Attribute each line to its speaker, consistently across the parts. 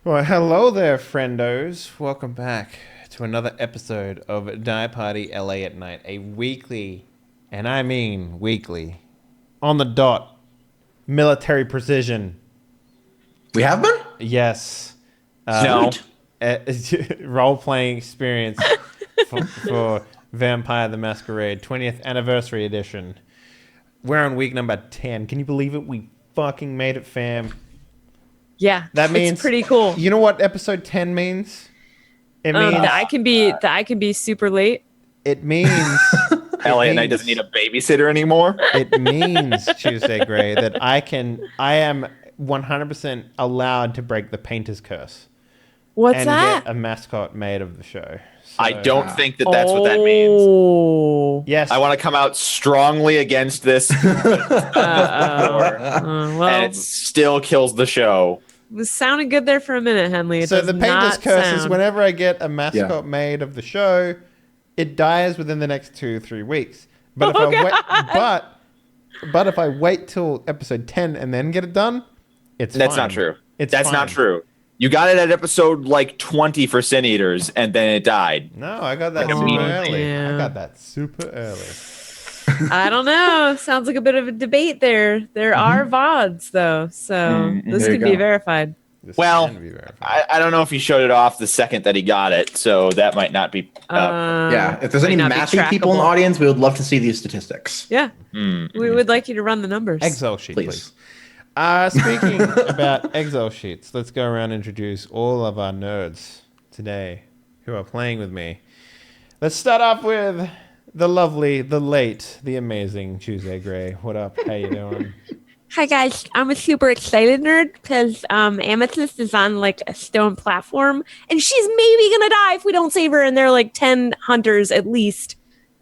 Speaker 1: Well, hello there, friendos. Welcome back to another episode of Die Party LA at Night, a weekly, and I mean weekly, on the dot, military precision.
Speaker 2: We have been?
Speaker 1: Yes.
Speaker 2: No.
Speaker 1: Role-playing experience for Vampire the Masquerade, 20th Anniversary Edition. We're on week number 10. Can you believe it? We fucking made it, fam.
Speaker 3: Yeah,
Speaker 1: That means
Speaker 3: it's pretty cool.
Speaker 1: You know what episode 10 means? It means
Speaker 3: that I can be super late.
Speaker 1: It means
Speaker 4: LA at Night doesn't need a babysitter anymore.
Speaker 1: It means Tuesday Gray that I am 100% allowed to break the painter's curse.
Speaker 3: What's
Speaker 1: and
Speaker 3: that?
Speaker 1: Get a mascot made of the show. So,
Speaker 4: I don't think that's what that means.
Speaker 1: Yes.
Speaker 4: I want to come out strongly against this.
Speaker 3: Well,
Speaker 4: and it still kills the show.
Speaker 3: it was sounding good there for a minute, Henley.
Speaker 1: So the painter's curse is whenever I get a mascot
Speaker 2: Yeah.
Speaker 1: made of the show, it dies within the next 2-3 weeks. But if I wait till episode 10 and then get it done,
Speaker 4: That's
Speaker 1: fine.
Speaker 4: not true.
Speaker 1: It's
Speaker 4: That's
Speaker 1: fine.
Speaker 4: not true. You got it at episode like 20 for Sin Eaters, and then it died.
Speaker 1: No, I got that
Speaker 4: Like
Speaker 1: super
Speaker 4: immediately.
Speaker 1: early.
Speaker 3: Yeah.
Speaker 1: I got that super early.
Speaker 3: I don't know. Sounds like a bit of a debate there. There are VODs though, so this
Speaker 2: There you
Speaker 3: could be
Speaker 2: go.
Speaker 3: verified.
Speaker 1: This
Speaker 4: Well,
Speaker 1: can be verified.
Speaker 4: I don't know if he showed it off the second that he got it, so that might not be.
Speaker 2: Yeah. If there's any
Speaker 3: might not be
Speaker 2: mathy people in the
Speaker 3: trackable.
Speaker 2: audience, we would love to see these statistics.
Speaker 3: Yeah, we would like you to run the numbers.
Speaker 1: Excel sheet, please.
Speaker 2: Please.
Speaker 1: Speaking about Excel sheets, let's go around and introduce all of our nerds today who are playing with me. Let's start off with the lovely, the late, the amazing Tuesday Gray. What up? How you doing?
Speaker 3: Hi guys, I'm a super excited nerd because Amethyst is on like a stone platform and she's maybe gonna die if we don't save her, and there are like 10 hunters at least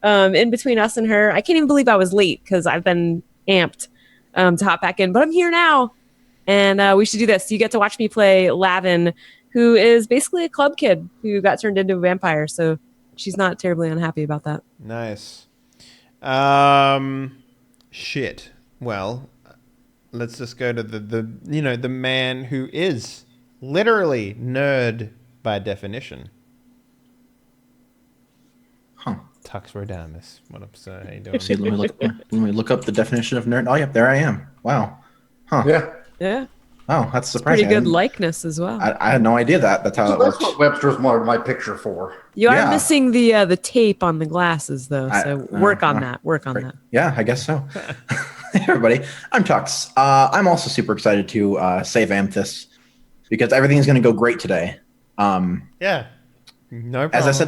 Speaker 3: in between us and her. I can't even believe I was late because I've been amped to hop back in, but I'm here now and we should do this. You get to watch me play Lavin, who is basically a club kid who got turned into a vampire, so she's not terribly unhappy about that.
Speaker 1: Nice. Shit. Well, let's just go to the man who is literally nerd by definition.
Speaker 2: Huh.
Speaker 1: Tux Rodamus. What up, sir? How you doing?
Speaker 2: See, let me look up the definition of nerd. Oh, yep, there I am. Wow. Huh.
Speaker 5: Yeah.
Speaker 3: Yeah,
Speaker 2: Wow, that's
Speaker 3: pretty
Speaker 2: surprising.
Speaker 3: good likeness as well.
Speaker 2: I had no idea that's how
Speaker 5: So
Speaker 2: it
Speaker 5: that's
Speaker 2: works.
Speaker 5: what Webster's marked my picture for.
Speaker 3: You are
Speaker 2: Yeah.
Speaker 3: missing the tape on the glasses, though. So work on
Speaker 2: uh,
Speaker 3: that. Work on that.
Speaker 2: Yeah, I guess so. Hey, everybody, I'm Tux. I'm also super excited to save Amethyst because everything's going to go great today.
Speaker 1: Yeah. No problem.
Speaker 2: As I said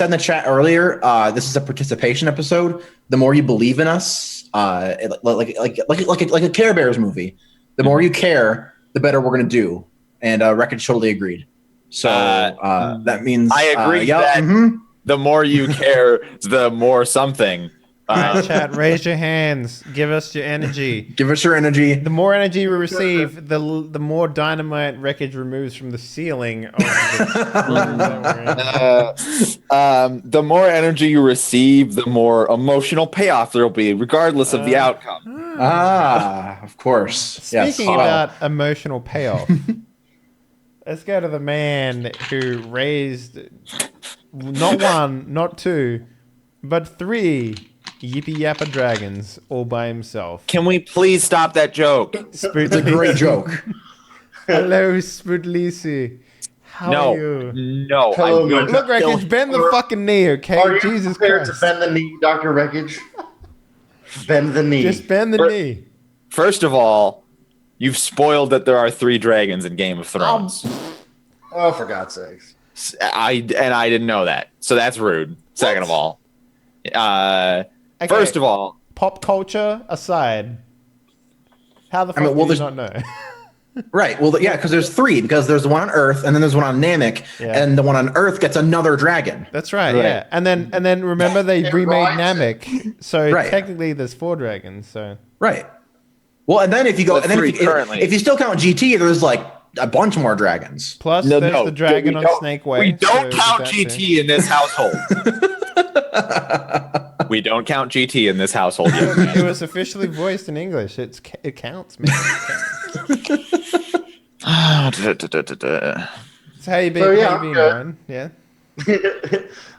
Speaker 2: in the chat earlier, this is a participation episode. The more you believe in us, like a Care Bears movie, the more you care, the better we're going to do. And Wreckage totally agreed. So that means
Speaker 4: I agree
Speaker 2: yeah,
Speaker 4: that the more you care, the more something.
Speaker 1: All right, chat, raise your hands. Give us your energy.
Speaker 2: give us your energy.
Speaker 1: The more energy we receive, the more dynamite Wreckage removes from the ceiling of the
Speaker 4: The more energy you receive, the more emotional payoff there will be, regardless of the outcome.
Speaker 2: Of course. Yes.
Speaker 1: Speaking about emotional payoff, let's go to the man who raised not one, not two, but 3 Yippee Yappa dragons all by himself.
Speaker 4: Can we please stop that joke?
Speaker 2: It's a great joke.
Speaker 1: Hello, Spoodlisi. How are you?
Speaker 4: No.
Speaker 5: Hello,
Speaker 4: I'm going
Speaker 1: Look,
Speaker 4: to
Speaker 1: Wreckage, bend the fucking knee, okay?
Speaker 5: Are you
Speaker 1: Jesus
Speaker 5: prepared
Speaker 1: Christ.
Speaker 5: to bend the knee, Dr. Wreckage? Bend the knee.
Speaker 1: Just bend the knee.
Speaker 4: First of all, you've spoiled that there are 3 dragons in Game of Thrones.
Speaker 5: Oh, for God's sakes.
Speaker 4: I didn't know that, so that's rude. Second of all,
Speaker 1: Okay,
Speaker 4: first of all,
Speaker 1: pop culture aside, how the fuck
Speaker 2: well,
Speaker 1: do you
Speaker 2: there's-
Speaker 1: not know?
Speaker 2: Right. Well, yeah, because there's 3. Because there's the one on Earth, and then there's one on Namek,
Speaker 1: Yeah.
Speaker 2: and the one on Earth gets another dragon.
Speaker 1: That's right, yeah. And then remember they
Speaker 5: It
Speaker 1: remade
Speaker 5: rhymes.
Speaker 1: Namek, so
Speaker 2: Right.
Speaker 1: technically there's 4 dragons. So
Speaker 2: Right. Well, and then if you go,
Speaker 4: Well,
Speaker 2: and then
Speaker 4: 3
Speaker 2: if you,
Speaker 4: currently.
Speaker 2: if you still count GT, there's like a bunch more dragons.
Speaker 1: plus
Speaker 4: no,
Speaker 1: there's
Speaker 4: no,
Speaker 1: the dragon
Speaker 4: we
Speaker 1: on
Speaker 4: don't-
Speaker 1: Snake Way.
Speaker 4: We don't
Speaker 1: so
Speaker 4: count
Speaker 1: that
Speaker 4: GT in this household. We don't count GT in this household yet.
Speaker 1: too. It was officially voiced in English. It counts, man. It counts. So how you been?
Speaker 5: So, yeah,
Speaker 1: how you
Speaker 5: I'm
Speaker 1: been,
Speaker 5: good.
Speaker 1: Ryan? Yeah.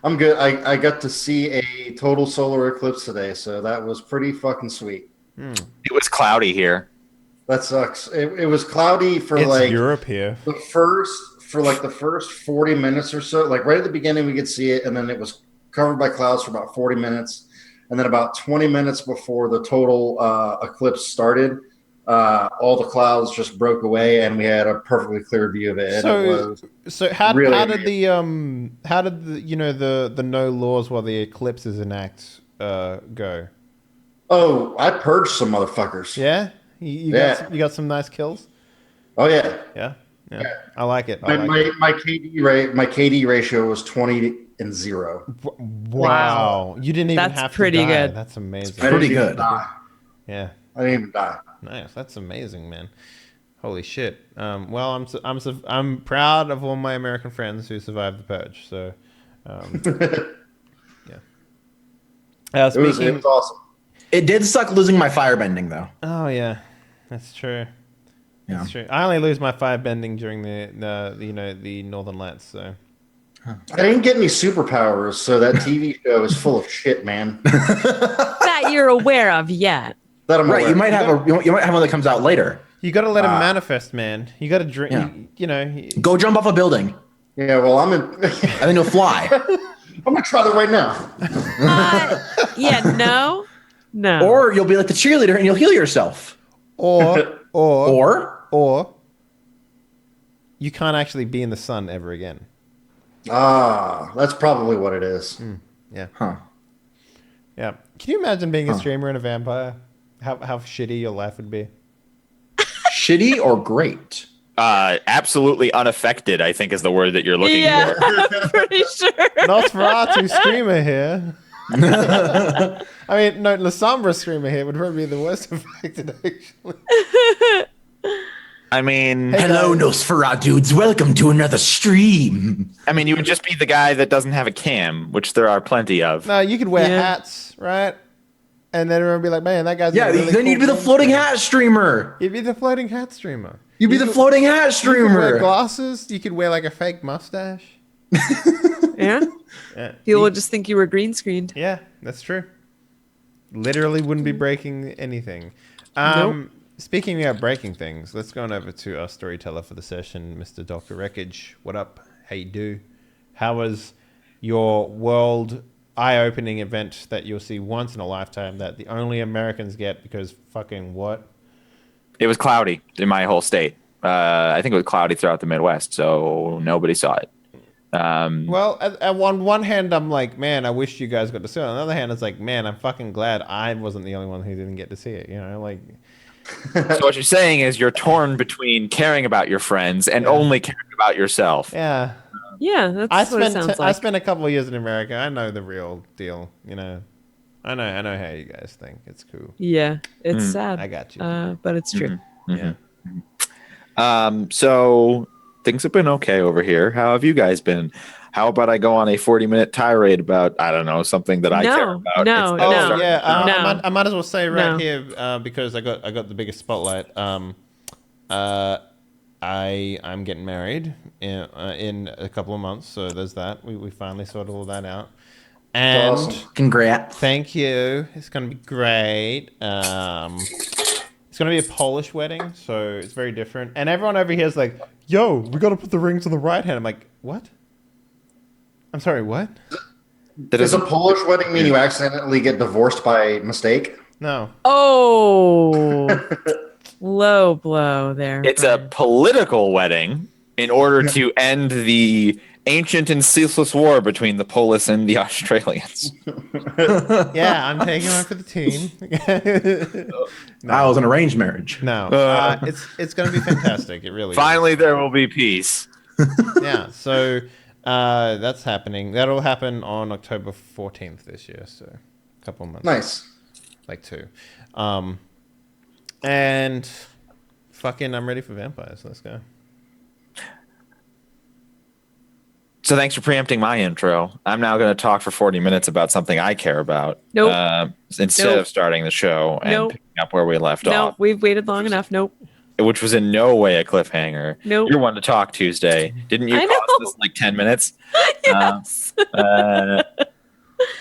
Speaker 5: I'm good. I got to see a total solar eclipse today, so that was pretty fucking sweet.
Speaker 4: It was cloudy here.
Speaker 5: That sucks. It was cloudy for
Speaker 1: It's
Speaker 5: like
Speaker 1: Europe here.
Speaker 5: the first 40 minutes or so. Like right at the beginning, we could see it, and then it was covered by clouds for about 40 minutes, and then about 20 minutes before the total eclipse started, all the clouds just broke away, and we had a perfectly clear view of it. And it was
Speaker 1: So how
Speaker 5: really
Speaker 1: how did
Speaker 5: amazing.
Speaker 1: the no laws while the eclipse is enact go?
Speaker 5: Oh, I purged some motherfuckers.
Speaker 1: Yeah, you got
Speaker 5: Yeah.
Speaker 1: you got some nice kills.
Speaker 5: Oh yeah.
Speaker 1: Yeah, yeah, I like it.
Speaker 5: My, my KD ratio was 20-0.
Speaker 1: Wow, you didn't even
Speaker 3: That's
Speaker 1: have to
Speaker 3: pretty
Speaker 1: die.
Speaker 3: good.
Speaker 1: That's amazing.
Speaker 5: I
Speaker 2: Pretty
Speaker 5: didn't even
Speaker 2: good.
Speaker 5: die.
Speaker 1: Yeah,
Speaker 5: I didn't even die.
Speaker 1: nice. That's amazing, man. Holy shit. Well, I'm proud of all my American friends who survived the purge. So, yeah.
Speaker 5: It was
Speaker 1: Speaking.
Speaker 5: awesome.
Speaker 2: It did suck losing my firebending though.
Speaker 1: Oh yeah, that's true.
Speaker 2: Yeah.
Speaker 1: That's true. I only lose my firebending during the Northern Lights. So
Speaker 5: I didn't get any superpowers, so that TV show is full of shit, man.
Speaker 3: That you're aware of yet.
Speaker 5: That I'm
Speaker 2: Right,
Speaker 5: aware
Speaker 2: you
Speaker 5: of.
Speaker 2: might have one that comes out later.
Speaker 1: you got to let him manifest, man. You got to drink.
Speaker 2: Yeah. Go jump off a building.
Speaker 5: Yeah, well, I'm in.
Speaker 2: I think you'll fly.
Speaker 5: I'm gonna try that right now.
Speaker 3: Yeah, no.
Speaker 2: Or you'll be like the cheerleader and you'll heal yourself.
Speaker 1: Or you can't actually be in the sun ever again.
Speaker 5: That's probably what it is.
Speaker 1: Yeah.
Speaker 2: Huh.
Speaker 1: Yeah. Can you imagine being a streamer and a vampire? How shitty your life would be.
Speaker 2: Shitty or great?
Speaker 4: Absolutely unaffected, I think is the word that you're looking
Speaker 3: Yeah,
Speaker 4: for.
Speaker 3: I'm pretty sure.
Speaker 1: Nosferatu screamer here. I mean, no, Lasombra screamer here would probably be the worst affected, actually.
Speaker 4: I mean,
Speaker 2: Hello, Nosferatu dudes. Welcome to another stream.
Speaker 4: you would just be the guy that doesn't have a cam, which there are plenty of.
Speaker 1: No, you could wear
Speaker 3: Yeah.
Speaker 1: hats, right? And then everyone would be like, man, that guy's
Speaker 2: Yeah,
Speaker 1: a really
Speaker 2: then
Speaker 1: cool
Speaker 2: you'd be the
Speaker 1: game
Speaker 2: floating
Speaker 1: streamer."
Speaker 2: hat streamer.
Speaker 1: You'd be the floating hat streamer.
Speaker 2: You'd be the floating hat
Speaker 1: You could wear
Speaker 2: streamer.
Speaker 1: glasses. You could wear like a fake mustache.
Speaker 3: Yeah.
Speaker 1: Yeah,
Speaker 3: People would just think you were green screened.
Speaker 1: yeah, that's true. Literally wouldn't be breaking anything.
Speaker 3: Nope.
Speaker 1: Speaking about breaking things, let's go on over to our storyteller for the session, Mr. Dr. Wreckage. What up? How you do? How was your world eye-opening event that you'll see once in a lifetime that the only Americans get because fucking what?
Speaker 4: It was cloudy in my whole state. I think it was cloudy throughout the Midwest, so nobody saw it.
Speaker 1: Well, on one hand, I'm like, man, I wish you guys got to see it. On the other hand, it's like, man, I'm fucking glad I wasn't the only one who didn't get to see it. You know, like,
Speaker 4: So what you're saying is you're torn between caring about your friends and only caring about yourself.
Speaker 1: yeah.
Speaker 3: Yeah, that's what it sounds
Speaker 1: I
Speaker 3: like.
Speaker 1: spent a couple of years in America. I know the real deal. You know, I know how you guys think. It's cool.
Speaker 3: Yeah, it's sad.
Speaker 1: I got you.
Speaker 3: But it's true.
Speaker 1: Yeah.
Speaker 4: So things have been okay over here. How have you guys been? How about I go on a 40-minute tirade about, I don't know, something that I care about?
Speaker 3: No,
Speaker 4: instead of
Speaker 3: no.
Speaker 4: starting-
Speaker 1: I might as well say right
Speaker 3: No.
Speaker 1: here because I got the biggest spotlight. I'm getting married in a couple of months, so there's that. We finally sorted all that out. And
Speaker 5: Awesome.
Speaker 2: Congrats.
Speaker 1: thank you. It's gonna be great. It's gonna be a Polish wedding, so it's very different. And everyone over here is like, "Yo, we gotta put the rings on the right hand." I'm like, "What? I'm sorry, what?
Speaker 4: That
Speaker 5: Does a
Speaker 4: doesn't-
Speaker 5: Polish wedding mean you accidentally get divorced by mistake?
Speaker 1: No."
Speaker 3: Oh, low blow there.
Speaker 4: It's a political wedding in order to end the ancient and ceaseless war between the Polish and the Australians.
Speaker 1: Yeah, I'm taking one for the team.
Speaker 2: That was an arranged marriage.
Speaker 1: No, it's gonna be fantastic. It really is.
Speaker 4: Finally, there will be peace.
Speaker 1: Yeah, so that's happening. That'll happen on October 14th this year, so a couple of months.
Speaker 5: Nice.
Speaker 1: Like 2. And fucking I'm ready for vampires. Let's go.
Speaker 4: So thanks for preempting my intro. I'm now going to talk for 40 minutes about something I care about.
Speaker 3: Nope.
Speaker 4: Instead
Speaker 3: Nope.
Speaker 4: of starting the show and
Speaker 3: Nope.
Speaker 4: picking up where we left
Speaker 3: No,
Speaker 4: off.
Speaker 3: we've waited long enough. Nope.
Speaker 4: which was in no way a cliffhanger.
Speaker 3: Nope.
Speaker 4: You're one to talk, Tuesday. Didn't you
Speaker 3: I
Speaker 4: cost
Speaker 3: know.
Speaker 4: us like 10 minutes?
Speaker 3: Yes.
Speaker 4: I've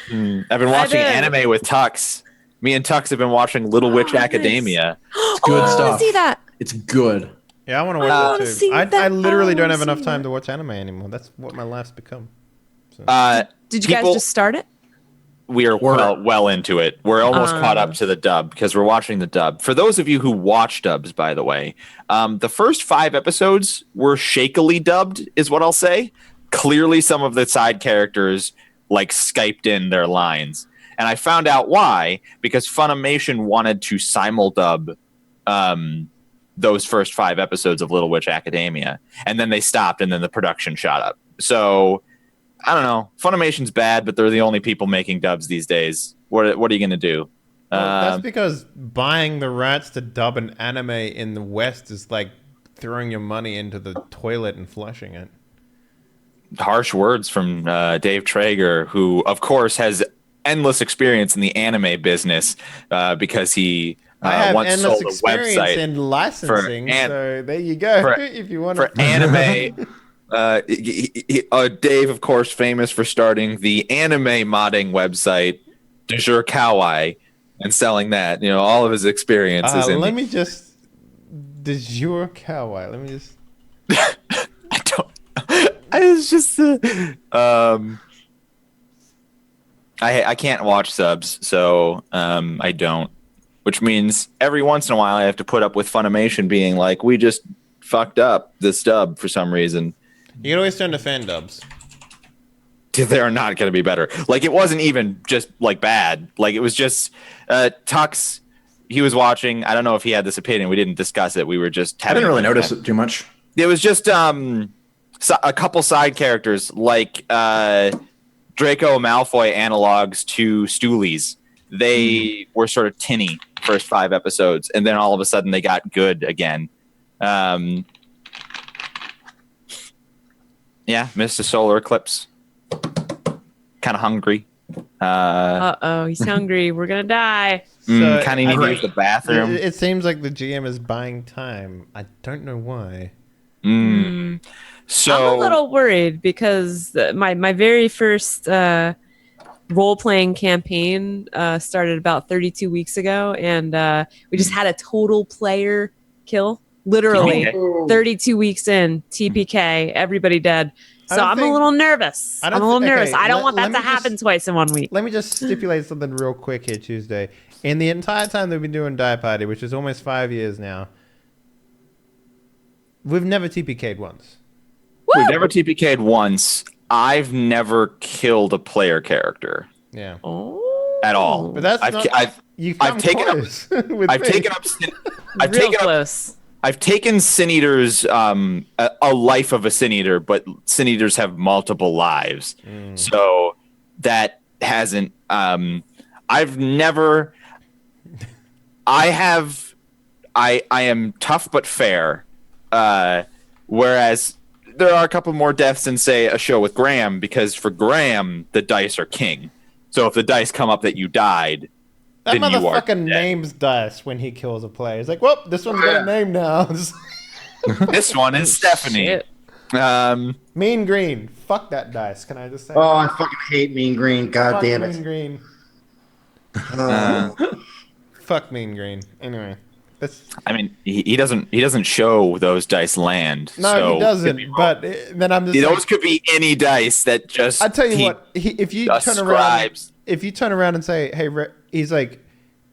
Speaker 4: been watching
Speaker 3: did.
Speaker 4: anime with Tux. Me and Tux have been watching Little Witch
Speaker 3: nice.
Speaker 4: Academia.
Speaker 2: It's good
Speaker 3: I
Speaker 2: stuff.
Speaker 3: want to see that.
Speaker 2: It's good.
Speaker 1: Yeah, I want to
Speaker 3: I
Speaker 1: watch
Speaker 3: wanna
Speaker 1: it
Speaker 3: see
Speaker 1: too. I
Speaker 3: that.
Speaker 1: literally
Speaker 3: I
Speaker 1: don't
Speaker 3: wanna
Speaker 1: have enough
Speaker 3: see
Speaker 1: time
Speaker 3: that.
Speaker 1: to watch anime anymore. That's what my life's become. So.
Speaker 3: Did you guys just start it?
Speaker 4: We are well into it. We're almost caught up to the dub because we're watching the dub. For those of you who watch dubs, by the way, the first 5 episodes were shakily dubbed, is what I'll say. Clearly, some of the side characters like Skyped in their lines, and I found out why, because Funimation wanted to simuldub those first 5 episodes of Little Witch Academia, and then they stopped, and then the production shot up. So I don't know. Funimation's bad, but they're the only people making dubs these days. What are you going to do?
Speaker 1: Well, that's because buying the rights to dub an anime in the West is like throwing your money into the toilet and flushing it.
Speaker 4: Harsh words from Dave Traeger, who, of course, has endless experience in the anime business because he
Speaker 1: I have
Speaker 4: once
Speaker 1: endless
Speaker 4: sold a
Speaker 1: experience
Speaker 4: website
Speaker 1: in licensing, so there you go.
Speaker 4: for-
Speaker 1: If you want
Speaker 4: for
Speaker 1: to
Speaker 4: anime. Dave, of course, famous for starting the anime modding website, De Jure Kawaii, and selling that. You know, all of his experiences.
Speaker 1: let me just De Jure Kawaii. Let me just.
Speaker 4: I don't. It's just. I can't watch subs, so I don't. Which means every once in a while I have to put up with Funimation being like, "We just fucked up this dub for some reason."
Speaker 1: You can always turn to fan dubs.
Speaker 4: They're not going to be better. Like, it wasn't even just like bad. Like, it was just Tux. He was watching. I don't know if he had this opinion. We didn't discuss it. We were just.
Speaker 2: I didn't really notice it too much.
Speaker 4: It was just a couple side characters like Draco Malfoy analogs to Stoolies. They were sort of tinny first 5 episodes, and then all of a sudden they got good again. Yeah, missed a solar eclipse. Kind of hungry.
Speaker 3: He's hungry. We're gonna die.
Speaker 1: So,
Speaker 4: Kind of need to use the bathroom.
Speaker 1: It seems like the GM is buying time. I don't know why.
Speaker 4: So
Speaker 3: I'm a little worried because my very first role-playing campaign started about 32 weeks ago, and we just had a total player kill. Literally,
Speaker 4: Okay.
Speaker 3: 32 weeks in, TPK, everybody dead. So I'm a little nervous. I'm a little nervous. I don't want that to happen twice in 1 week.
Speaker 1: Let me just stipulate something real quick here, Tuesday. In the entire time that we've been doing Die Party, which is almost 5 years now, we've never TPK'd once.
Speaker 4: we've never TPK'd once. I've never killed a player character
Speaker 1: Yeah.
Speaker 4: at all.
Speaker 1: But that's
Speaker 4: I've,
Speaker 1: not...
Speaker 4: I've,
Speaker 1: You've
Speaker 4: I've taken up. I've taken up. I've
Speaker 3: Real
Speaker 4: taken up.
Speaker 3: close.
Speaker 4: I've taken Sin Eater's a life of a Sin Eater, but Sin Eaters have multiple lives, so that hasn't. I've never. I am tough but fair, whereas there are a couple more deaths in, say, a show with Graham, because for Graham the dice are king. So if the dice come up that you died.
Speaker 1: That
Speaker 4: then you are
Speaker 1: motherfucker names dice when he kills a player. He's like, well, this one's got a name now.
Speaker 4: This one is Stephanie.
Speaker 3: Shit.
Speaker 1: Mean Green. Fuck that dice. Can I just say?
Speaker 5: Oh, I fucking hate Mean Green. God
Speaker 1: Fuck
Speaker 5: damn
Speaker 1: Mean
Speaker 5: it.
Speaker 1: Green.
Speaker 5: Oh.
Speaker 1: Fuck Mean Green. Anyway. That's...
Speaker 4: I mean, he doesn't show those dice land.
Speaker 1: No,
Speaker 4: so
Speaker 1: he doesn't. But then I'm just
Speaker 4: those
Speaker 1: like,
Speaker 4: could be any dice that just.
Speaker 1: I tell you what, if you turn around and say, "Hey," he's like,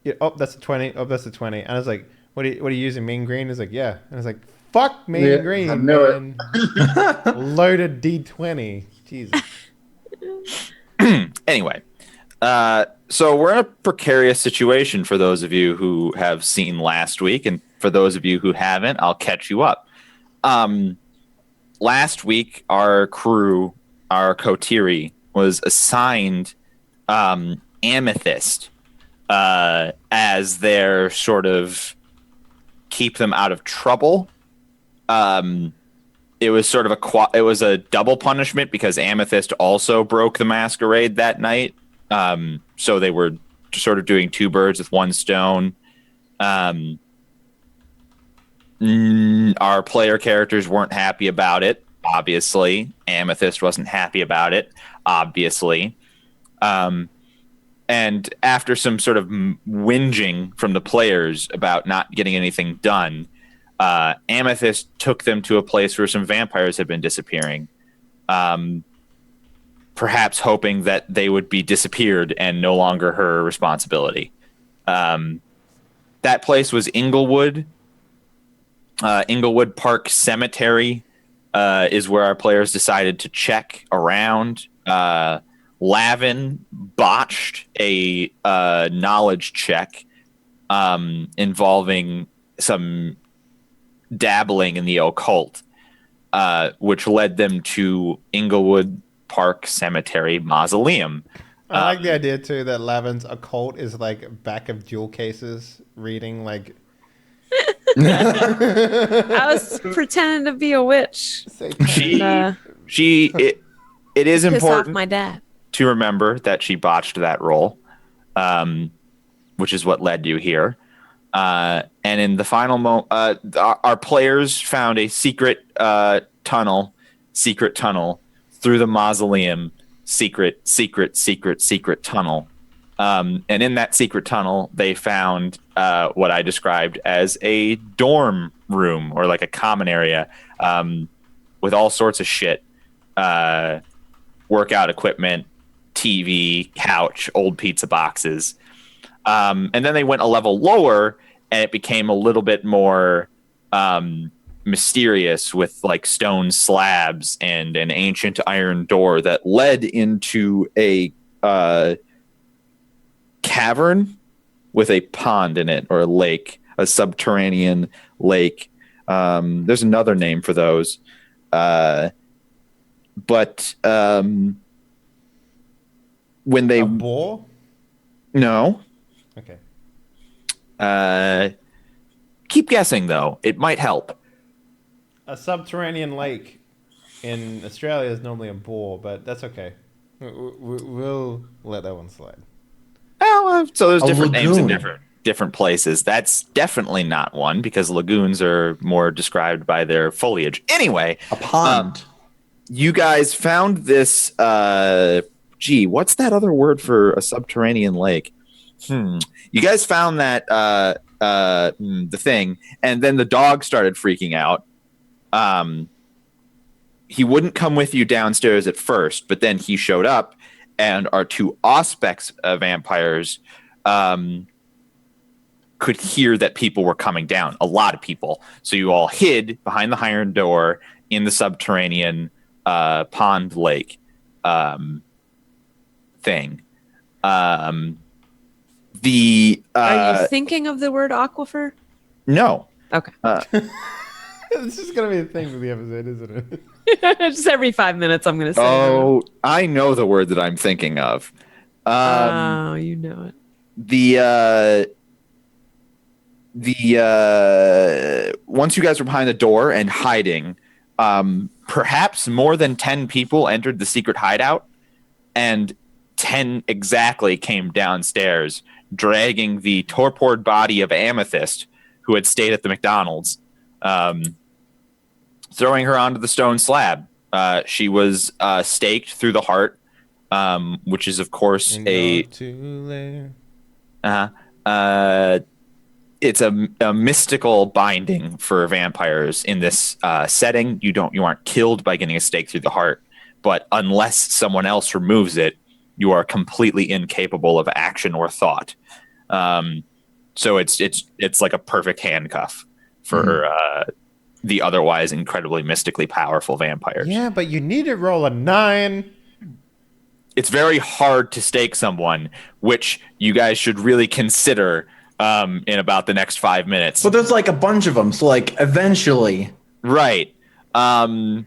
Speaker 1: yeah, "Oh, that's a 20. Oh, that's a 20." And I was like, "What are you using? Mean Green?" He's like, "Yeah." And I was like, "Fuck Mean Green."
Speaker 5: I know
Speaker 1: man. Loaded D20. Jesus.
Speaker 4: Anyway, so we're in a precarious situation for those of you who have seen last week, and for those of you who haven't, I'll catch you up. Last week, our crew, our Kotiri, was assigned Amethyst as their sort of keep them out of trouble. It was sort of it was a double punishment because Amethyst also broke the Masquerade that night. So they were sort of doing 2 birds with 1 stone. Our player characters weren't happy about it, obviously. Amethyst wasn't happy about it, obviously. And after some sort of whinging from the players about not getting anything done, Amethyst took them to a place where some vampires had been disappearing. Perhaps hoping that they would be disappeared and no longer her responsibility. That place was Inglewood. Inglewood Park Cemetery is where our players decided to check around. Lavin botched a knowledge check involving some dabbling in the occult, which led them to Inglewood Park Cemetery Mausoleum.
Speaker 1: I like the idea too that Lavin's occult is like back of jewel cases reading like
Speaker 3: I was pretending to be a witch.
Speaker 1: Satan.
Speaker 4: It is
Speaker 3: Piss off
Speaker 4: important
Speaker 3: my dad.
Speaker 4: to remember that she botched that roll, which is what led you here. And in the final moment, our players found a secret tunnel through the mausoleum. Secret tunnel. And in that secret tunnel, they found what I described as a dorm room or like a common area with all sorts of shit. Workout equipment, TV, couch, old pizza boxes. And then they went a level lower and it became a little bit more mysterious with like stone slabs and an ancient iron door that led into a cavern with a pond in it, or a lake, a subterranean lake. There's another name for those. But when they...
Speaker 1: A boar?
Speaker 4: No.
Speaker 1: Okay.
Speaker 4: Keep guessing, though. It might help.
Speaker 1: A subterranean lake in Australia is normally a bore, but that's okay. We'll let that one slide.
Speaker 4: Oh, so there's
Speaker 2: A
Speaker 4: different names in
Speaker 2: lagoon.
Speaker 4: different places. That's definitely not one, because lagoons are more described by their foliage. Anyway,
Speaker 2: A pond.
Speaker 4: you guys found this. What's that other word for a subterranean lake? You guys found that the thing, and then the dog started freaking out. He wouldn't come with you downstairs at first, but then he showed up, and our two Auspex vampires could hear that people were coming down, a lot of people. So you all hid behind the iron door in the subterranean pond lake thing.
Speaker 3: Are you thinking of the word aquifer?
Speaker 4: No.
Speaker 3: Okay.
Speaker 1: It's just gonna be a thing for the episode, isn't it?
Speaker 3: Just every 5 minutes, I'm gonna say.
Speaker 4: Oh, I know the word that I'm thinking of.
Speaker 3: Oh, you know it.
Speaker 4: Once you guys were behind the door and hiding, perhaps more than 10 people entered the secret hideout, and 10 exactly came downstairs, dragging the torpored body of Amethyst, who had stayed at the McDonald's, throwing her onto the stone slab. She was staked through the heart, which is, of course, it's a mystical binding for vampires in this setting. You aren't killed by getting a stake through the heart, but unless someone else removes it, you are completely incapable of action or thought. So it's like a perfect handcuff for the otherwise incredibly mystically powerful vampires.
Speaker 1: Yeah, but you need to roll a 9.
Speaker 4: It's very hard to stake someone, which you guys should really consider in about the next 5 minutes.
Speaker 2: But there's like a bunch of them, so like eventually,
Speaker 4: Right.
Speaker 2: you're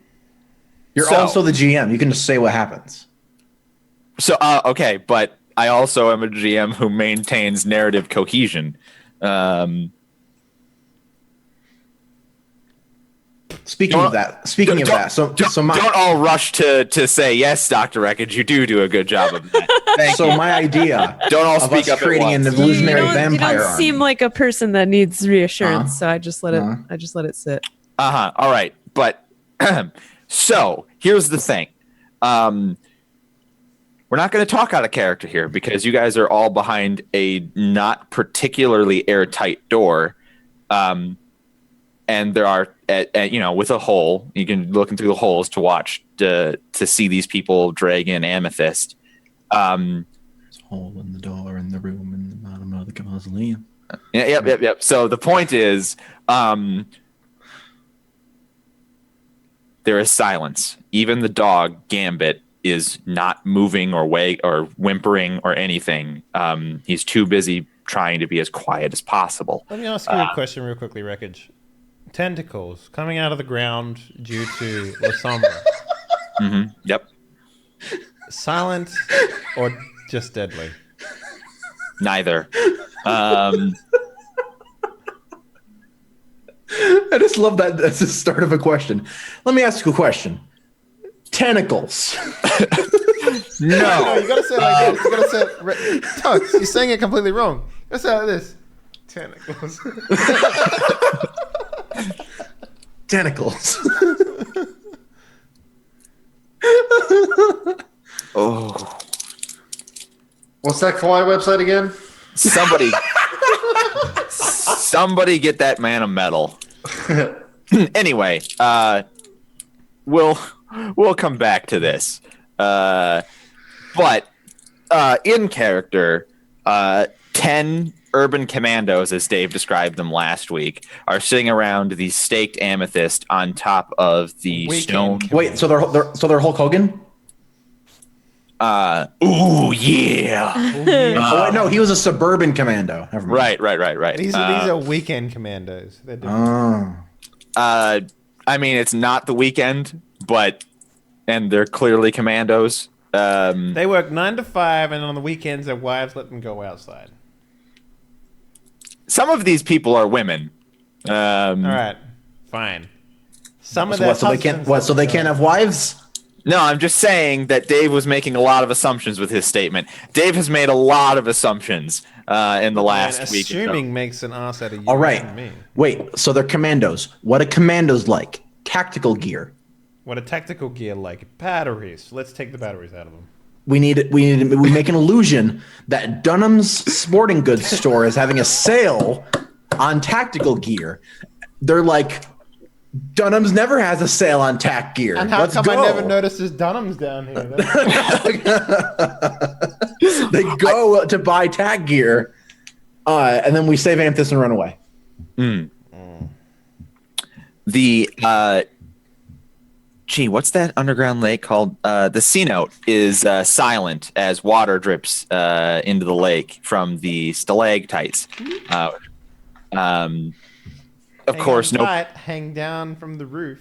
Speaker 4: So-
Speaker 2: also the GM. You can just say what happens.
Speaker 4: So, okay, but I also am a GM who maintains narrative cohesion.
Speaker 2: Speaking of that,
Speaker 4: don't all rush to say yes, Dr. Wreckage. You do a good job of that.
Speaker 2: So my idea
Speaker 4: Don't all
Speaker 2: of
Speaker 4: speak
Speaker 2: us
Speaker 4: up at
Speaker 2: creating
Speaker 4: once.
Speaker 2: an evolutionary
Speaker 3: you
Speaker 2: vampire
Speaker 3: don't seem
Speaker 2: army.
Speaker 3: like a person that needs reassurance,
Speaker 2: Uh-huh.
Speaker 3: so I just let it sit.
Speaker 4: All right, but so here's the thing. We're not going to talk out of character here because you guys are all behind a not particularly airtight door. And there are, with a hole, you can look in through the holes to watch, to see these people drag in Amethyst.
Speaker 2: There's a hole in the door in the room in the bottom of the mausoleum.
Speaker 4: Yep. So the point is, there is silence. Even the dog, Gambit, is not moving or whimpering or anything. He's too busy trying to be as quiet as possible.
Speaker 1: Let me ask you a question real quickly, Wreckage. Tentacles coming out of the ground due to La Sombra.
Speaker 4: Mm-hmm. Yep.
Speaker 1: Silent or just deadly?
Speaker 4: Neither.
Speaker 2: I just love that. That's the start of a question. Let me ask you a question. Tentacles.
Speaker 1: No, you gotta say it like this. You gotta say it. Tux, you're saying it completely wrong. You gotta say it like this. Tentacles.
Speaker 2: Tentacles.
Speaker 4: Oh.
Speaker 5: What's that kawaii website again?
Speaker 4: Somebody get that man a medal. Anyway, we'll come back to this. But in character, 10 urban commandos, as Dave described them last week, are sitting around the staked amethyst on top of the stone.
Speaker 2: Wait, so they're Hulk Hogan?
Speaker 4: Ooh, yeah.
Speaker 2: Oh, wait, no, he was a suburban commando. Never mind.
Speaker 4: Right.
Speaker 1: These are weekend commandos. They're different.
Speaker 4: I mean, it's not the weekend, and they're clearly commandos.
Speaker 1: They work 9 to 5, and on the weekends, their wives let them go outside.
Speaker 4: Some of these people are women.
Speaker 1: All right, fine. Some of
Speaker 2: So
Speaker 1: their
Speaker 2: what? So they can't have wives?
Speaker 4: No, I'm just saying that Dave was making a lot of assumptions with his statement. Dave has made a lot of assumptions in the last week.
Speaker 1: Assuming makes an ass out of you.
Speaker 2: All right.
Speaker 1: And me.
Speaker 2: Wait, so they're commandos. What are commandos like? Tactical gear.
Speaker 1: What a tactical gear like batteries. Let's take the batteries out of them.
Speaker 2: We make an illusion that Dunham's sporting goods store is having a sale on tactical gear. They're like, Dunham's never has a sale on tack gear.
Speaker 1: And how
Speaker 2: Let's
Speaker 1: come
Speaker 2: go.
Speaker 1: I never noticed there's Dunham's down here?
Speaker 2: They go to buy tack gear, and then we save Amethyst and run away.
Speaker 4: What's that underground lake called? The sea note is silent as water drips into the lake from the stalactites. Of course,
Speaker 1: hang down from the roof.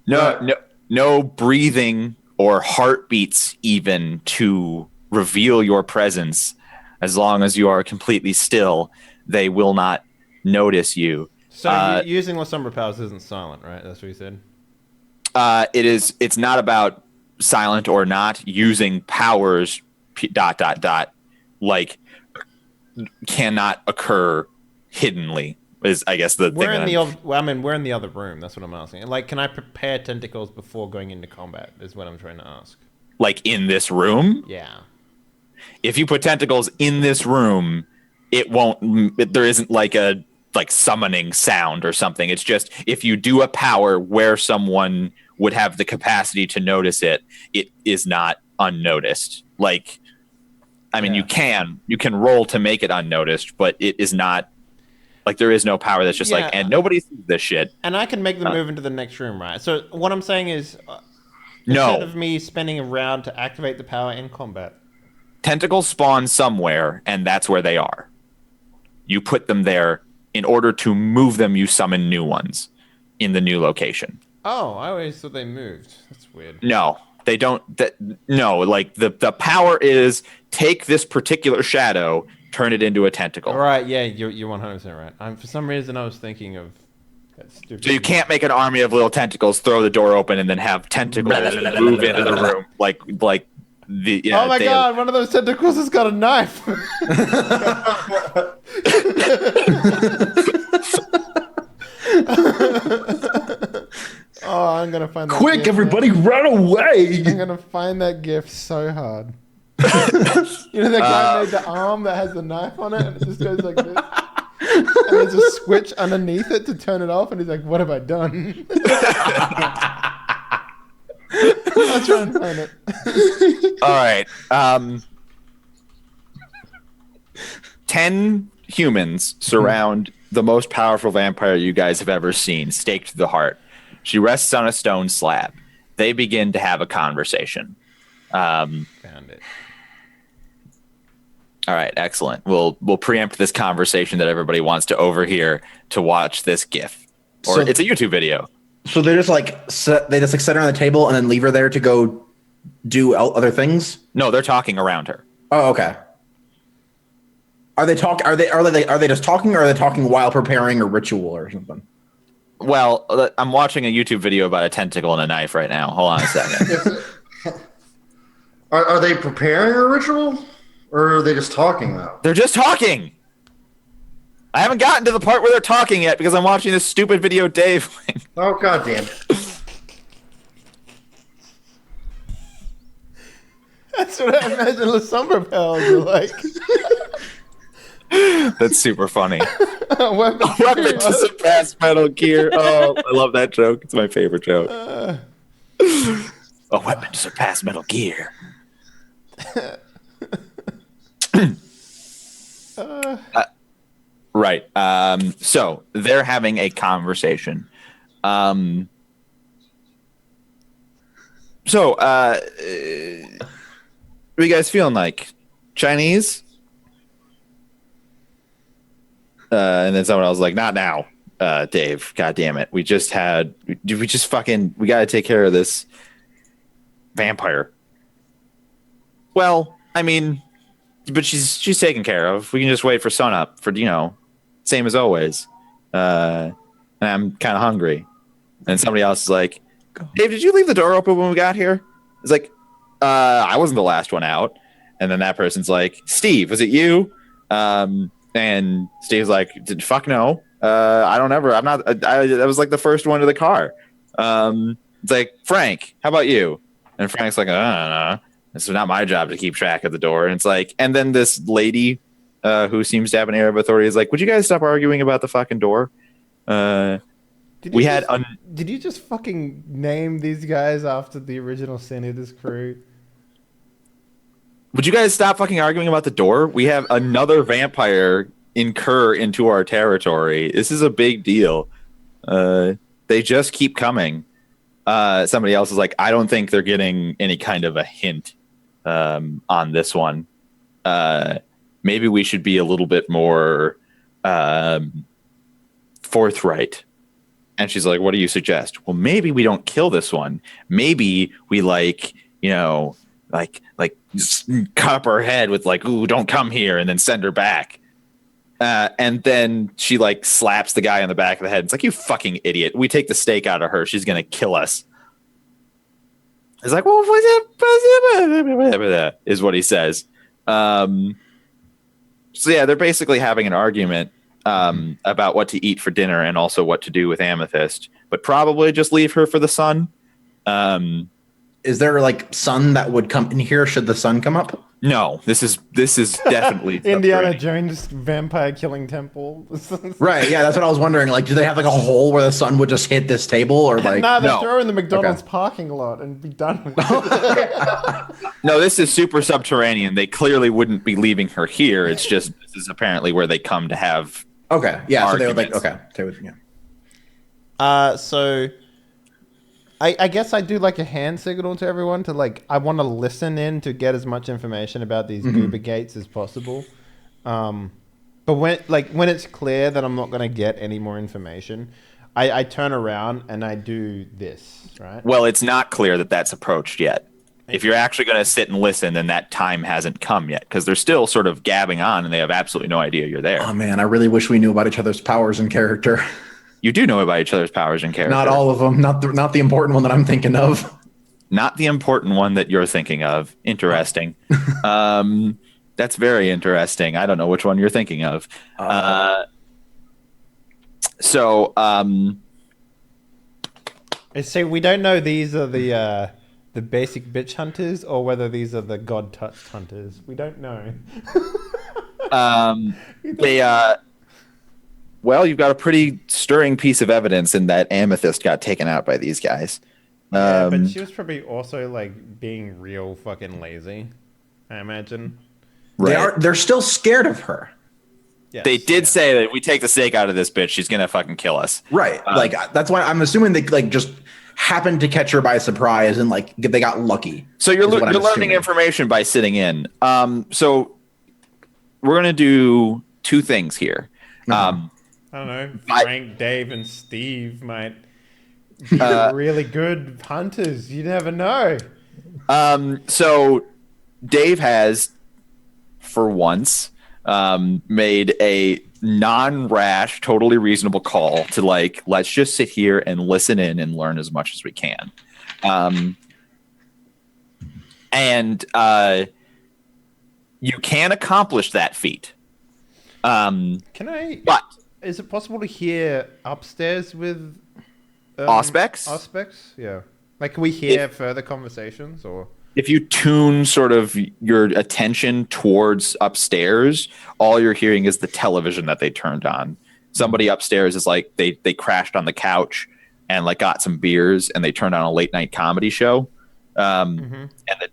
Speaker 4: No breathing or heartbeats even to reveal your presence. As long as you are completely still, they will not notice you.
Speaker 1: So using La Sombra powers isn't silent, right? That's what you said.
Speaker 4: It's not about silent or not. Using powers ... like cannot occur hiddenly is, I guess, the
Speaker 1: we're
Speaker 4: thing.
Speaker 1: We're in the other room. That's what I'm asking. Like, can I prepare tentacles before going into combat? Is what I'm trying to ask.
Speaker 4: Like in this room?
Speaker 1: Yeah.
Speaker 4: If you put tentacles in this room, it won't. There isn't like a summoning sound or something. It's just if you do a power where someone would have the capacity to notice it, it is not unnoticed. Like, I mean, you can roll to make it unnoticed, but it is not. Like, there is no power that's just and nobody sees this shit.
Speaker 1: And I can make them move into the next room, right? So what I'm saying is,
Speaker 4: no.
Speaker 1: Instead of me spending a round to activate the power in combat,
Speaker 4: tentacles spawn somewhere, and that's where they are. You put them there in order to move them. You summon new ones in the new location.
Speaker 1: Oh, I always thought they moved. That's weird.
Speaker 4: No, they don't. Like the power is take this particular shadow, turn it into a tentacle.
Speaker 1: All right, yeah, you're 100% right. For some reason, I was thinking of That's stupid.
Speaker 4: So you can't make an army of little tentacles, throw the door open, and then have tentacles move into the room like the. Yeah,
Speaker 1: oh my god! One of those tentacles has got a knife. Oh, I'm gonna find that.
Speaker 2: Quick,
Speaker 1: GIF,
Speaker 2: everybody, run away!
Speaker 1: I'm gonna find that GIF so hard. You know that guy made the arm that has the knife on it, and it just goes like this. And there's a switch underneath it to turn it off, and he's like, "What have I done?" I'll try and find it.
Speaker 4: All right. 10 humans surround the most powerful vampire you guys have ever seen, staked to the heart. She rests on a stone slab. They begin to have a conversation.
Speaker 1: Found it.
Speaker 4: All right, excellent. We'll preempt this conversation that everybody wants to overhear to watch this GIF, or
Speaker 2: So-
Speaker 4: it's a YouTube video.
Speaker 2: So they're just like set her on the table and then leave her there to go do other things.
Speaker 4: No, they're talking around her.
Speaker 2: Oh, okay. Are they just talking, or are they talking while preparing a ritual or something?
Speaker 4: Well, I'm watching a YouTube video about a tentacle and a knife right now. Hold on a second.
Speaker 5: Are they preparing a ritual, or are they just talking though?
Speaker 4: They're just talking. I haven't gotten to the part where they're talking yet because I'm watching this stupid video, Dave.
Speaker 5: Oh goddamn!
Speaker 1: That's what I imagine the summer pals are like.
Speaker 4: That's super funny.
Speaker 1: Weapon
Speaker 4: Weapon to surpass Metal Gear. Oh, I love that joke. It's my favorite joke. A weapon to surpass Metal Gear. Right. So they're having a conversation. What are you guys feeling like? Chinese? And then someone else was like, not now, Dave. God damn it. We got to take care of this vampire. Well, I mean, but she's taken care of. We can just wait for sunup for, same as always. And I'm kind of hungry. And somebody else is like, Dave, did you leave the door open when we got here? It's like, I wasn't the last one out. And then that person's like, Steve, was it you? And Steve's like, fuck no. I don't ever. I'm not. I was like the first one to the car. It's like, Frank, how about you? And Frank's like, I don't know. It's not my job to keep track of the door. And it's like, and then this lady who seems to have an air of authority is like, would you guys stop arguing about the fucking door?
Speaker 1: Did you just fucking name these guys after the original Senators crew?
Speaker 4: Would you guys stop fucking arguing about the door? We have another vampire incur into our territory. This is a big deal. They just keep coming. Somebody else is like, I don't think they're getting any kind of a hint on this one. Maybe we should be a little bit more forthright. And she's like, what do you suggest? Well, maybe we don't kill this one. Maybe we just cut up her head with like, ooh, don't come here, and then send her back. And then she like slaps the guy on the back of the head. It's like, you fucking idiot. We take the stake out of her. She's going to kill us. It's like, well, is what he says. So yeah, they're basically having an argument about what to eat for dinner and also what to do with Amethyst, but probably just leave her for the sun.
Speaker 2: Is there like sun that would come in here should the sun come up?
Speaker 4: No, this is definitely
Speaker 1: Indiana Jones vampire killing temple.
Speaker 2: Right, yeah, that's what I was wondering. Like, do they have like a hole where the sun would just hit this table, or like?
Speaker 1: Nah, they
Speaker 4: no.
Speaker 1: throw her in the McDonald's parking lot and be done with it.
Speaker 4: No, this is super subterranean. They clearly wouldn't be leaving her here. It's just this is apparently where they come to have.
Speaker 2: Okay, yeah. So they would like
Speaker 4: arguments.
Speaker 1: So I guess I do like a hand signal to everyone to like, I want to listen in to get as much information about these goober gates as possible. But when it's clear that I'm not going to get any more information, I turn around and I do this, right?
Speaker 4: Well, it's not clear that that's approached yet. If you're actually going to sit and listen, then that time hasn't come yet because they're still sort of gabbing on and they have absolutely no idea you're there.
Speaker 2: Oh man, I really wish we knew about each other's powers and character.
Speaker 4: You do know about each other's powers and character.
Speaker 2: Not all of them. Not the important one that I'm thinking of.
Speaker 4: Not the important one that you're thinking of. Interesting. That's very interesting. I don't know which one you're thinking of.
Speaker 1: So we don't know these are the basic bitch hunters or whether these are the god touched hunters. We don't know.
Speaker 4: Well, you've got a pretty stirring piece of evidence in that Amethyst got taken out by these guys.
Speaker 1: Yeah, but she was probably also like being real fucking lazy, I imagine.
Speaker 4: Right.
Speaker 2: They're still scared of her.
Speaker 1: Yes,
Speaker 4: They did say that if we take the stake out of this bitch, she's gonna fucking kill us.
Speaker 2: Right. Like that's why I'm assuming they like just happened to catch her by surprise and like they got lucky.
Speaker 4: So you're learning information by sitting in. So we're gonna do two things here.
Speaker 1: I don't know. Frank, Dave, and Steve might be really good hunters. You never know.
Speaker 4: So Dave has, for once, made a non-rash, totally reasonable call to like, let's just sit here and listen in and learn as much as we can. And you can accomplish that feat.
Speaker 1: Can I?
Speaker 4: But
Speaker 1: is it possible to hear upstairs with
Speaker 4: Auspex?
Speaker 1: Auspex? Yeah. Like, can we hear further conversations or?
Speaker 4: If you tune sort of your attention towards upstairs, all you're hearing is the television that they turned on. Somebody upstairs is like they crashed on the couch and like got some beers and they turned on a late night comedy show. And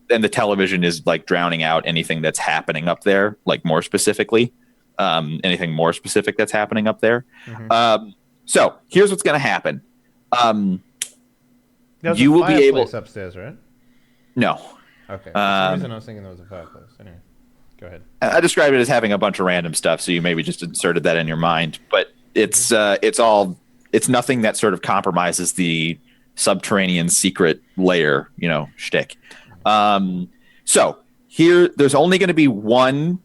Speaker 4: the television is like drowning out anything that's happening up there, like more specifically, anything more specific that's happening up there. So here's what's going to happen. You will be able
Speaker 1: upstairs, right?
Speaker 4: No.
Speaker 1: Okay. For some reason I was thinking there was a fireplace. Anyway, go ahead.
Speaker 4: I described it as having a bunch of random stuff, so you maybe just inserted that in your mind. But it's nothing that sort of compromises the subterranean secret layer, shtick. So here, there's only going to be one,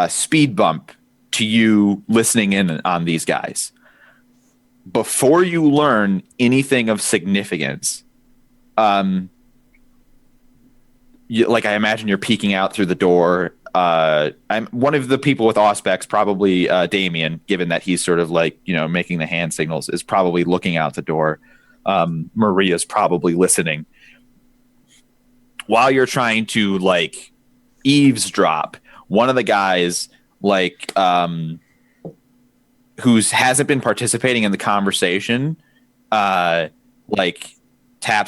Speaker 4: speed bump to you listening in on these guys. Before you learn anything of significance, I imagine you're peeking out through the door. I'm one of the people with Auspex, probably Damien, given that he's sort of like, making the hand signals, is probably looking out the door. Maria's probably listening. While you're trying to like eavesdrop, one of the guys who hasn't been participating in the conversation, taps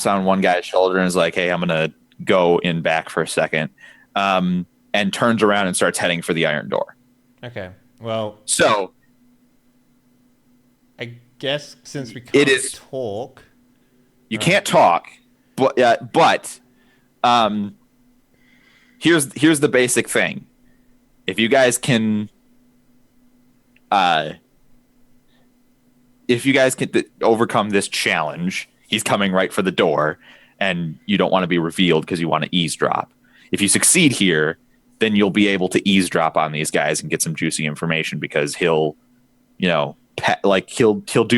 Speaker 4: on one guy's shoulder and is like, "Hey, I'm gonna go in back for a second," and turns around and starts heading for the iron door.
Speaker 1: Okay. Well,
Speaker 4: so
Speaker 1: I guess since we can't talk,
Speaker 4: you can't talk, but here's the basic thing. If you guys can overcome this challenge, he's coming right for the door, and you don't want to be revealed because you want to eavesdrop. If you succeed here, then you'll be able to eavesdrop on these guys and get some juicy information because he'll do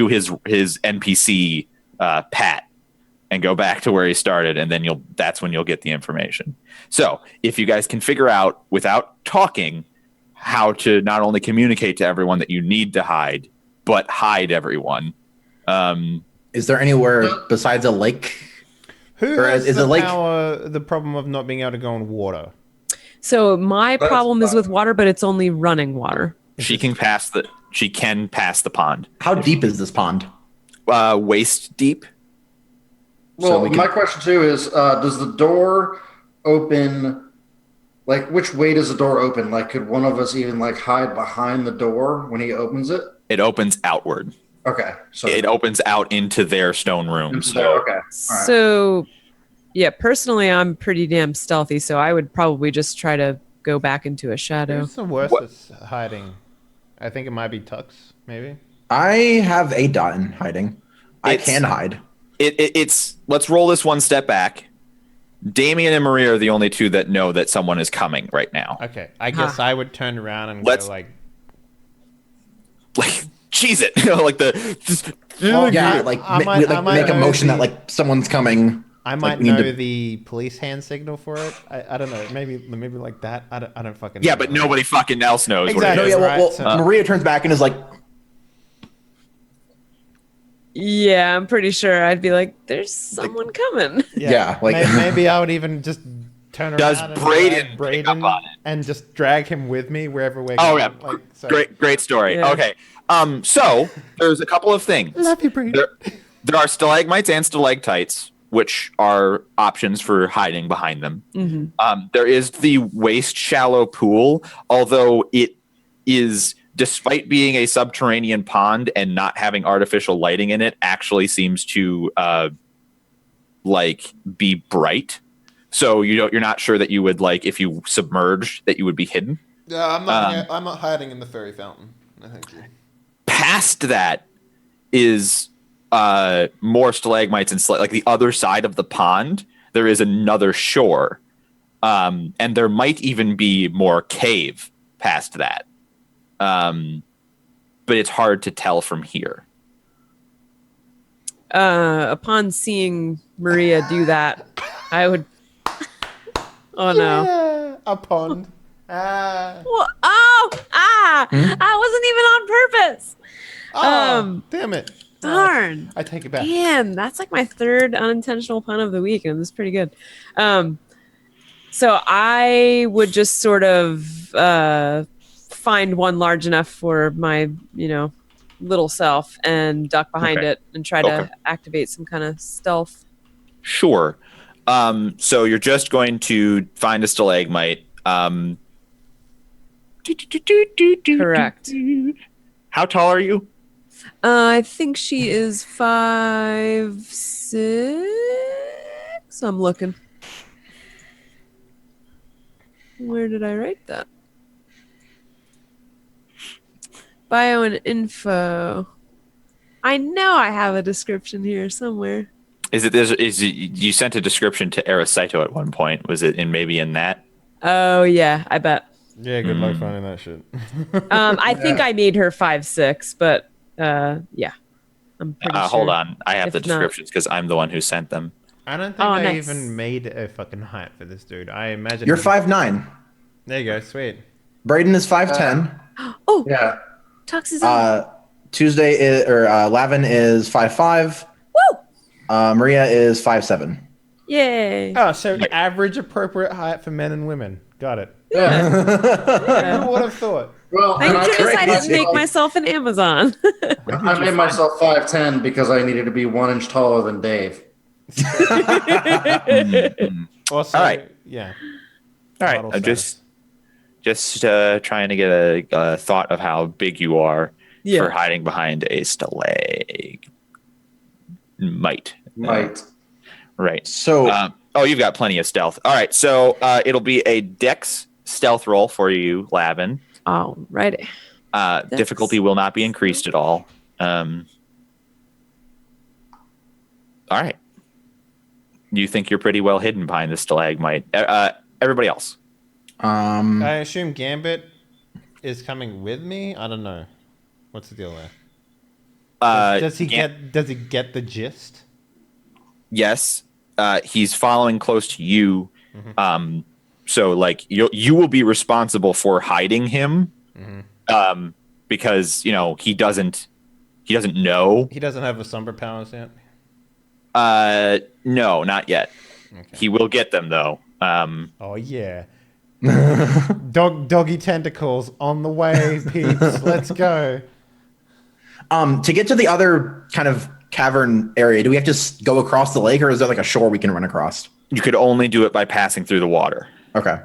Speaker 4: his NPC pat and go back to where he started, and then that's when you'll get the information. So if you guys can figure out without talking how to not only communicate to everyone that you need to hide, but hide everyone.
Speaker 2: Is there anywhere besides a lake?
Speaker 1: Who has the problem of not being able to go on water?
Speaker 3: So my problem is with water, but it's only running water.
Speaker 4: She can pass the pond.
Speaker 2: How deep is this pond?
Speaker 4: Waist deep.
Speaker 5: Well, my question too is, does the door open? Like, which way does the door open? Like, could one of us even like hide behind the door when he opens it?
Speaker 4: It opens outward.
Speaker 5: Okay. So
Speaker 4: it opens out into their stone room.
Speaker 5: Okay. All right.
Speaker 3: So, yeah, personally, I'm pretty damn stealthy, so I would probably just try to go back into a shadow.
Speaker 1: Who's the worst at hiding? I think it might be Tux, maybe.
Speaker 2: I have a dot in hiding. I can hide.
Speaker 4: It's let's roll this one step back. Damien and Maria are the only two that know that someone is coming right now.
Speaker 1: Okay, I guess I would turn around and go like
Speaker 4: cheese it. Like the just.
Speaker 2: Yeah, like,
Speaker 1: I might
Speaker 2: make a
Speaker 1: know
Speaker 2: motion
Speaker 1: the-
Speaker 2: that like someone's coming.
Speaker 1: I might
Speaker 2: we need
Speaker 1: know
Speaker 2: to-
Speaker 1: the police hand signal for it. I don't know. Maybe like that. I don't fucking.
Speaker 4: Yeah,
Speaker 1: know.
Speaker 4: but nobody fucking else knows
Speaker 1: Exactly.
Speaker 4: what it
Speaker 2: No,
Speaker 4: is.
Speaker 2: yeah.
Speaker 1: Right,
Speaker 2: Well,
Speaker 1: so-
Speaker 2: Maria turns back and is like,
Speaker 3: Yeah, I'm pretty sure I'd be like, "There's someone coming."
Speaker 2: Yeah, like-
Speaker 1: maybe I would even just turn
Speaker 4: Does
Speaker 1: around and
Speaker 4: Braden
Speaker 1: grab
Speaker 4: pick up on it?
Speaker 1: and just drag him with me wherever we're
Speaker 4: Oh
Speaker 1: going.
Speaker 4: yeah,
Speaker 1: Like, so.
Speaker 4: great story.
Speaker 3: Yeah.
Speaker 4: Okay, so there's a couple of things.
Speaker 1: Love you, Braden.
Speaker 4: There are stalagmites and stalactites, which are options for hiding behind them. There is the waist shallow pool, although it is, despite being a subterranean pond and not having artificial lighting in it, actually seems to like be bright. So you're not sure that you would, like, if you submerged, that you would be hidden.
Speaker 1: Yeah, I'm not hiding in the fairy fountain. No, thank you.
Speaker 4: Past that is more stalagmites and like the other side of the pond. There is another shore, and there might even be more cave past that. But it's hard to tell from here.
Speaker 3: Upon seeing Maria do that, I would. Oh no!
Speaker 1: Yeah, a pond. Ah.
Speaker 3: Well, I wasn't even on purpose.
Speaker 1: Oh, damn it.
Speaker 3: Darn.
Speaker 1: I take it back.
Speaker 3: Man, that's like my third unintentional pun of the week, and it's pretty good. So I would just sort of find one large enough for my, little self and duck behind
Speaker 4: Okay.
Speaker 3: it and try to activate some kind of stealth.
Speaker 4: Sure. So you're just going to find a stalagmite.
Speaker 3: Correct.
Speaker 4: How tall are you?
Speaker 3: I think she is 5'6". I'm looking. Where did I write that? Bio and info. I know I have a description here somewhere.
Speaker 4: You sent a description to Aracito at one point? Was it maybe in that?
Speaker 3: Oh yeah, I bet.
Speaker 1: Yeah, good luck finding that shit.
Speaker 3: I think I made her 5'6", but yeah, I'm pretty sure.
Speaker 4: Hold on, I have
Speaker 3: If
Speaker 4: the
Speaker 3: not-
Speaker 4: descriptions because I'm the one who sent them.
Speaker 1: I don't think
Speaker 3: Oh,
Speaker 1: I
Speaker 3: nice.
Speaker 1: even made a fucking height for this dude. I imagine
Speaker 2: "You're 5'9".
Speaker 1: There you go, sweet.
Speaker 2: Braden is 5'10".
Speaker 3: Oh,
Speaker 5: Yeah.
Speaker 3: Tux is on.
Speaker 2: Tuesday is, Lavin is 5'5".
Speaker 3: Woo!
Speaker 2: Maria is 5'7".
Speaker 3: Yay!
Speaker 1: Oh, so average appropriate height for men and women. Got it.
Speaker 5: Yeah.
Speaker 1: Who would have thought?
Speaker 5: Well,
Speaker 3: Thank
Speaker 5: and
Speaker 3: goodness I didn't make
Speaker 5: myself-
Speaker 3: myself an Amazon.
Speaker 5: I made myself 5'10" because I needed to be 1 inch taller than Dave.
Speaker 1: Also,
Speaker 4: All right.
Speaker 1: Yeah.
Speaker 4: All right,
Speaker 1: Model
Speaker 4: I'm
Speaker 1: status.
Speaker 4: just trying to get a thought of how big you are for hiding behind a stalagmite.
Speaker 5: Might.
Speaker 4: Right.
Speaker 2: So
Speaker 4: You've got plenty of stealth. All right, so it'll be a Dex stealth roll for you, Lavin.
Speaker 3: Alrighty.
Speaker 4: Difficulty will not be increased at all. All right. You think you're pretty well hidden behind the stalagmite. Everybody else.
Speaker 1: I assume Gambit is coming with me. I don't know. What's the deal there? Does he get the gist?
Speaker 4: Yes. He's following close to you. So like you will be responsible for hiding him. Because he doesn't know.
Speaker 1: He doesn't have the Sombra powers yet.
Speaker 4: No, not yet.
Speaker 1: Okay.
Speaker 4: He will get them though.
Speaker 1: Oh yeah. Doggy tentacles on the way, peeps. Let's go.
Speaker 2: to get to the other kind of cavern area, do we have to go across the lake, or is there like a shore we can run across?
Speaker 4: You could only do it by passing through the water,
Speaker 2: Okay.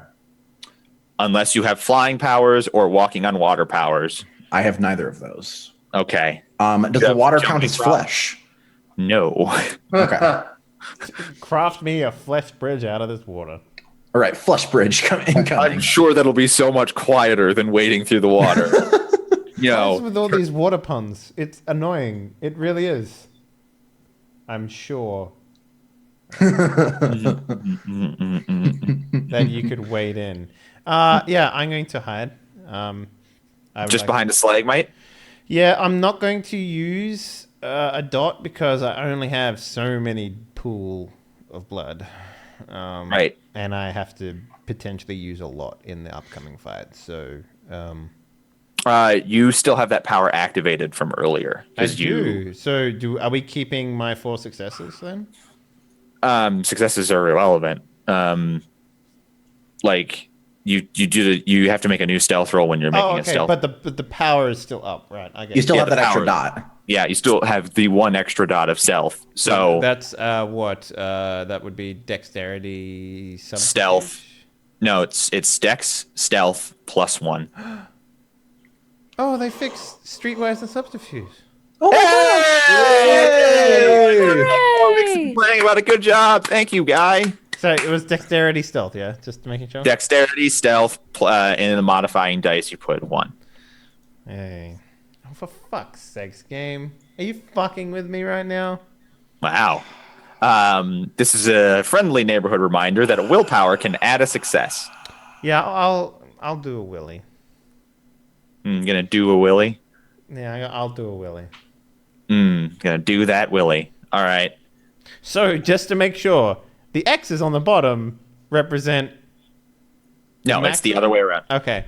Speaker 4: unless you have flying powers or walking on water powers.
Speaker 2: I have neither of those.
Speaker 4: Okay.
Speaker 2: Does the
Speaker 4: have
Speaker 2: water
Speaker 4: jumping
Speaker 2: count as
Speaker 4: frog?
Speaker 2: flesh?
Speaker 4: No.
Speaker 2: Okay.
Speaker 1: Craft me a flesh bridge out of this water.
Speaker 2: All right, flesh bridge
Speaker 4: I'm
Speaker 2: coming.
Speaker 4: sure that'll be so much quieter than wading through the water.
Speaker 1: What's with all these water puns? It's annoying. It really is. I'm sure that you could wade in. Yeah, I'm going to hide. I would
Speaker 4: Just
Speaker 1: like-
Speaker 4: behind a stalagmite?
Speaker 1: Yeah, I'm not going to use a dot because I only have so many pool of blood.
Speaker 4: Right.
Speaker 1: And I have to potentially use a lot in the upcoming fight. So
Speaker 4: You still have that power activated from earlier.
Speaker 1: I do. So are we keeping my 4 successes then?
Speaker 4: Successes are irrelevant. Like you have to make a new stealth roll when you're making a stealth.
Speaker 1: But the power is still up, right? I guess.
Speaker 2: You still have
Speaker 4: the
Speaker 2: that extra
Speaker 4: power.
Speaker 2: dot.
Speaker 4: Yeah, you still have the 1 extra dot of stealth. So
Speaker 1: that's what that would be dexterity subterfuge?
Speaker 4: Stealth. No, it's dex stealth plus 1.
Speaker 1: Oh, they fixed Streetwise and subterfuge.
Speaker 2: Oh
Speaker 4: Hey! Complaining about a good job. Thank you, guy.
Speaker 1: So it was dexterity stealth, yeah? Just making sure?
Speaker 4: Dexterity stealth in the modifying dice you put 1.
Speaker 1: Hey. Oh, for fuck's sakes, game. Are you fucking with me right now?
Speaker 4: Wow. This is a friendly neighborhood reminder that a willpower can add a success.
Speaker 1: Yeah, I'll do a willy.
Speaker 4: Gonna do a willy?
Speaker 1: Yeah, I'll do a willy.
Speaker 4: Gonna do that willy. All right.
Speaker 1: So, just to make sure, the X's on the bottom represent...
Speaker 4: No, it's the other way around.
Speaker 1: Okay.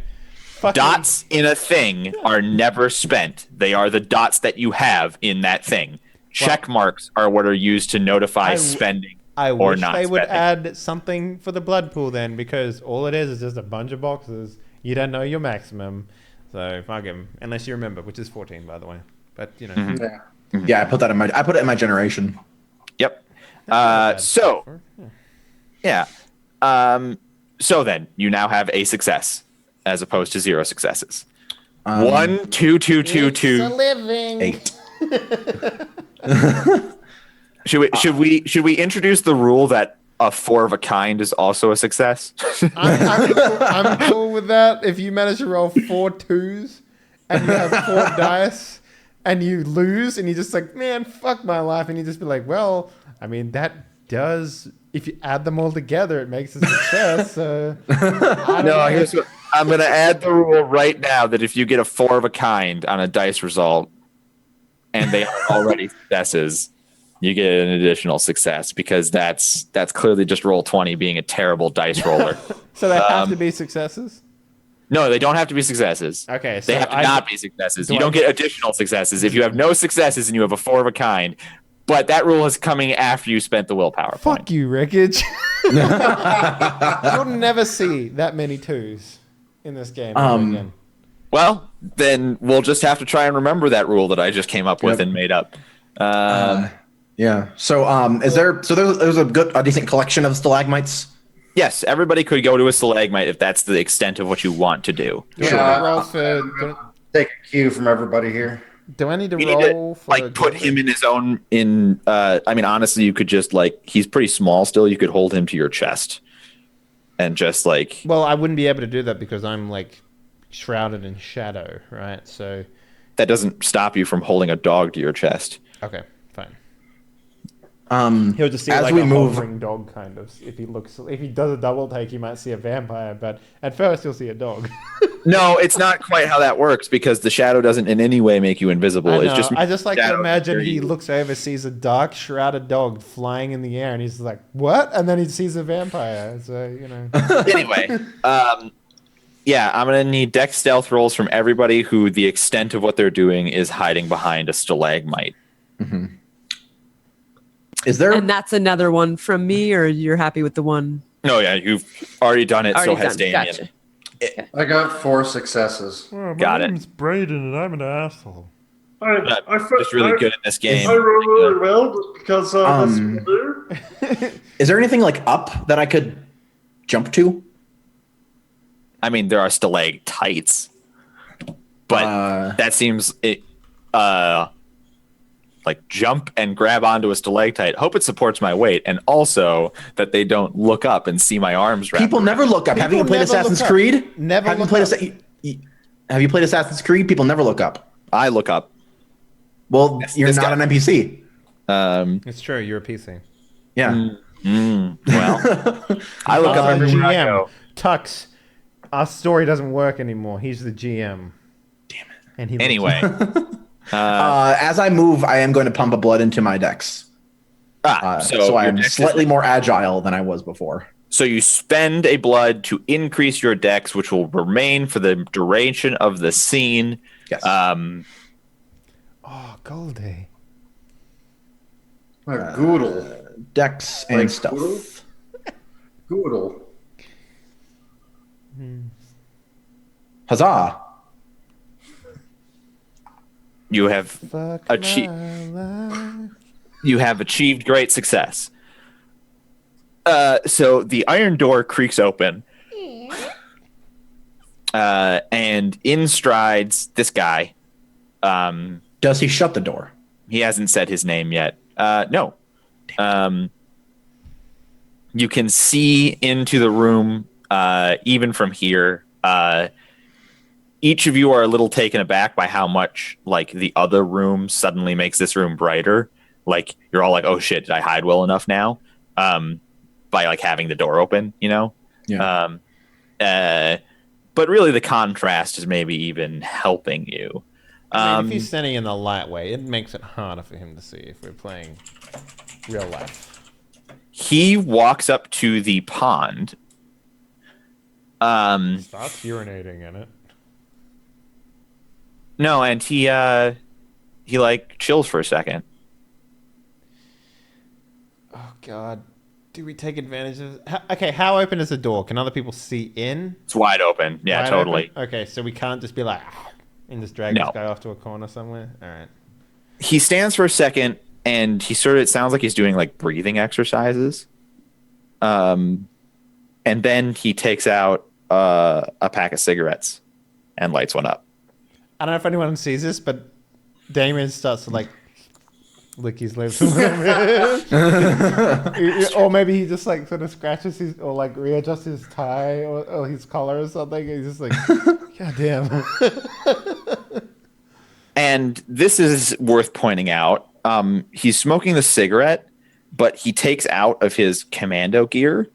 Speaker 4: Dots in a thing are never spent. They are the dots that you have in that thing. Check marks are what are used to notify spending
Speaker 1: I
Speaker 4: or
Speaker 1: wish
Speaker 4: not
Speaker 1: they would
Speaker 4: spending.
Speaker 1: add something for the blood pool then, because all it is just a bunch of boxes. You don't know your maximum. So, fuck him. Unless you remember, which is 14, by the way. But, you know.
Speaker 2: Yeah, I put it in my generation.
Speaker 4: Yep. So then you now have a success as opposed to 0 successes. 1, 2, 2, 2, 2.
Speaker 1: Living.
Speaker 2: 8.
Speaker 4: Should we introduce the rule that a 4 of a kind is also a success?
Speaker 1: I'm cool with that. If you manage to roll 4 2s and you have 4 dice and you lose and you're just like, man, fuck my life, and you just be like, well, I mean, that does, if you add them all together, it makes a success. So
Speaker 4: Here's what I'm going to add the rule right now that if you get a 4 of a kind on a dice result and they are already successes, you get an additional success, because that's clearly just roll 20 being a terrible dice roller.
Speaker 1: So they have to be successes?
Speaker 4: No, they don't have to be successes.
Speaker 1: Okay. So
Speaker 4: they have to not be successes. You don't get additional successes if you have no successes and you have a 4 of a kind. But that rule is coming after you spent the willpower point.
Speaker 1: Fuck you, Wreckage. You'll never see that many 2s in this game again.
Speaker 4: Well, then we'll just have to try and remember that rule that I just came up with and made up.
Speaker 2: Yeah. So, there's a decent collection of stalagmites.
Speaker 4: Yes, everybody could go to a stalagmite if that's the extent of what you want to do.
Speaker 5: Take a cue from everybody here.
Speaker 1: Do I need to
Speaker 4: You
Speaker 1: roll
Speaker 4: need to, put him in his own. I mean, honestly, you could just he's pretty small still. You could hold him to your chest, and just
Speaker 1: Well, I wouldn't be able to do that because I'm shrouded in shadow, right? So
Speaker 4: that doesn't stop you from holding a dog to your chest.
Speaker 1: Okay, fine.
Speaker 2: He'll
Speaker 1: just see
Speaker 2: as
Speaker 1: like
Speaker 2: we
Speaker 1: a
Speaker 2: move,
Speaker 1: hovering dog kind of. If he does a double take, you might see a vampire, but at first you'll see a dog.
Speaker 4: No, it's not quite how that works, because the shadow doesn't in any way make you invisible.
Speaker 1: I
Speaker 4: It's just
Speaker 1: I just like to
Speaker 4: shadow
Speaker 1: imagine he
Speaker 4: you.
Speaker 1: looks over, sees a dark shrouded dog flying in the air, and he's like, "What?" And then he sees a vampire. So
Speaker 4: Anyway, yeah, I'm gonna need dex stealth rolls from everybody who the extent of what they're doing is hiding behind a stalagmite.
Speaker 2: Mm-hmm. Is there?
Speaker 3: And that's another one from me, or you're happy with the one?
Speaker 4: No, yeah, you've already done it. So has Damien.
Speaker 3: Gotcha.
Speaker 5: I got 4 successes.
Speaker 4: Got it.
Speaker 1: Braden, and I'm an asshole.
Speaker 4: Just really good in this game.
Speaker 5: I roll really well just because that's what I do.
Speaker 2: Is there anything up that I could jump to?
Speaker 4: I mean, there are stalactites, but that seems jump and grab onto a stalactite. Hope it supports my weight, and also that they don't look up and see my arms wrapped
Speaker 2: People
Speaker 4: around.
Speaker 2: never look up. Have you played Assassin's Creed?
Speaker 1: Never
Speaker 2: Have you
Speaker 1: look
Speaker 2: played
Speaker 1: up.
Speaker 2: Have you played Assassin's Creed? People never look up.
Speaker 4: I look up.
Speaker 2: Well, you're
Speaker 4: this
Speaker 2: not
Speaker 4: guy.
Speaker 2: an NPC.
Speaker 1: It's true. You're a PC.
Speaker 2: Yeah.
Speaker 4: Well, I look up
Speaker 1: Also,
Speaker 4: everywhere I
Speaker 1: GM.
Speaker 4: go.
Speaker 1: Tux, our story doesn't work anymore. He's the GM.
Speaker 2: Damn it.
Speaker 1: And he
Speaker 4: Anyway,
Speaker 2: As I move, I am going to pump a blood into my dex. So I
Speaker 4: your
Speaker 2: am
Speaker 4: dex is-
Speaker 2: slightly more agile than I was before.
Speaker 4: So you spend a blood to increase your dex, which will remain for the duration of the scene.
Speaker 2: Yes.
Speaker 1: Oh, Goldie.
Speaker 5: Goodle.
Speaker 2: Dex and
Speaker 5: Like
Speaker 2: stealth.
Speaker 5: Goodle? Goodle.
Speaker 2: Huzzah!
Speaker 4: You have
Speaker 1: Fuck
Speaker 4: Achie-
Speaker 1: my life.
Speaker 4: you have achieved great success. So the iron door creaks open, and in strides this guy.
Speaker 2: Does he shut the door?
Speaker 4: He hasn't said his name yet. No. You can see into the room, even from here. Each of you are a little taken aback by how much like the other room suddenly makes this room brighter. Like you're all like, "Oh shit, did I hide well enough now?" By like having the door open, you know.
Speaker 2: Yeah.
Speaker 4: But really, the contrast is maybe even helping you.
Speaker 1: I mean, if he's standing in the light way, it makes it harder for him to see if we're playing real life.
Speaker 4: He walks up to the pond.
Speaker 1: Starts urinating in it.
Speaker 4: No, and he like chills for a second.
Speaker 1: Oh God, do we take advantage of? Okay, how open is the door? Can other people see in?
Speaker 4: It's wide open. Yeah,
Speaker 1: Wide
Speaker 4: totally.
Speaker 1: open? Okay, so we can't just be like, and just drag this
Speaker 4: No.
Speaker 1: guy off to a corner somewhere. All right.
Speaker 4: He stands for a second, and it sounds like he's doing like breathing exercises. And then he takes out a pack of cigarettes and lights one up.
Speaker 1: I don't know if anyone sees this, but Damien starts to like lick his lips a little bit. Or maybe he just like sort of scratches his or like readjusts his tie or his collar or something. He's just like, God damn.
Speaker 4: And this is worth pointing out. He's smoking the cigarette, but he takes out of his commando gear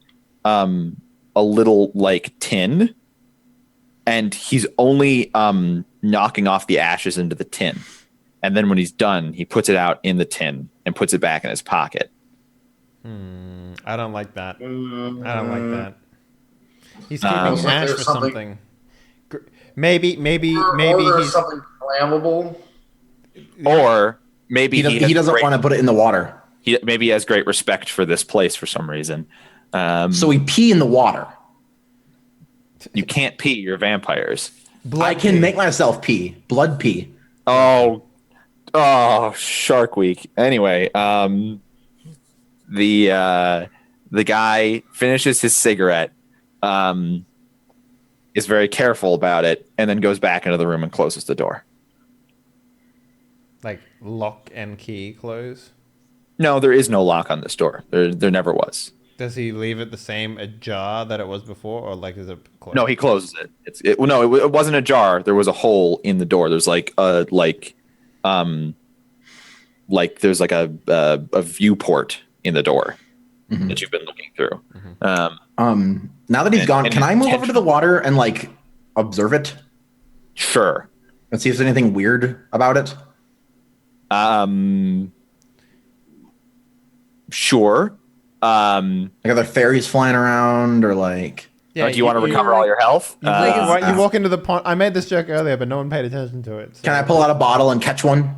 Speaker 4: a little like tin, and he's only knocking off the ashes into the tin. And then when he's done, he puts it out in the tin and puts it back in his pocket.
Speaker 1: I don't like that. I don't like that. He's keeping
Speaker 5: Sounds like
Speaker 1: ash
Speaker 5: there's
Speaker 1: for
Speaker 5: something-
Speaker 1: something. Maybe
Speaker 5: Or there's
Speaker 1: he's
Speaker 5: something flammable.
Speaker 4: Or maybe
Speaker 2: He doesn't want to put it in the water.
Speaker 4: Maybe he has great respect for this place for some reason.
Speaker 2: So we pee in the water.
Speaker 4: You can't pee. You're vampires.
Speaker 2: I can make myself pee. Blood pee.
Speaker 4: Oh, Shark Week. Anyway, the guy finishes his cigarette, is very careful about it, and then goes back into the room and closes the door.
Speaker 1: like lock and key close.
Speaker 4: No, there is no lock on this door. There never was.
Speaker 1: Does he leave it the same ajar that it was before, or like is it closed?
Speaker 4: No, he closes it. It wasn't ajar. There was a hole in the door. There's like there's like a viewport in the door that you've been looking through.
Speaker 2: Now that he's gone,
Speaker 4: and
Speaker 2: can I move over to the water and like observe it
Speaker 4: Sure.
Speaker 2: and see if there's anything weird about it?
Speaker 4: Sure.
Speaker 2: Like are there fairies flying around or like?
Speaker 1: Yeah,
Speaker 4: Do you want to recover all your health?
Speaker 1: You, you walk into the pond. I made this joke earlier, but no one paid attention to it. So.
Speaker 2: Can I pull out a bottle and catch one?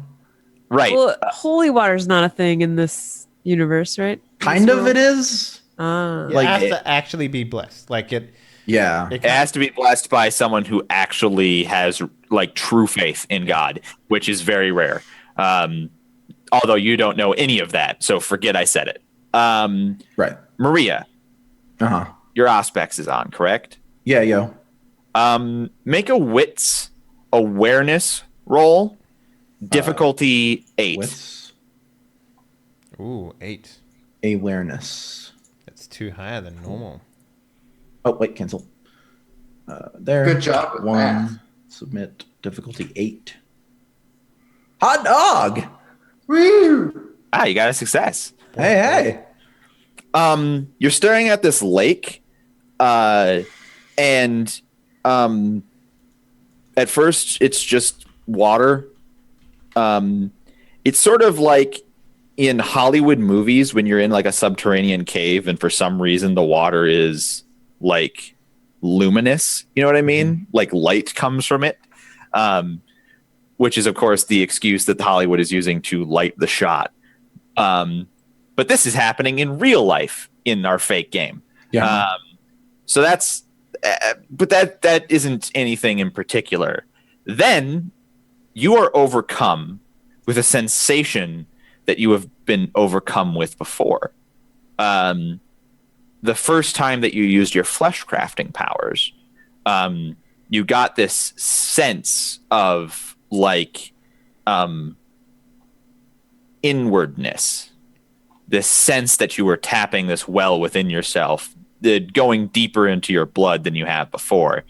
Speaker 4: Right.
Speaker 3: Well, holy water's not a thing in this universe, right?
Speaker 2: Kind of it is.
Speaker 3: Ah.
Speaker 1: It
Speaker 2: like
Speaker 1: has
Speaker 2: it-
Speaker 1: to actually be blessed. Like it.
Speaker 2: Yeah.
Speaker 4: It has to be blessed by someone who actually has like true faith in God, which is very rare. Although you don't know any of that, so forget I said it.
Speaker 2: Right.
Speaker 4: Maria,
Speaker 2: Uh-huh.
Speaker 4: your Auspex is on, correct?
Speaker 2: Yeah, yo.
Speaker 4: Make a wits awareness roll. Difficulty 8.
Speaker 2: With
Speaker 1: Ooh, 8.
Speaker 2: awareness.
Speaker 1: That's too higher than normal.
Speaker 2: Oh, wait, cancel. There.
Speaker 5: Good job with
Speaker 2: One.
Speaker 5: math.
Speaker 2: Submit. Difficulty 8. Hot dog!
Speaker 5: Woo!
Speaker 4: You got a success.
Speaker 2: Hey.
Speaker 4: You're staring at this lake, and at first it's just water. It's sort of like in Hollywood movies when you're in like a subterranean cave and for some reason the water is like luminous. You know what I mean? Like light comes from it. Which is, of course, the excuse that Hollywood is using to light the shot. But this is happening in real life in our fake game.
Speaker 2: Yeah.
Speaker 4: So that's, but that isn't anything in particular. Then you are overcome with a sensation that you have been overcome with before. The first time that you used your flesh crafting powers, you got this sense of like inwardness, this sense that you were tapping this well within yourself, going deeper into your blood than you have before.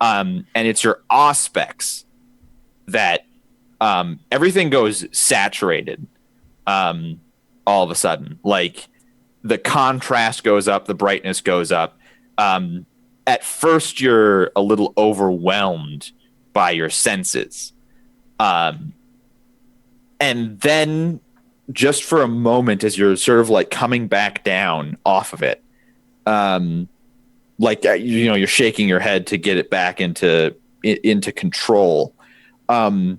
Speaker 4: And it's your aspects that everything goes saturated all of a sudden. Like the contrast goes up, the brightness goes up. At first, you're a little overwhelmed by your senses. And then just for a moment, as you're sort of like coming back down off of it, like, you know, you're shaking your head to get it back into control. The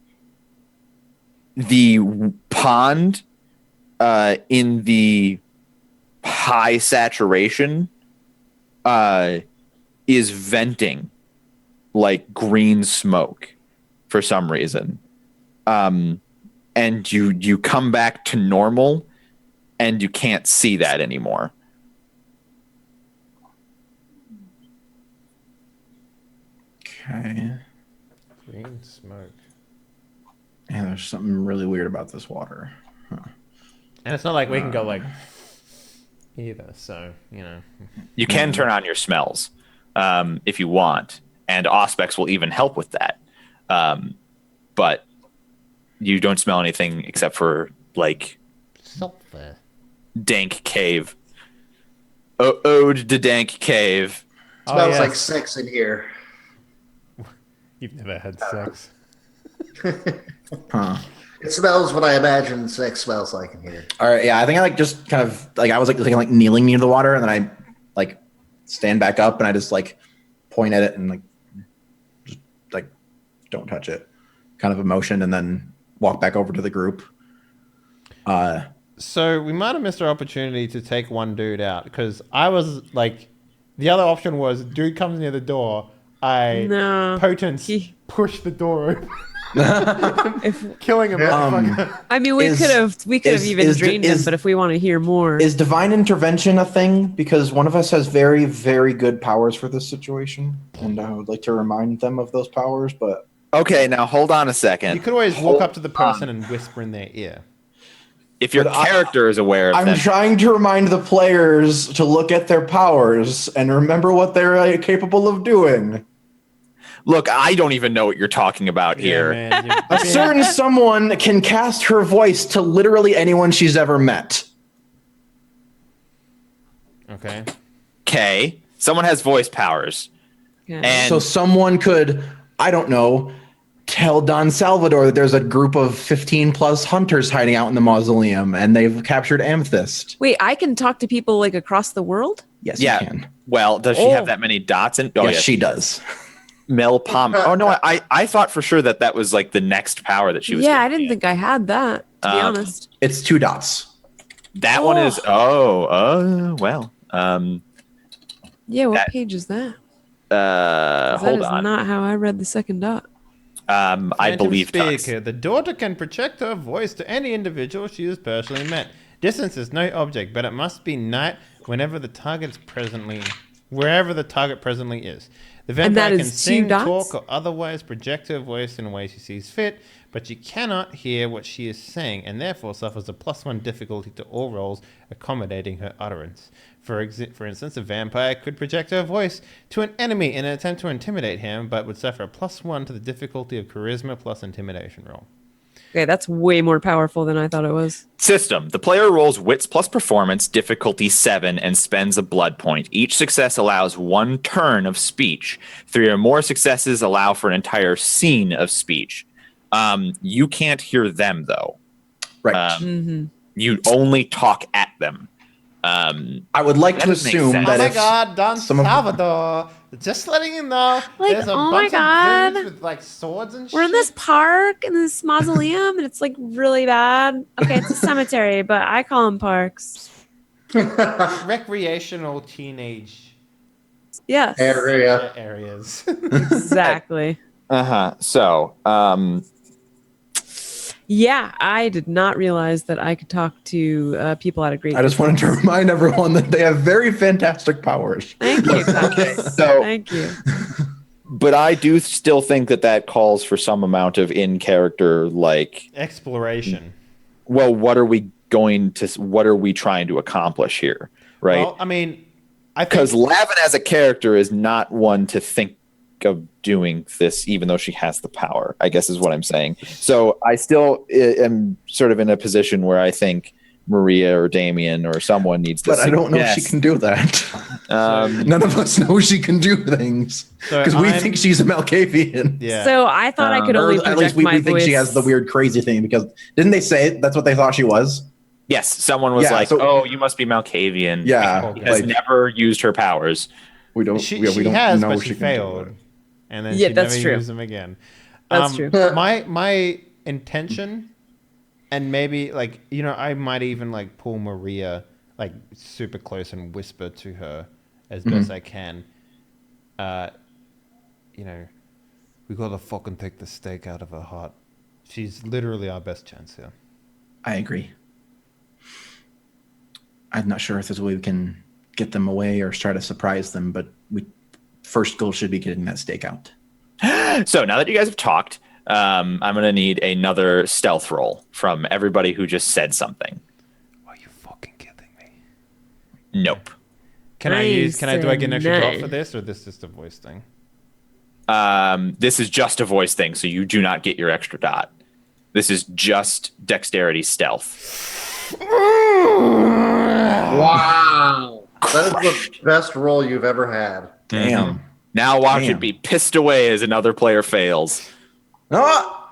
Speaker 4: pond in the high saturation is venting like green smoke for some reason. And you come back to normal and you can't see that anymore.
Speaker 2: Okay.
Speaker 1: Green smoke.
Speaker 2: Yeah, there's something really weird about this water. Huh.
Speaker 1: And it's not like we can go like either, so, you know.
Speaker 4: You can turn on your smells if you want, and Auspex will even help with that. But you don't smell anything except for like
Speaker 1: Sulfur.
Speaker 4: dank cave. Ode to dank cave.
Speaker 5: Smells like sex in here.
Speaker 1: You've never had sex.
Speaker 2: Huh.
Speaker 5: It smells what I imagine sex smells like in here.
Speaker 2: All right. Yeah, I think I like just kind of like I was like kneeling near the water, and then I like stand back up and I just like point at it and like just like don't touch it, kind of a motion, and then walk back over to the group.
Speaker 1: So we might have missed our opportunity to take one dude out because I was like, the other option was dude comes near the door, potence push the door open. Killing him.
Speaker 3: I mean, we could have even drained him, but if we want to hear more,
Speaker 2: is divine intervention a thing? Because one of us has very, very good powers for this situation, and I would like to remind them of those powers. But
Speaker 4: okay, now hold on a second.
Speaker 1: You could always walk up to the person and whisper in their ear.
Speaker 4: If your character is aware of them.
Speaker 2: I'm trying to remind the players to look at their powers and remember what they're capable of doing.
Speaker 4: Look, I don't even know what you're talking about here.
Speaker 1: Man,
Speaker 2: A certain someone can cast her voice to literally anyone she's ever met.
Speaker 1: Okay.
Speaker 4: Okay. Someone has voice powers.
Speaker 3: Yeah.
Speaker 4: And
Speaker 2: So someone could, I don't know, tell Don Salvador that there's a group of 15 plus hunters hiding out in the mausoleum and they've captured Amethyst.
Speaker 3: wait, I can talk to people like across the world?
Speaker 2: Yes,
Speaker 4: yeah.
Speaker 2: you can.
Speaker 4: Well, does she have that many dots in?
Speaker 2: Yes, she does.
Speaker 4: Mel Palm. Oh no, I thought for sure that was like the next power that she was.
Speaker 3: Yeah, I didn't think I had that, to be honest.
Speaker 2: It's 2 dots.
Speaker 4: That one is. Well.
Speaker 3: Yeah, what
Speaker 4: that-
Speaker 3: page is that? That
Speaker 4: Hold
Speaker 3: is
Speaker 4: on.
Speaker 3: not how I read the second dot.
Speaker 4: I
Speaker 1: Phantom
Speaker 4: believe
Speaker 1: speaker. The daughter can project her voice to any individual she has personally met. Distance is no object, but it must be night wherever the target presently is. The vampire
Speaker 3: that
Speaker 1: can
Speaker 3: is 2
Speaker 1: sing,
Speaker 3: dots?
Speaker 1: talk, or otherwise project her voice in ways she sees fit, but she cannot hear what she is saying, and therefore suffers a +1 difficulty to all rolls accommodating her utterance. For instance, a vampire could project her voice to an enemy in an attempt to intimidate him, but would suffer a +1 to the difficulty of charisma plus intimidation roll.
Speaker 3: Okay, that's way more powerful than I thought it was.
Speaker 4: System. The player rolls wits plus performance, difficulty 7, and spends a blood point. Each success allows 1 turn of speech. 3 or more successes allow for an entire scene of speech. You can't hear them though.
Speaker 2: Right.
Speaker 4: You only talk at them.
Speaker 2: I would like to assume
Speaker 4: sense.
Speaker 2: that
Speaker 1: Oh my
Speaker 2: if
Speaker 1: god, Don
Speaker 2: some of-
Speaker 1: Salvador. Just letting you know,
Speaker 3: Like,
Speaker 1: there's a
Speaker 3: oh my
Speaker 1: bunch
Speaker 3: God.
Speaker 1: of dudes with like swords and
Speaker 3: We're in
Speaker 1: shit.
Speaker 3: this park in this mausoleum, and it's like really bad. Okay, it's a cemetery, but I call them parks.
Speaker 1: Recreational teenage
Speaker 3: Yes,
Speaker 5: Area.
Speaker 1: areas.
Speaker 3: exactly.
Speaker 4: So,
Speaker 3: Yeah, I did not realize that I could talk to people at a great.
Speaker 2: I just wanted to remind everyone that they have very fantastic powers.
Speaker 3: Thank you.
Speaker 4: so,
Speaker 3: Thank you.
Speaker 4: but I do still think that calls for some amount of in character, like,
Speaker 1: Exploration.
Speaker 4: well, what are we trying to accomplish here, right?
Speaker 1: Well, I mean, I think
Speaker 4: Because Lavin as a character is not one to think of doing this, even though she has the power, I guess is what I'm saying. So I still am sort of in a position where I think Maria or Damien or someone needs to.
Speaker 2: But I don't know if she can do that. None of us know she can do things
Speaker 1: So
Speaker 2: because we
Speaker 1: I'm-
Speaker 2: think she's a Malkavian.
Speaker 1: yeah.
Speaker 3: So I thought I could
Speaker 2: Or
Speaker 3: only
Speaker 2: at
Speaker 3: project
Speaker 2: least we
Speaker 3: my
Speaker 2: think
Speaker 3: voice.
Speaker 2: she has the weird, crazy thing. Because didn't they say that's what they thought she was?
Speaker 4: Yes, someone was
Speaker 2: Yeah,
Speaker 4: like,
Speaker 2: so-
Speaker 4: "Oh, you must be Malkavian."
Speaker 2: Yeah,
Speaker 4: She has
Speaker 2: like-
Speaker 4: never used her powers.
Speaker 2: We don't.
Speaker 1: she
Speaker 2: we don't
Speaker 1: has,
Speaker 2: know
Speaker 1: but
Speaker 2: she
Speaker 1: she
Speaker 2: can do
Speaker 1: failed,
Speaker 2: it.
Speaker 1: and then
Speaker 3: Yeah,
Speaker 1: she
Speaker 3: that's
Speaker 1: never
Speaker 3: true.
Speaker 1: used them again.
Speaker 3: That's true.
Speaker 1: My intention, and maybe like I might even like pull Maria like super close and whisper to her as best I can. We gotta fucking take the steak out of her heart. She's literally our best chance here.
Speaker 2: I agree. I'm not sure if there's a way we can get them away or try to surprise them, but first goal should be getting that stake out.
Speaker 4: So now that you guys have talked, I'm going to need another stealth roll from everybody who just said something.
Speaker 1: Are you fucking kidding me?
Speaker 4: Nope.
Speaker 1: Can I do I get an extra dot for this, or this is just a voice thing?
Speaker 4: This is just a voice thing, so you do not get your extra dot. This is just dexterity stealth.
Speaker 5: Wow. That is the best roll you've ever had.
Speaker 2: Damn.
Speaker 4: Now watch
Speaker 2: Damn.
Speaker 4: it be pissed away as another player fails.
Speaker 2: Ah!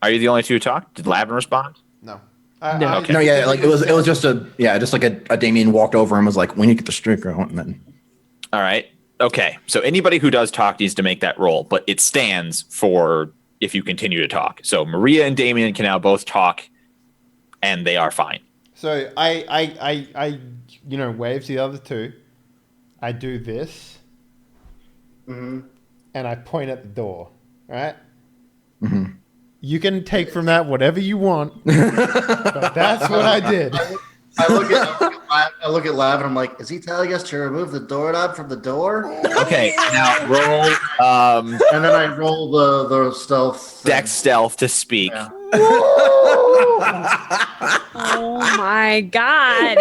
Speaker 4: Are you the only two who talked? Did Lavin respond?
Speaker 1: No.
Speaker 3: No.
Speaker 4: Okay.
Speaker 2: No, yeah, like it was just like a Damien walked over and was like, "We need to get the stake out," and then
Speaker 4: All right. Okay. So anybody who does talk needs to make that roll, but it stands for if you continue to talk. So Maria and Damien can now both talk, and they are fine.
Speaker 1: So I wave to the other two. I do this, and I point at the door. Right. You can take from that whatever you want, but that's what I did.
Speaker 5: I look at Lav and I'm like, is he telling us to remove the doorknob from the door?
Speaker 4: Okay. Now roll
Speaker 5: And then I roll the stealth thing.
Speaker 4: dex stealth to speak.
Speaker 5: Yeah.
Speaker 3: Oh my god!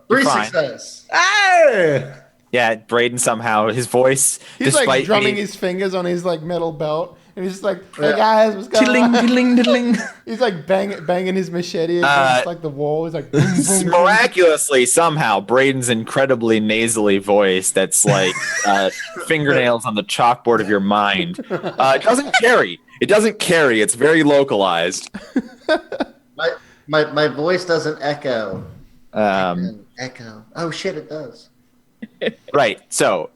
Speaker 5: 3
Speaker 4: Fine.
Speaker 5: success.
Speaker 2: hey,
Speaker 4: Yeah, Braden somehow his voice,
Speaker 1: He's
Speaker 4: despite
Speaker 1: like drumming
Speaker 4: being-
Speaker 1: his fingers on his like metal belt, and he's just like, "Hey
Speaker 5: Yeah.
Speaker 1: guys, what's going
Speaker 2: diddling,
Speaker 1: on?"
Speaker 2: diddling, diddling.
Speaker 1: He's like banging his machete against like the wall. He's like, boom, boom, boom.
Speaker 4: miraculously somehow Braden's incredibly nasally voice that's like fingernails on the chalkboard of your mind doesn't carry. It doesn't carry. It's very localized.
Speaker 5: My voice doesn't echo. Echo. Oh shit, it does.
Speaker 4: Right. So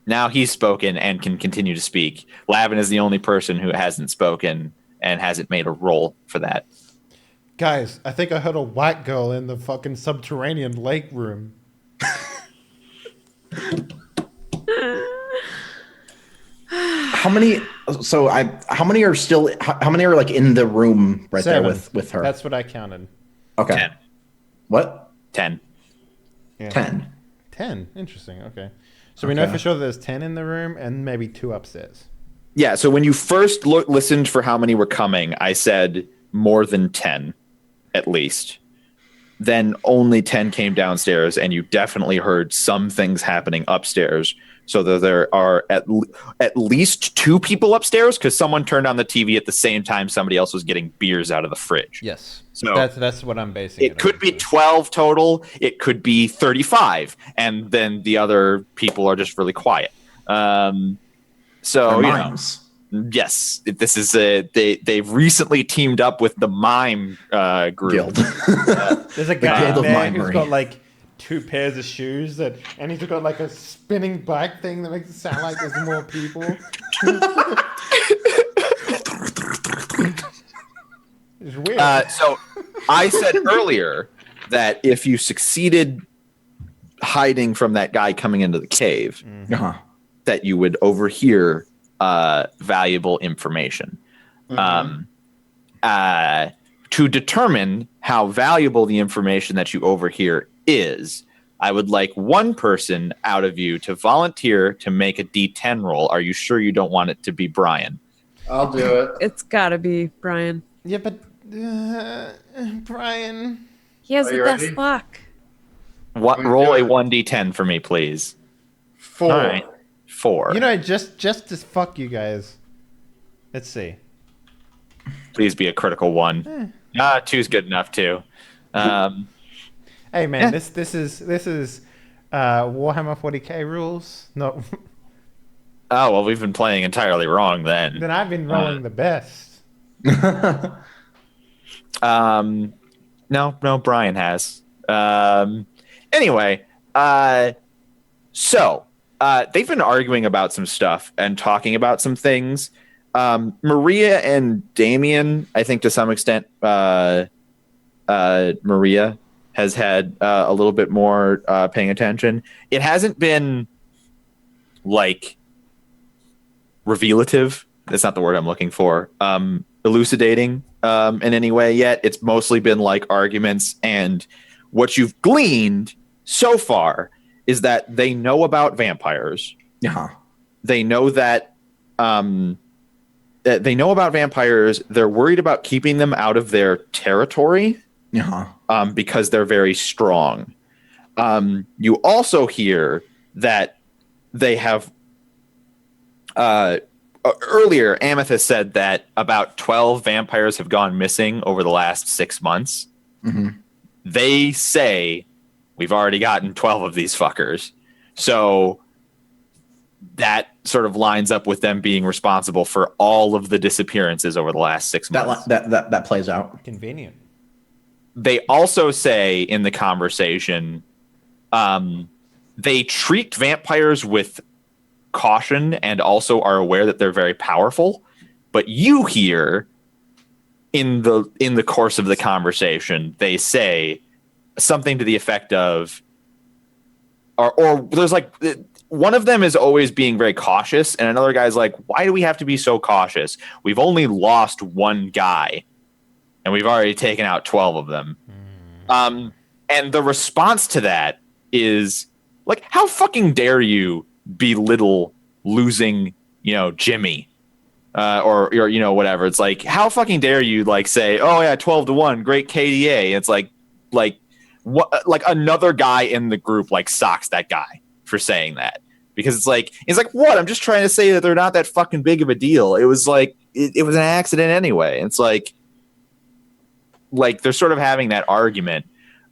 Speaker 4: now he's spoken and can continue to speak. Lavin is the only person who hasn't spoken and hasn't made a roll for that.
Speaker 1: Guys, I think I heard a white girl in the fucking subterranean lake room.
Speaker 2: How many? So how many are still? How many are like in the room right
Speaker 1: 7.
Speaker 2: there with her?
Speaker 1: That's what I counted.
Speaker 2: Okay.
Speaker 4: 10.
Speaker 2: What?
Speaker 4: 10.
Speaker 1: Yeah.
Speaker 2: 10.
Speaker 1: 10. Interesting. Okay. So we know
Speaker 2: Okay.
Speaker 1: for sure there's 10 in the room and maybe 2 upstairs.
Speaker 4: Yeah. So when you first listened for how many were coming, I said more than 10, at least. then only 10 came downstairs, and you definitely heard some things happening upstairs. So that there are at least 2 people upstairs, because someone turned on the TV at the same time somebody else was getting beers out of the fridge.
Speaker 1: Yes.
Speaker 4: So
Speaker 1: that's what I'm basing it on.
Speaker 4: It could be
Speaker 1: so.
Speaker 4: 12 total. It could be 35, and then the other people are just really quiet. So
Speaker 2: Mimes.
Speaker 4: Yes, this is they've recently teamed up with the Mime group.
Speaker 2: Guild.
Speaker 1: There's a guy
Speaker 2: Guild
Speaker 1: in
Speaker 2: of
Speaker 1: there who's
Speaker 2: Mimery.
Speaker 1: got like 2 pairs of shoes and he's got like a spinning bike thing that makes it sound like there's more people. It's weird.
Speaker 4: So I said earlier that if you succeeded hiding from that guy coming into the cave,
Speaker 2: Uh-huh.
Speaker 4: that you would overhear valuable information. To determine how valuable the information that you overhear is, I would like one person out of you to volunteer to make a D10 roll. Are you sure you don't want it to be Brian?
Speaker 5: I'll do it.
Speaker 3: It's gotta be Brian.
Speaker 1: Yeah, but Brian.
Speaker 3: He has
Speaker 5: Are
Speaker 3: the
Speaker 5: you
Speaker 3: best
Speaker 5: ready?
Speaker 3: luck.
Speaker 4: What?
Speaker 5: me
Speaker 4: Roll
Speaker 5: do
Speaker 4: a
Speaker 5: it.
Speaker 4: 1D10 for me, please.
Speaker 5: 4.
Speaker 4: All right. 4.
Speaker 1: You know, just to fuck you guys. Let's see.
Speaker 4: Please be a critical 1. 2's good enough too.
Speaker 1: Hey man,
Speaker 4: Yeah.
Speaker 1: this is Warhammer 40k rules. No,
Speaker 4: Oh well, we've been playing entirely wrong then.
Speaker 1: then I've been rolling the best.
Speaker 4: No, Brian has. Anyway, so they've been arguing about some stuff and talking about some things. Maria and Damien, I think to some extent, Maria has had a little bit more paying attention. It hasn't been like revelative. That's not the word I'm looking for. Elucidating in any way yet. It's mostly been like arguments, and what you've gleaned so far is that they know about vampires.
Speaker 2: Uh-huh.
Speaker 4: They know that they know about vampires. They're worried about keeping them out of their territory
Speaker 2: Uh-huh.
Speaker 4: because they're very strong. You also hear that they have earlier, Amethyst said that about 12 vampires have gone missing over the last 6 months.
Speaker 2: Mm-hmm.
Speaker 4: They say we've already gotten 12 of these fuckers. So that sort of lines up with them being responsible for all of the disappearances over the last 6 months.
Speaker 2: That plays out.
Speaker 1: Convenient.
Speaker 4: They also say in the conversation, they treat vampires with caution and also are aware that they're very powerful. But you hear in the course of the conversation, they say something to the effect of, or there's like, one of them is always being very cautious, and another guy's like, why do we have to be so cautious? We've only lost one guy, and we've already taken out 12 of them. And the response to that is like, how fucking dare you belittle losing, Jimmy, or whatever. It's like, how fucking dare you like say, oh yeah, 12-1, great KDA. It's like what, like another guy in the group like socks that guy for saying that, because it's like what? I'm just trying to say that they're not that fucking big of a deal. It was like it was an accident anyway. It's like they're sort of having that argument.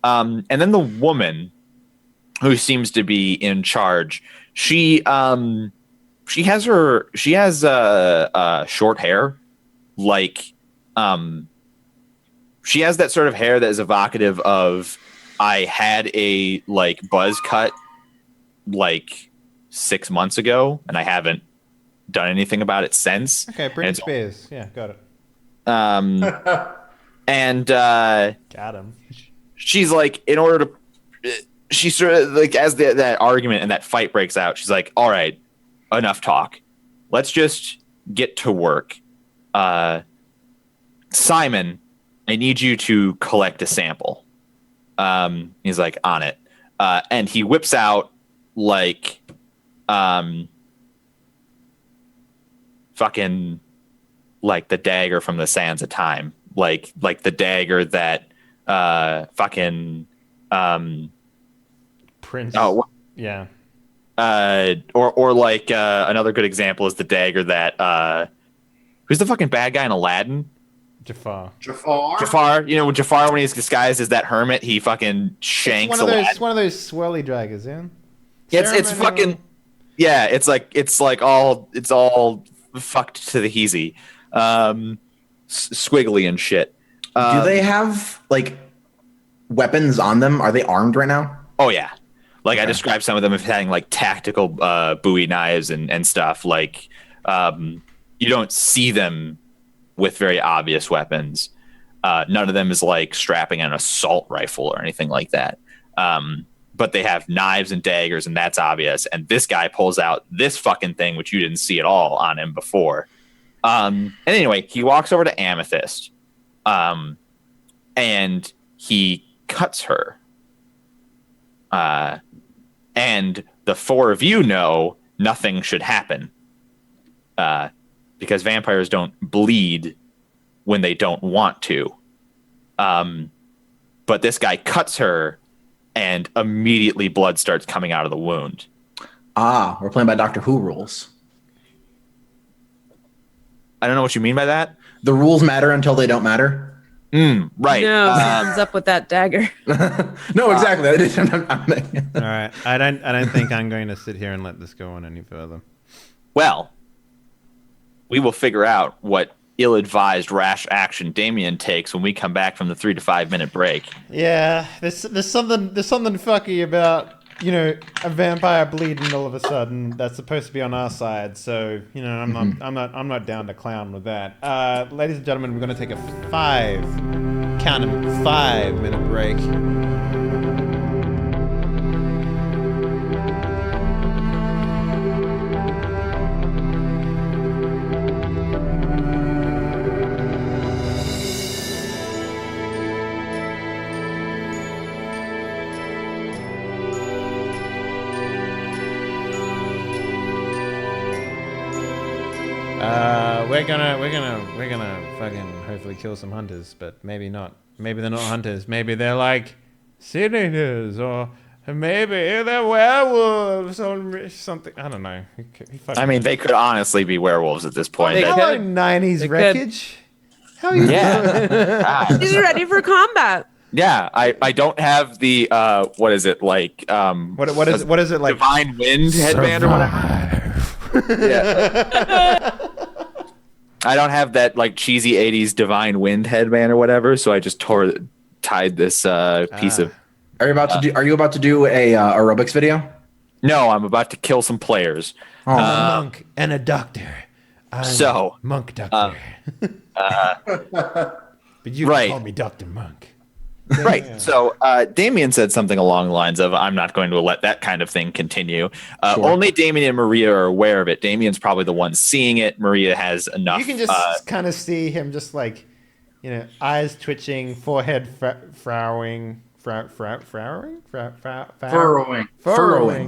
Speaker 4: And then the woman who seems to be in charge, she has short hair, like she has that sort of hair that is evocative of, I had a like buzz cut like 6 months ago and I haven't done anything about it since.
Speaker 1: Okay, Britney Spears. Yeah, got it.
Speaker 4: And
Speaker 1: Got him.
Speaker 4: she's like, in order to, she sort of like, as that argument and that fight breaks out, she's like, all right, enough talk. Let's just get to work. Simon, I need you to collect a sample. He's like, on it. And he whips out like fucking like the dagger from the Sands of Time, like the dagger that fucking
Speaker 1: Prince.
Speaker 4: Oh,
Speaker 1: yeah.
Speaker 4: Or like another good example is the dagger that who's the fucking bad guy in Aladdin?
Speaker 1: Jafar.
Speaker 5: Jafar.
Speaker 4: You know, when Jafar, when he's disguised as that hermit, he fucking shanks Aladdin.
Speaker 1: It's one of those swirly daggers, yeah.
Speaker 4: It's fucking yeah. It's all fucked to the heezy, squiggly and shit.
Speaker 2: Do they have like weapons on them? Are they armed right now?
Speaker 4: Oh yeah. Like I described some of them as having like tactical Bowie knives and stuff. Like you don't see them with very obvious weapons. None of them is like strapping an assault rifle or anything like that. But they have knives and daggers, and that's obvious. And this guy pulls out this fucking thing, which you didn't see at all on him before. And anyway, he walks over to Amethyst, and he cuts her. And the four of you know nothing should happen, because vampires don't bleed when they don't want to. But this guy cuts her, and immediately blood starts coming out of the wound.
Speaker 2: We're playing by Doctor Who rules.
Speaker 4: I don't know what you mean by that.
Speaker 2: The rules matter until they don't matter.
Speaker 4: Right.
Speaker 3: No, hands up with that dagger.
Speaker 2: No, exactly.
Speaker 1: All right. I don't think I'm going to sit here and let this go on any further.
Speaker 4: Well, we will figure out what ill-advised rash action Damien takes when we come back from the 3 to 5 minute break.
Speaker 1: Yeah, there's something fucky about, you know, a vampire bleeding all of a sudden that's supposed to be on our side. So, you know, I'm not down to clown with that. Ladies and gentlemen, we're going to take a 5 minute break. We're gonna fucking hopefully kill some hunters, but maybe not. Maybe they're not hunters. Maybe they're like sin eaters, or maybe they're werewolves or something. I don't know.
Speaker 4: I mean, they could honestly be werewolves at this point.
Speaker 1: Hello, 90s wreckage. How are you doing?
Speaker 3: He's ready for combat.
Speaker 4: Yeah, I don't have the what is it like?
Speaker 1: What is it like?
Speaker 4: Divine Wind headband or whatever. Yeah. I don't have that like cheesy 80s Divine Wind headband or whatever, so I just tied this piece of.
Speaker 2: Are you about to do a aerobics video?
Speaker 4: No, I'm about to kill some players.
Speaker 1: I'm a monk and a doctor. I'm monk doctor. But you can call me Dr. Monk.
Speaker 4: Right. Yeah. So Damien said something along the lines of, I'm not going to let that kind of thing continue.
Speaker 2: Sure.
Speaker 4: Only Damien and Maria are aware of it. Damien's probably the one seeing it. Maria has enough.
Speaker 1: You can just kind of see him just like, you know, eyes twitching, forehead furrowing.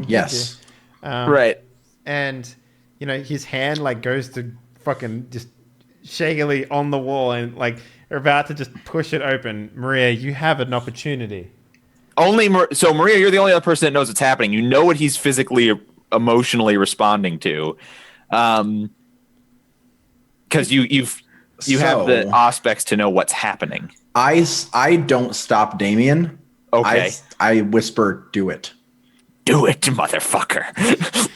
Speaker 2: Yes.
Speaker 4: Right.
Speaker 1: And, you know, his hand like goes to fucking just shakily on the wall and like, are about to just push it open. Maria, you have an opportunity.
Speaker 4: So Maria, you're the only other person that knows what's happening. You know what he's physically, emotionally responding to, because you have the aspects to know what's happening.
Speaker 2: I don't stop Damien.
Speaker 4: Okay.
Speaker 2: I whisper, "Do it,
Speaker 4: do it, motherfucker."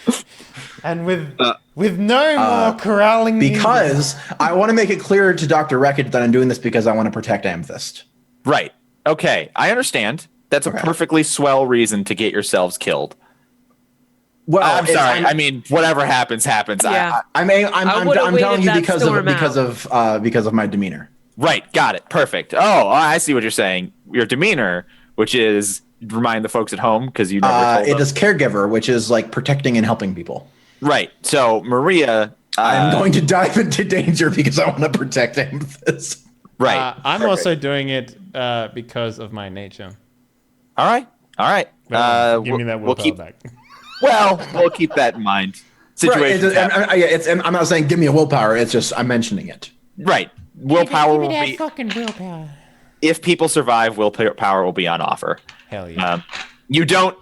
Speaker 1: And with no more corralling,
Speaker 2: because I want to make it clear to Dr. Wreckage that I'm doing this because I want to protect Amethyst.
Speaker 4: Right. Okay. I understand. That's a perfectly swell reason to get yourselves killed.
Speaker 2: Well,
Speaker 4: I'm sorry. I mean, whatever happens.
Speaker 3: Yeah.
Speaker 2: I'm telling you because of my demeanor.
Speaker 4: Right. Got it. Perfect. Oh, I see what you're saying. Your demeanor, which is remind the folks at home because you never told them.
Speaker 2: It is caregiver, which is like protecting and helping people.
Speaker 4: Right. So Maria,
Speaker 2: I'm going to dive into danger because I want to protect Amethyst.
Speaker 4: Right.
Speaker 1: I'm also doing it because of my nature.
Speaker 4: All right.
Speaker 1: Give me that willpower back.
Speaker 4: Well, we'll keep that in mind. Situation.
Speaker 2: Right. I'm not saying give me a willpower. It's just I'm mentioning it.
Speaker 4: Right. Willpower will be
Speaker 1: fucking willpower.
Speaker 4: if people survive, willpower will be on offer.
Speaker 1: Hell yeah.
Speaker 4: You don't.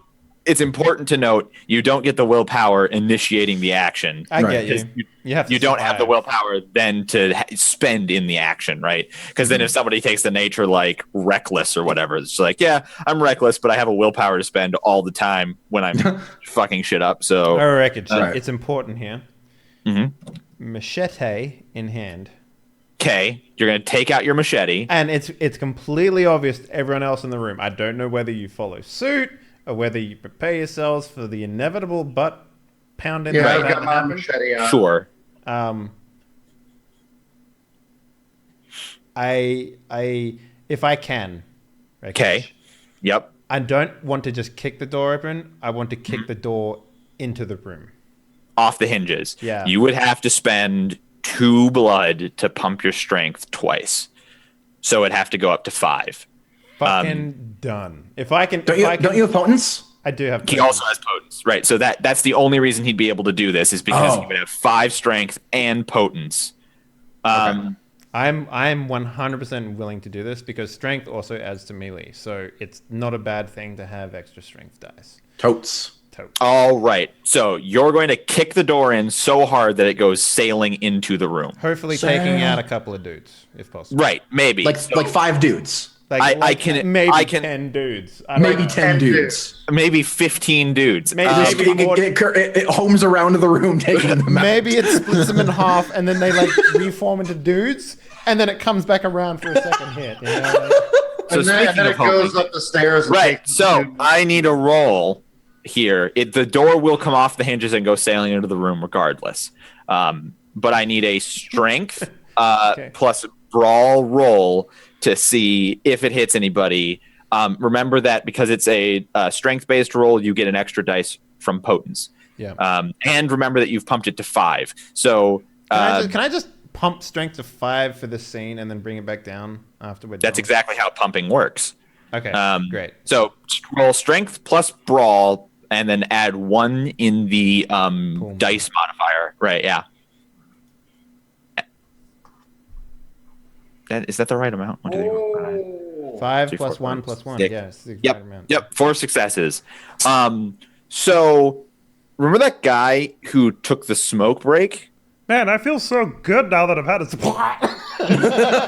Speaker 4: It's important to note you don't get the willpower initiating the action.
Speaker 1: I get you.
Speaker 4: You don't have the willpower then to spend in the action, right? Because then if somebody takes the nature like reckless or whatever, it's like, yeah, I'm reckless, but I have a willpower to spend all the time when I'm fucking shit up. So
Speaker 1: I reckon it's important here.
Speaker 4: Mm-hmm.
Speaker 1: Machete in hand.
Speaker 4: Okay, you're gonna take out your machete,
Speaker 1: and it's completely obvious to everyone else in the room. I don't know whether you follow suit or whether you prepare yourselves for the inevitable butt pounding.
Speaker 5: Yeah, I've got my machete out.
Speaker 4: Sure.
Speaker 1: If I can.
Speaker 4: Okay. Yep.
Speaker 1: I don't want to just kick the door open. I want to kick the door into the room.
Speaker 4: Off the hinges.
Speaker 1: Yeah.
Speaker 4: You would have to spend 2 blood to pump your strength twice. So it'd have to go up to 5.
Speaker 1: Fucking done. If I can,
Speaker 2: don't you have potence?
Speaker 1: I do have.
Speaker 4: He also has potence, right? So that's the only reason he'd be able to do this is because he would have 5 strength and potence.
Speaker 1: Okay. I'm 100% willing to do this because strength also adds to melee, so it's not a bad thing to have extra strength dice.
Speaker 2: Totes.
Speaker 4: All right. So you're going to kick the door in so hard that it goes sailing into the room.
Speaker 1: Hopefully, taking out a couple of dudes, if possible.
Speaker 4: Right. Maybe
Speaker 2: like 5 dudes.
Speaker 4: I can
Speaker 1: maybe
Speaker 4: I can
Speaker 1: 10 dudes.
Speaker 2: Maybe 10 dudes.
Speaker 4: Maybe 15 dudes.
Speaker 1: Maybe
Speaker 2: it homes around the room taking them out.
Speaker 1: Maybe it splits them in half and then they like reform into dudes and then it comes back around for a second hit. You know?
Speaker 4: So
Speaker 5: and then it goes up the stairs.
Speaker 4: Right. So I need a roll here. The door will come off the hinges and go sailing into the room regardless. But I need a strength plus brawl roll to see if it hits anybody. Remember that because it's a strength-based roll, you get an extra dice from potence.
Speaker 1: Yeah.
Speaker 4: And remember that you've pumped it to 5. So
Speaker 1: can I just pump strength to 5 for this scene and then bring it back down afterwards?
Speaker 4: That's exactly how pumping works.
Speaker 1: Okay, great.
Speaker 4: So roll strength plus brawl and then add 1 in the dice modifier. Right, yeah. Is that the right amount? 1, 2, 3, 4,
Speaker 1: 5
Speaker 4: 3,
Speaker 1: plus
Speaker 4: 4,
Speaker 1: 1
Speaker 4: 5,
Speaker 1: plus 1.
Speaker 4: 6.
Speaker 1: Yes, the exact amount.
Speaker 4: Yep, 4 successes. So remember that guy who took the smoke break?
Speaker 6: Man, I feel so good now that I've had it.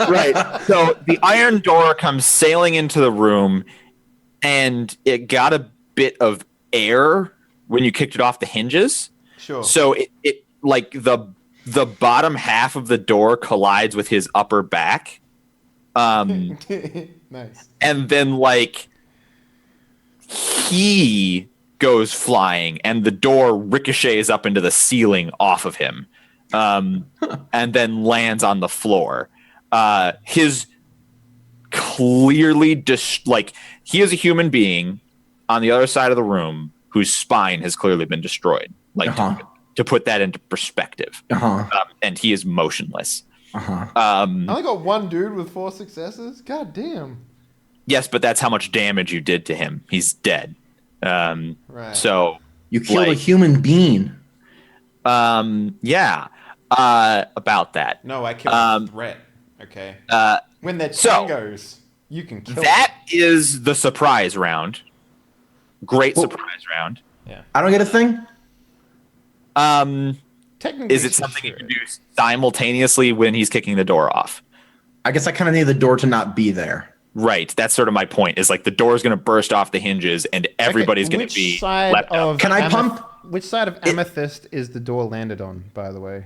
Speaker 4: Right. So the iron door comes sailing into the room, and it got a bit of air when you kicked it off the hinges.
Speaker 1: Sure.
Speaker 4: So it like the bottom half of the door collides with his upper back.
Speaker 1: Nice.
Speaker 4: And then like he goes flying and the door ricochets up into the ceiling off of him. And then lands on the floor. His clearly he is a human being on the other side of the room whose spine has clearly been destroyed. Like to put that into perspective. And he is motionless.
Speaker 1: I only got 1 dude with 4 successes. God damn.
Speaker 4: Yes, but that's how much damage you did to him. He's dead.
Speaker 1: Right.
Speaker 4: So
Speaker 2: you killed a human being.
Speaker 4: Yeah. About that.
Speaker 1: No, I killed a threat. Okay. When they're tangos, you can kill
Speaker 4: that them. Is the surprise round. Great surprise round.
Speaker 1: Yeah.
Speaker 2: I don't get a thing.
Speaker 4: Is it something you can do simultaneously when he's kicking the door off?
Speaker 2: I guess I kind of need the door to not be there.
Speaker 4: Right. That's sort of my point. Is like the door is going to burst off the hinges and everybody's going to be left out.
Speaker 2: Can I pump?
Speaker 1: Which side of Amethyst is the door landed on, by the way?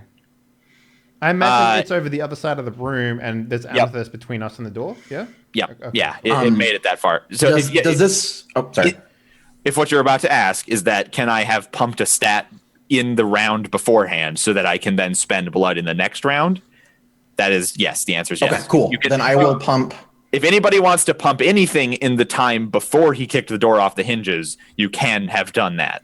Speaker 1: I imagine it's over the other side of the room and there's Amethyst between us and the door. Yeah?
Speaker 4: Yeah.
Speaker 1: Okay.
Speaker 4: Yeah. It made it that far. So
Speaker 2: does this... Oh, sorry.
Speaker 4: If what you're about to ask is that can I have pumped a stat in the round beforehand so that I can then spend blood in the next round? That is yes. The answer is yes.
Speaker 2: Okay, cool. Then I will pump.
Speaker 4: If anybody wants to pump anything in the time before he kicked the door off the hinges, you can have done that.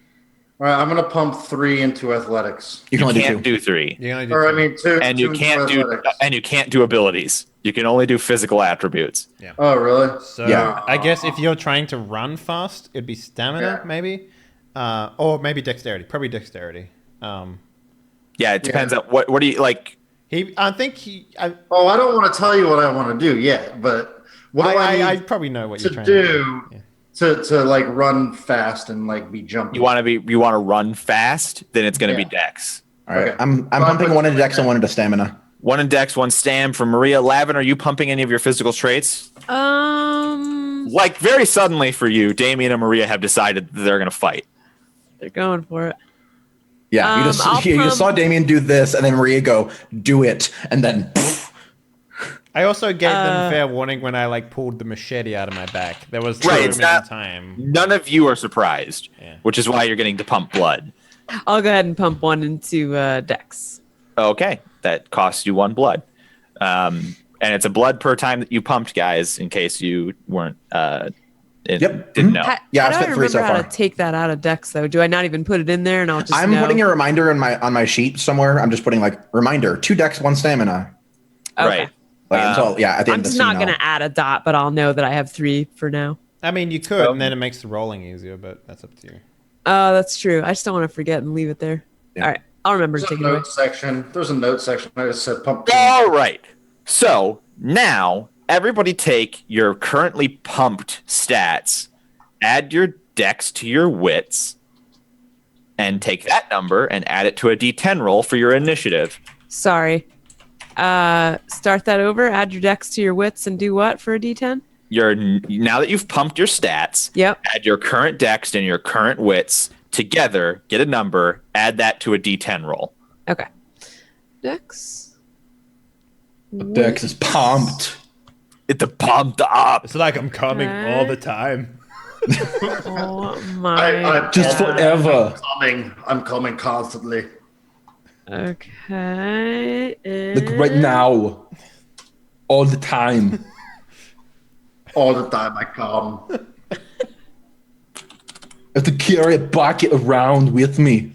Speaker 5: All right, I'm going to pump 3 into athletics.
Speaker 4: You can't do 3.
Speaker 1: You can only do
Speaker 5: or
Speaker 1: 2.
Speaker 5: I mean 2.
Speaker 4: And
Speaker 5: 2
Speaker 4: you can't do
Speaker 5: athletics.
Speaker 4: and you can't do abilities. You can only do physical attributes.
Speaker 1: Yeah.
Speaker 5: Oh, really?
Speaker 1: So
Speaker 2: Yeah.
Speaker 1: I guess if you're trying to run fast, it'd be stamina, maybe, or maybe dexterity. Probably dexterity.
Speaker 4: Yeah, it depends on what do you like.
Speaker 1: I think he.
Speaker 5: Oh, I don't want to tell you what I want to do yet, but What do I
Speaker 1: I
Speaker 5: need
Speaker 1: probably know what you're
Speaker 5: to
Speaker 1: trying
Speaker 5: do
Speaker 1: to do.
Speaker 5: to like run fast and like be jumpy?
Speaker 4: You want to run fast, then it's going to be Dex.
Speaker 2: All right.
Speaker 5: Okay.
Speaker 2: I'm pumping one into Dex and one into Stamina.
Speaker 4: One in Dex, one Stam from Maria. Lavin, are you pumping any of your physical traits? Like very suddenly for you, Damien and Maria have decided that they're going to fight.
Speaker 3: They're going for it.
Speaker 2: Yeah, you just saw Damien do this, and then Maria go, do it, and then. Poof.
Speaker 1: I also gave them fair warning when I like pulled the machete out of my back. There was
Speaker 4: Right, it's not
Speaker 1: time.
Speaker 4: None of you are surprised,
Speaker 1: Yeah.
Speaker 4: which is why you're getting to pump blood.
Speaker 3: I'll go ahead and pump one into Dex.
Speaker 4: Okay, that costs you 1 blood, and it's a blood per time that you pumped, guys. In case you weren't, didn't know.
Speaker 2: Yeah,
Speaker 3: How
Speaker 2: I
Speaker 3: do I
Speaker 2: spent 3 so
Speaker 3: remember how
Speaker 2: far.
Speaker 3: to take that out of Dex though? Do I not even put it in there and I'll just?
Speaker 2: I'm
Speaker 3: know?
Speaker 2: putting a reminder on my sheet somewhere. I'm just putting like reminder: 2 Dex, 1 Stamina.
Speaker 3: Okay.
Speaker 4: Right.
Speaker 2: Like until at the
Speaker 3: I'm
Speaker 2: end.
Speaker 3: just not going to add a dot, but I'll know that I have 3 for now.
Speaker 1: I mean, you could, and then it makes the rolling easier, but that's up to you.
Speaker 3: Oh, that's true. I just don't want to forget and leave it there.
Speaker 2: Yeah.
Speaker 3: All right. I'll remember to
Speaker 5: There's a
Speaker 3: take it away.
Speaker 5: note section. There's a note section. I just said pump.
Speaker 4: All right. So now everybody take your currently pumped stats, add your Dex to your wits, and take that number and add it to a D10 roll for your initiative.
Speaker 3: Sorry. Start that over. Add your Dex to your wits and do what for a D10?
Speaker 4: Now that you've pumped your stats,
Speaker 3: Yep.
Speaker 4: add your current Dex and your current wits together, get a number, add that to a D10 roll.
Speaker 3: Okay. Dex.
Speaker 2: Dex is pumped.
Speaker 4: It's pumped up.
Speaker 1: It's like I'm coming all the time.
Speaker 3: Oh my.
Speaker 2: Just forever.
Speaker 5: I'm coming constantly.
Speaker 3: Okay.
Speaker 2: Like right now. All the time.
Speaker 5: All the time I come.
Speaker 2: I have to carry a bucket around with me.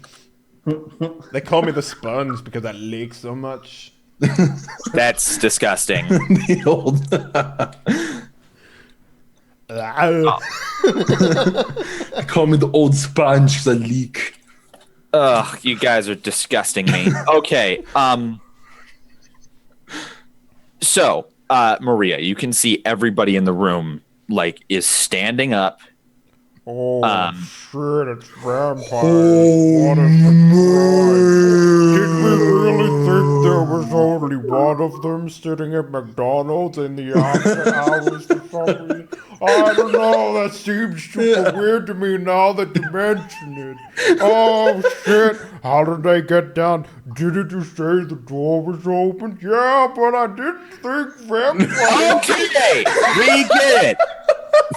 Speaker 1: They call me the sponge because I leak so much.
Speaker 4: That's disgusting.
Speaker 2: The old. They call me the old sponge because I leak.
Speaker 4: Ugh, you guys are disgusting me. Okay, so, Maria, you can see everybody in the room, like, is standing up.
Speaker 6: Oh, shit, it's vampires.
Speaker 2: Oh,
Speaker 6: What is the crime? Did we really think there was only one of them sitting at McDonald's in the after hours for some reason? I don't know, that seems super weird to me now that you mention it. Oh, shit, how did they get down? Didn't you say the door was open? Yeah, but I didn't think vampires...
Speaker 4: Okay, we get it.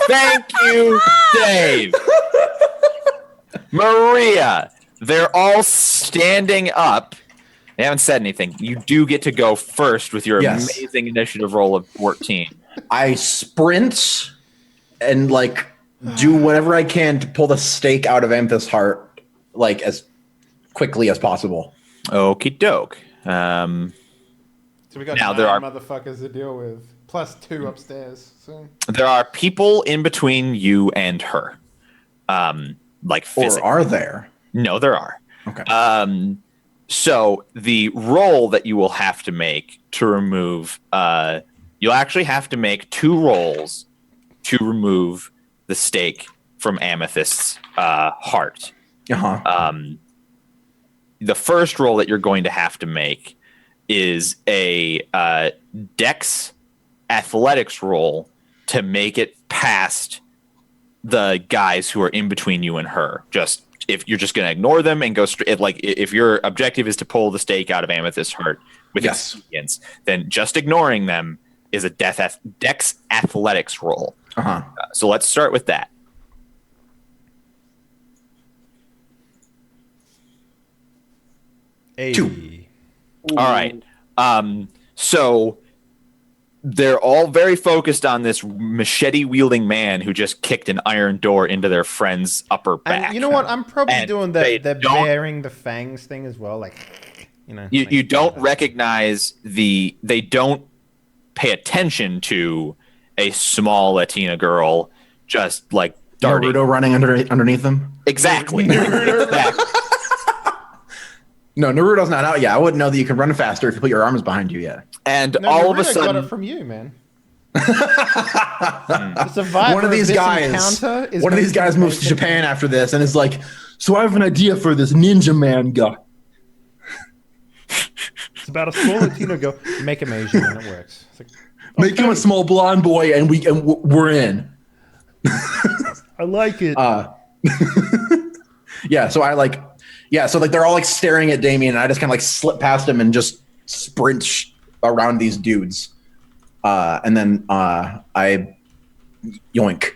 Speaker 4: Thank you, Dave. Maria, they're all standing up. They haven't said anything. You do get to go first with your amazing initiative roll of 14.
Speaker 2: I sprint and like do whatever I can to pull the stake out of Amethyst's heart, like as quickly as possible.
Speaker 4: Okie doke.
Speaker 1: So we got
Speaker 4: Now
Speaker 1: 9
Speaker 4: there are-
Speaker 1: motherfuckers to deal with, plus 2 upstairs. So.
Speaker 4: There are people in between you and her. Like
Speaker 2: Or
Speaker 4: physically.
Speaker 2: are there?
Speaker 4: No, there are.
Speaker 2: Okay.
Speaker 4: So the roll that you will have to make to remove, you'll actually have to make 2 rolls to remove the stake from Amethyst's heart.
Speaker 2: Uh-huh.
Speaker 4: The first roll that you're going to have to make is a Dex athletics roll to make it past the guys who are in between you and her. Just if you're just going to ignore them and go straight, like if your objective is to pull the stake out of Amethyst's heart with expedience, then just ignoring them is a Dex athletics roll.
Speaker 2: Uh-huh.
Speaker 4: So let's start with that.
Speaker 1: Hey.
Speaker 2: 2.
Speaker 4: All right. So they're all very focused on this machete-wielding man who just kicked an iron door into their friend's upper back.
Speaker 1: And you know what? I'm probably
Speaker 4: And
Speaker 1: doing
Speaker 4: they
Speaker 1: the
Speaker 4: don't-
Speaker 1: bearing the fangs thing as well. Like, you know.
Speaker 4: You,
Speaker 1: like-
Speaker 4: you don't recognize they don't pay attention to a small Latina girl just like darting.
Speaker 2: Naruto running underneath them?
Speaker 4: Exactly. Exactly.
Speaker 2: No, Naruto's not out yet. I wouldn't know that you can run faster if you put your arms behind you yet.
Speaker 4: And
Speaker 1: No,
Speaker 4: all of a
Speaker 1: Naruto got it
Speaker 4: sudden,
Speaker 1: from you, man. The survivor
Speaker 2: One of these
Speaker 1: this
Speaker 2: guys,
Speaker 1: encounter is
Speaker 2: one of
Speaker 1: going
Speaker 2: these guys
Speaker 1: to
Speaker 2: moves to
Speaker 1: make it-
Speaker 2: Japan after this and is like, so I have an idea for this ninja man guy.
Speaker 1: It's about a small Latino girl. Make him Asian and it works. It's like,
Speaker 2: Make him a small blonde boy, and we're in.
Speaker 1: I like it.
Speaker 2: Yeah, so they're all like staring at Damien, and I just kind of like slip past him and just sprint around these dudes, and then I yoink.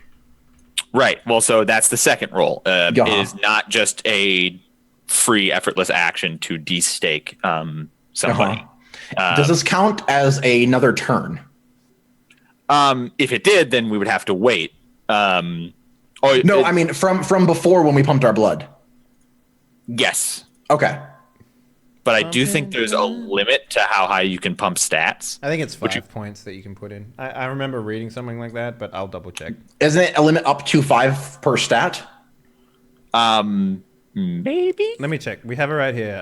Speaker 4: Right. Well, so that's the second roll. It
Speaker 2: Uh-huh.
Speaker 4: is not just a free, effortless action to de-stake somebody.
Speaker 2: Does this count as another turn?
Speaker 4: If it did, then we would have to wait.
Speaker 2: No, I mean from before when we pumped our blood.
Speaker 4: Yes.
Speaker 2: Okay.
Speaker 4: But I do think there's a limit to how high you can pump stats.
Speaker 1: I think it's 5 points that you can put in. I remember reading something like that, but I'll double check.
Speaker 2: Isn't it a limit up to 5 per stat?
Speaker 4: Maybe.
Speaker 1: Let me check. We have it right here.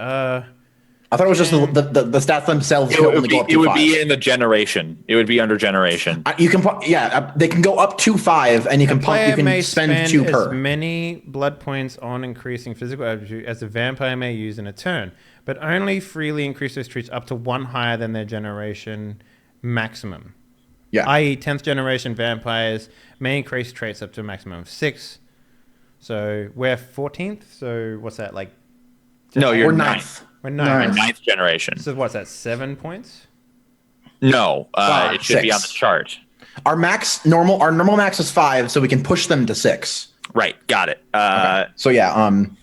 Speaker 2: I thought it was just the stats themselves can only go up to 5.
Speaker 4: It would be in the generation. It would be under generation.
Speaker 2: You can they can go up to 5, and you can pump. You can spend 2 per.
Speaker 1: As many blood points on increasing physical attribute as the vampire may use in a turn, but only freely increase those traits up to 1 higher than their generation maximum.
Speaker 2: Yeah.
Speaker 1: I.e., 10th generation vampires may increase traits up to a maximum of 6. So we're 14th. So what's that like?
Speaker 4: No, you're
Speaker 2: Or
Speaker 4: ninth.
Speaker 1: We're 9th.
Speaker 4: Ninth generation.
Speaker 1: So what's that? 7 points.
Speaker 4: No,
Speaker 2: 5,
Speaker 4: it should be
Speaker 2: 6.
Speaker 4: on the chart.
Speaker 2: Our normal max is 5, so we can push them to 6.
Speaker 4: Right, got it.
Speaker 2: So yeah,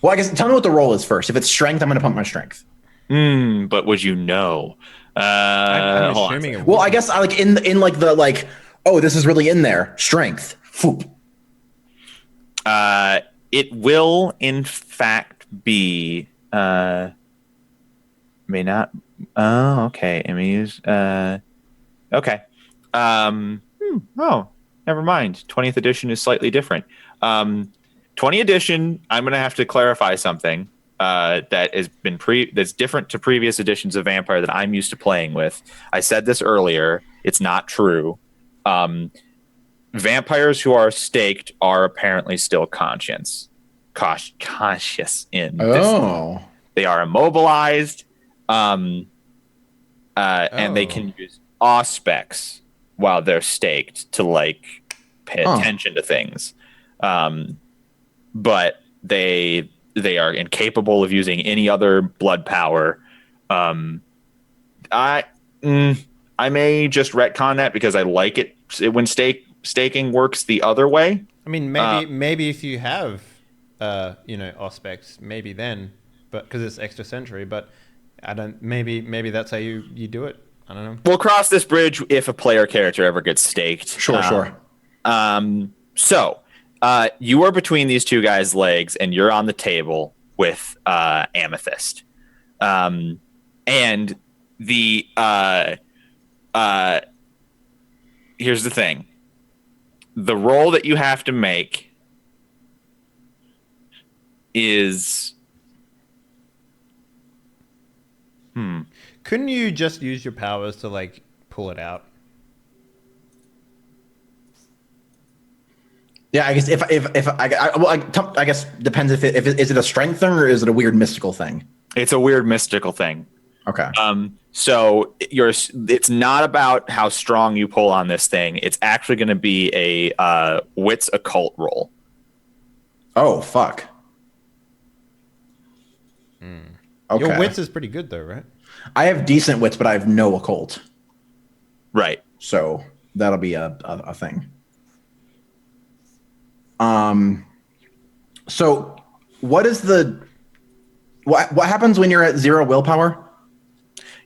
Speaker 2: well, I guess tell me what the roll is first. If it's strength, I'm going to pump my strength.
Speaker 4: But would you know?
Speaker 1: I'm
Speaker 4: Hold on.
Speaker 1: assuming it
Speaker 2: Well, I guess I like in like the like, oh, this is really in there. Strength. Foop.
Speaker 4: It will, in fact, be. May not. Oh, okay. I mean, use. Okay. Oh, never mind. 20th edition is slightly different. 20 edition. I'm going to have to clarify something. That has been that's different to previous editions of Vampire that I'm used to playing with. I said this earlier. It's not true. Vampires who are staked are apparently still conscious in this.
Speaker 2: Oh.
Speaker 4: They are immobilized, and they can use auspex while they're staked to like pay attention to things. But they are incapable of using any other blood power. I may just retcon that because I like it when staking works the other way.
Speaker 1: I mean, maybe if you have, auspex, maybe then, but because it's extra century. But I don't. Maybe that's how you do it. I don't know.
Speaker 4: We'll cross this bridge if a player character ever gets staked.
Speaker 2: Sure.
Speaker 4: So you are between these two guys' legs, and you're on the table with Amethyst. And the here's the thing: the roll that you have to make is.
Speaker 1: Couldn't you just use your powers to like pull it out?
Speaker 2: Yeah, I guess if I guess depends if is it a strength thing or is it a weird mystical thing?
Speaker 4: It's a weird mystical thing.
Speaker 2: Okay.
Speaker 4: So it's not about how strong you pull on this thing. It's actually going to be a wits occult roll.
Speaker 2: Oh fuck. Okay.
Speaker 1: Your wits is pretty good though, right?
Speaker 2: I have decent wits, but I have no occult.
Speaker 4: Right.
Speaker 2: So that'll be a thing. So what is what happens when you're at 0 willpower?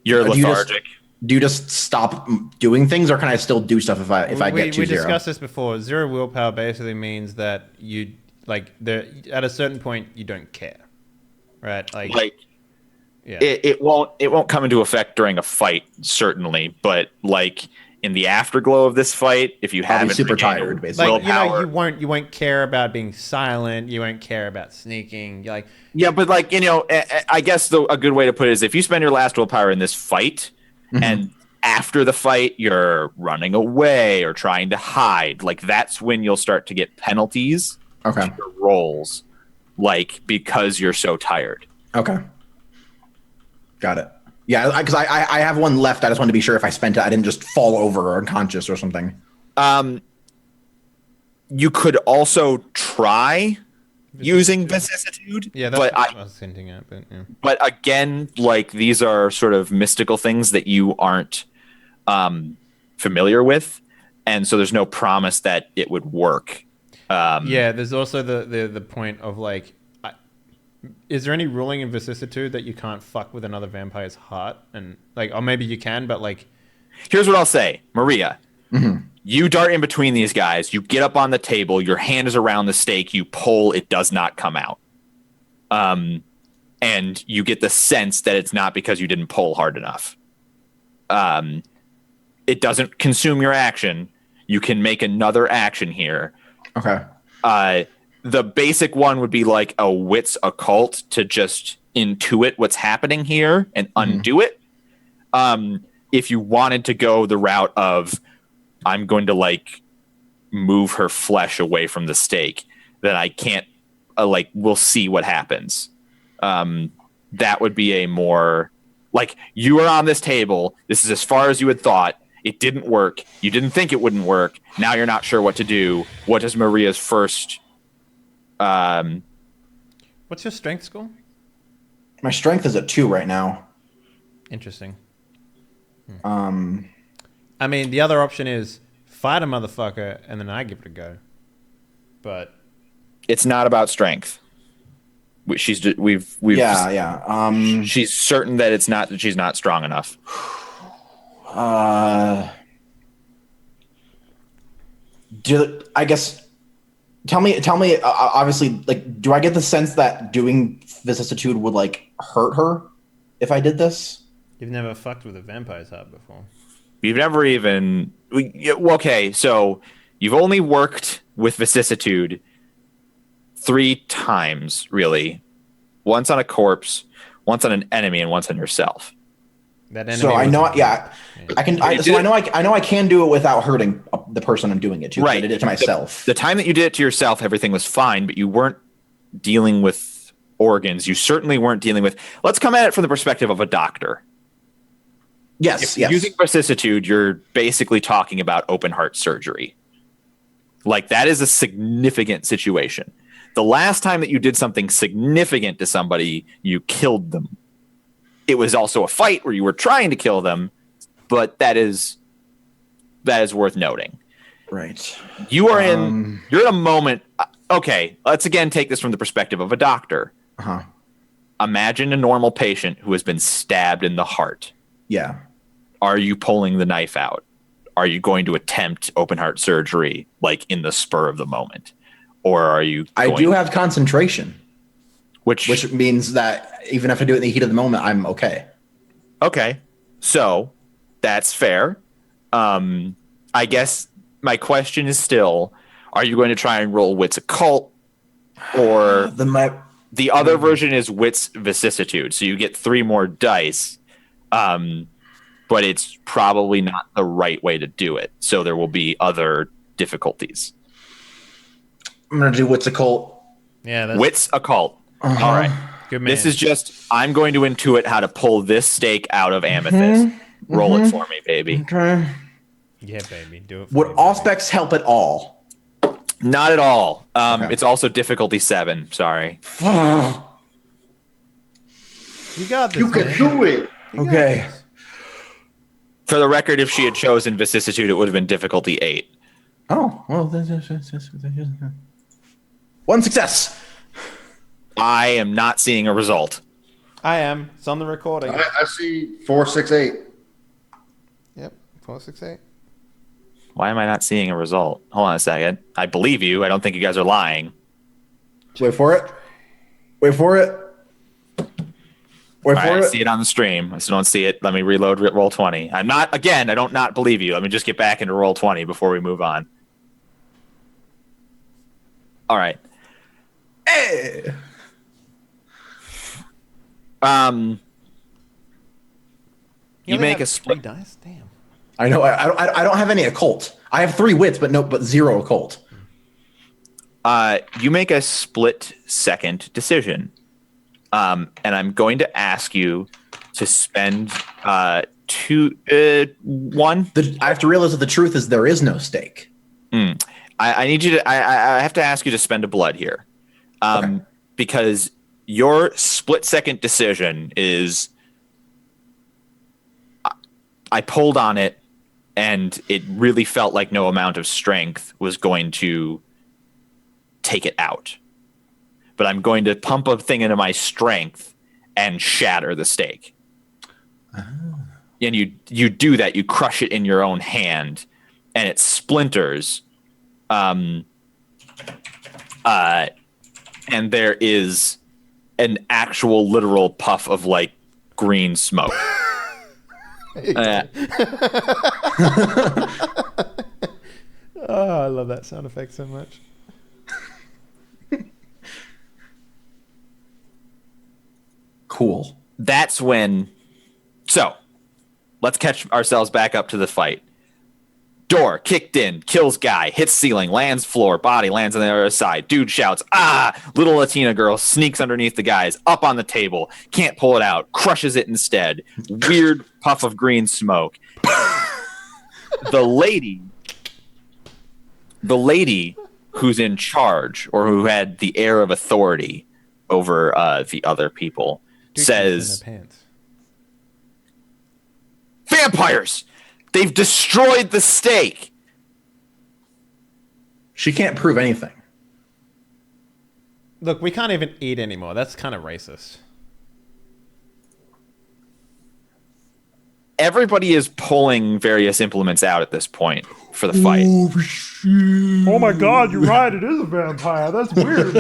Speaker 4: You're
Speaker 2: Do
Speaker 4: lethargic.
Speaker 2: Do you just stop doing things, or can I still do stuff if I get to 0?
Speaker 1: We discussed this before. 0 willpower basically means that you like there at a certain point you don't care, right? Like yeah.
Speaker 4: It won't come into effect during a fight, certainly, but like in the afterglow of this fight, if you haven't
Speaker 2: super
Speaker 4: regained
Speaker 2: tired, basically.
Speaker 1: Like
Speaker 4: willpower,
Speaker 1: you won't care about being silent. You won't care about sneaking. You're like
Speaker 4: yeah, but like I guess a good way to put it is if you spend your last willpower in this fight and after the fight, you're running away or trying to hide. Like, that's when you'll start to get penalties
Speaker 2: Okay.
Speaker 4: to your rolls, like, because you're so tired.
Speaker 2: Okay. Got it. Yeah, because I have one left. I just wanted to be sure if I spent it, I didn't just fall over or unconscious or something.
Speaker 4: You could also try using vicissitude.
Speaker 1: Yeah, that's
Speaker 4: but
Speaker 1: what I was hinting at. But yeah.
Speaker 4: But again, like, these are sort of mystical things that you aren't familiar with, and so there's no promise that it would work.
Speaker 1: Yeah, there's also the point of like, is there any ruling in vicissitude that you can't fuck with another vampire's heart? And like, or maybe you can, but like,
Speaker 4: here's what I'll say, Maria. You dart in between these guys. You get up on the table. Your hand is around the stake. You pull. It does not come out. And you get the sense that it's not because you didn't pull hard enough. It doesn't consume your action. You can make another action here.
Speaker 2: Okay.
Speaker 4: The basic one would be like a wits occult to just intuit what's happening here and undo it. If you wanted to go the route of, I'm going to like move her flesh away from the stake, then I can't, we'll see what happens. That would be a more like, you are on this table. This is as far as you had thought. It didn't work. You didn't think it wouldn't work. Now you're not sure what to do. What is Maria's first?
Speaker 1: what's your strength score?
Speaker 2: My strength is at 2 right now.
Speaker 1: Interesting. I mean, the other option is fight a motherfucker and then I give it a go. But
Speaker 4: it's not about strength. She's
Speaker 2: yeah.
Speaker 4: She's certain that it's not, that she's not strong enough.
Speaker 2: I guess. Tell me. Obviously, like, do I get the sense that doing vicissitude would like hurt her if I did this?
Speaker 1: you've never fucked with a vampire's heart before.
Speaker 4: You've never even. Okay, so you've only worked with vicissitude 3 times, really. Once on a corpse, once on an enemy, and once on yourself.
Speaker 1: That enemy
Speaker 2: So I
Speaker 1: was-
Speaker 2: know. Yeah, I can. I know I can do it without hurting the person I'm doing it to.
Speaker 4: Right.
Speaker 2: I did it to myself.
Speaker 4: The time that you did it to yourself, everything was fine, but you weren't dealing with organs. You certainly weren't dealing with. Let's come at it from the perspective of a doctor.
Speaker 2: Yes.
Speaker 4: Using vicissitude, you're basically talking about open heart surgery. Like, that is a significant situation. The last time that you did something significant to somebody, you killed them. It was also a fight where you were trying to kill them, but that is worth noting.
Speaker 2: Right.
Speaker 4: You're in a moment. Okay, let's again take this from the perspective of a doctor. Imagine a normal patient who has been stabbed in the heart.
Speaker 2: Yeah.
Speaker 4: Are you pulling the knife out? Are you going to attempt open heart surgery like in the spur of the moment? Or are you
Speaker 2: I do have concentration,
Speaker 4: which
Speaker 2: means that even if I do it in the heat of the moment, I'm okay.
Speaker 4: Okay. So that's fair. I guess my question is still, are you going to try and roll wits occult, or the other version is wits vicissitude? So you get 3 more dice. But it's probably not the right way to do it. So there will be other difficulties.
Speaker 2: I'm going to do wits occult.
Speaker 1: Yeah, that's
Speaker 4: Wits occult. All right.
Speaker 1: good, man.
Speaker 4: This is just, I'm going to intuit how to pull this stake out of amethyst. Roll it for me, baby.
Speaker 2: Okay.
Speaker 1: Yeah, baby, do it. For
Speaker 2: Would
Speaker 1: me,
Speaker 2: all
Speaker 1: baby.
Speaker 2: specs help at all?
Speaker 4: Not at all.
Speaker 2: Okay.
Speaker 4: It's also difficulty 7. Sorry.
Speaker 1: You got this.
Speaker 5: You can
Speaker 1: man.
Speaker 5: do it.
Speaker 1: You got
Speaker 2: Okay.
Speaker 1: this.
Speaker 4: For the record, if she had chosen vicissitude, it would have been difficulty 8.
Speaker 2: Oh, well. One success.
Speaker 4: I am not seeing a result.
Speaker 1: I am. It's on the recording.
Speaker 5: I see 4, 6, 8.
Speaker 1: Yep, 468.
Speaker 4: Why am I not seeing a result? Hold on a second. I believe you. I don't think you guys are lying.
Speaker 2: Wait for it. Wait for it. Wait
Speaker 4: All
Speaker 2: for
Speaker 4: right, I
Speaker 2: it.
Speaker 4: see it on the stream. I still don't see it. Let me reload roll 20. I don't not believe you. Let me just get back into roll 20 before we move on. All right.
Speaker 2: Hey.
Speaker 1: You
Speaker 4: You
Speaker 1: only
Speaker 4: make
Speaker 1: have
Speaker 4: a split.
Speaker 1: 3 dice? Damn.
Speaker 2: I know. I don't have any occult. I have 3 wits, but 0 occult.
Speaker 4: You make a split-second decision, and I'm going to ask you to spend 1.
Speaker 2: I have to realize that the truth is there is no stake.
Speaker 4: I need you to. I have to ask you to spend a blood here,
Speaker 2: Okay.
Speaker 4: because your split-second decision is. I pulled on it, and it really felt like no amount of strength was going to take it out. But I'm going to pump a thing into my strength and shatter the stake. And you do that. You crush it in your own hand, and it splinters. And there is an actual literal puff of like green smoke.
Speaker 1: Oh, I love that sound effect so much.
Speaker 2: Cool.
Speaker 4: That's when. So, let's catch ourselves back up to the fight. Door kicked in, kills guy, hits ceiling, lands floor, body lands on the other side. Dude shouts, "Ah!" Little Latina girl sneaks underneath the guys, up on the table, can't pull it out, crushes it instead. Weird puff of green smoke. The lady who's in charge, or who had the air of authority over the other people, says, "Vampires! They've destroyed the stake."
Speaker 2: She can't prove anything.
Speaker 1: Look, we can't even eat anymore. That's kind of racist.
Speaker 4: Everybody is pulling various implements out at this point for the fight.
Speaker 6: Oh my god, you're right. It is a vampire. That's weird.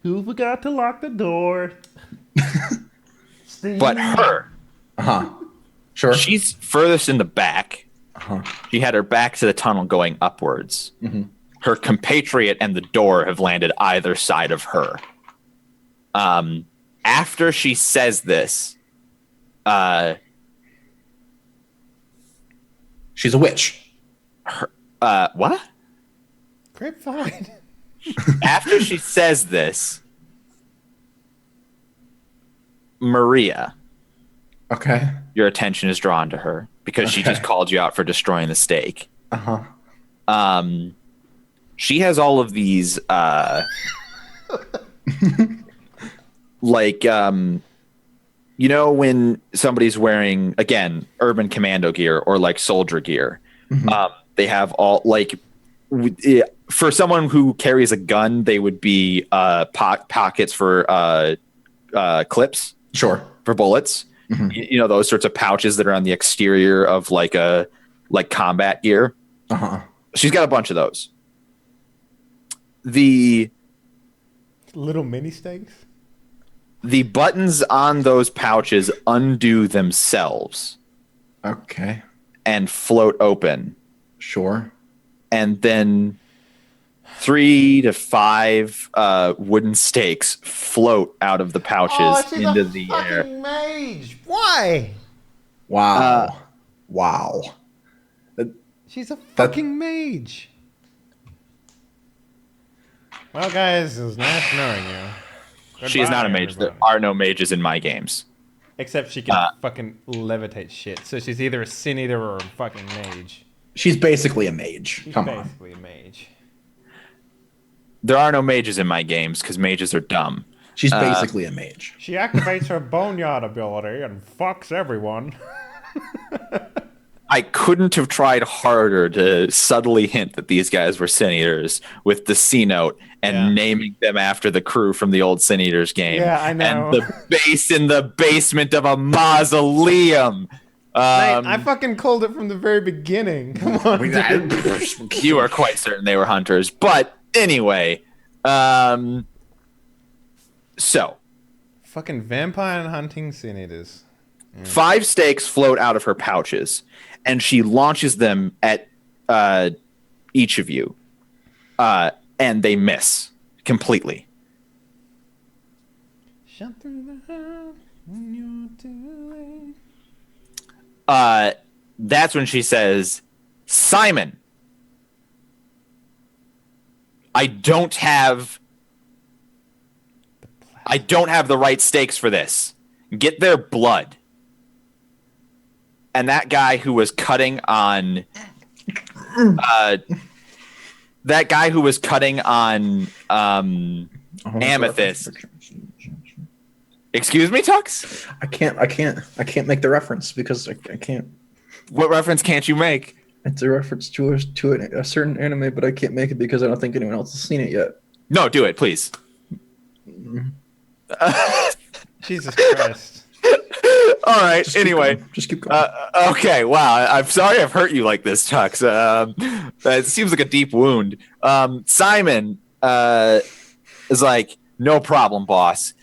Speaker 6: Who forgot to lock the door?
Speaker 4: But her,
Speaker 2: Sure.
Speaker 4: she's furthest in the back. She had her back to the tunnel going upwards. Her compatriot and the door have landed either side of her. After she says this,
Speaker 2: She's a witch.
Speaker 4: what?
Speaker 1: Grapevine.
Speaker 4: After she says this, Maria,
Speaker 2: Okay.
Speaker 4: your attention is drawn to her because she just called you out for destroying the stake. She has all of these like when somebody's wearing, again, urban commando gear or like soldier gear, they have all like for someone who carries a gun, they would be pockets for clips.
Speaker 2: Sure.
Speaker 4: For bullets. Those sorts of pouches that are on the exterior of like combat gear. She's got a bunch of those. The
Speaker 1: Little mini steaks.
Speaker 4: The buttons on those pouches undo themselves
Speaker 2: Okay.
Speaker 4: and float open.
Speaker 2: Sure.
Speaker 4: And then 3 to 5 wooden stakes float out of the pouches into the air.
Speaker 1: Mage. Why?
Speaker 2: Wow. Wow.
Speaker 1: She's a fucking mage. Well, guys, it was nice knowing you.
Speaker 4: She is not a
Speaker 1: Goodbye,
Speaker 4: mage. There
Speaker 1: everybody.
Speaker 4: are no mages in my games.
Speaker 1: Except she can fucking levitate shit. So she's either a sin eater or a fucking mage.
Speaker 2: She's basically a mage.
Speaker 1: She's
Speaker 2: Come on.
Speaker 1: basically a mage.
Speaker 4: There are no mages in my games because mages are dumb.
Speaker 2: She's basically a mage.
Speaker 1: She activates her boneyard ability and fucks everyone.
Speaker 4: I couldn't have tried harder to subtly hint that these guys were Sin Eaters with the C note and naming them after the crew from the old Sin Eaters game.
Speaker 1: Yeah, I know.
Speaker 4: And the base in the basement of a mausoleum.
Speaker 1: Mate, I fucking called it from the very beginning. Come on, dude.
Speaker 4: You are quite certain they were hunters. But anyway, so
Speaker 1: Fucking vampire and hunting sin eaters.
Speaker 4: 5 stakes float out of her pouches, and she launches them at each of you, and they miss completely.
Speaker 1: Shut through the heart. When you're too late.
Speaker 4: That's when she says, Simon, I don't have the right stakes for this. Get their blood. And that guy who was cutting on Amethyst. Excuse me, Tux?
Speaker 2: I can't make the reference because I can't.
Speaker 4: What reference can't you make?
Speaker 2: It's a reference to a certain anime, but I can't make it because I don't think anyone else has seen it yet.
Speaker 4: No, do it, please.
Speaker 1: Jesus Christ.
Speaker 4: All right. Anyway,
Speaker 2: just keep going.
Speaker 4: Okay. Wow. I'm sorry I've hurt you like this, Tux. It seems like a deep wound. Simon is like, no problem, boss.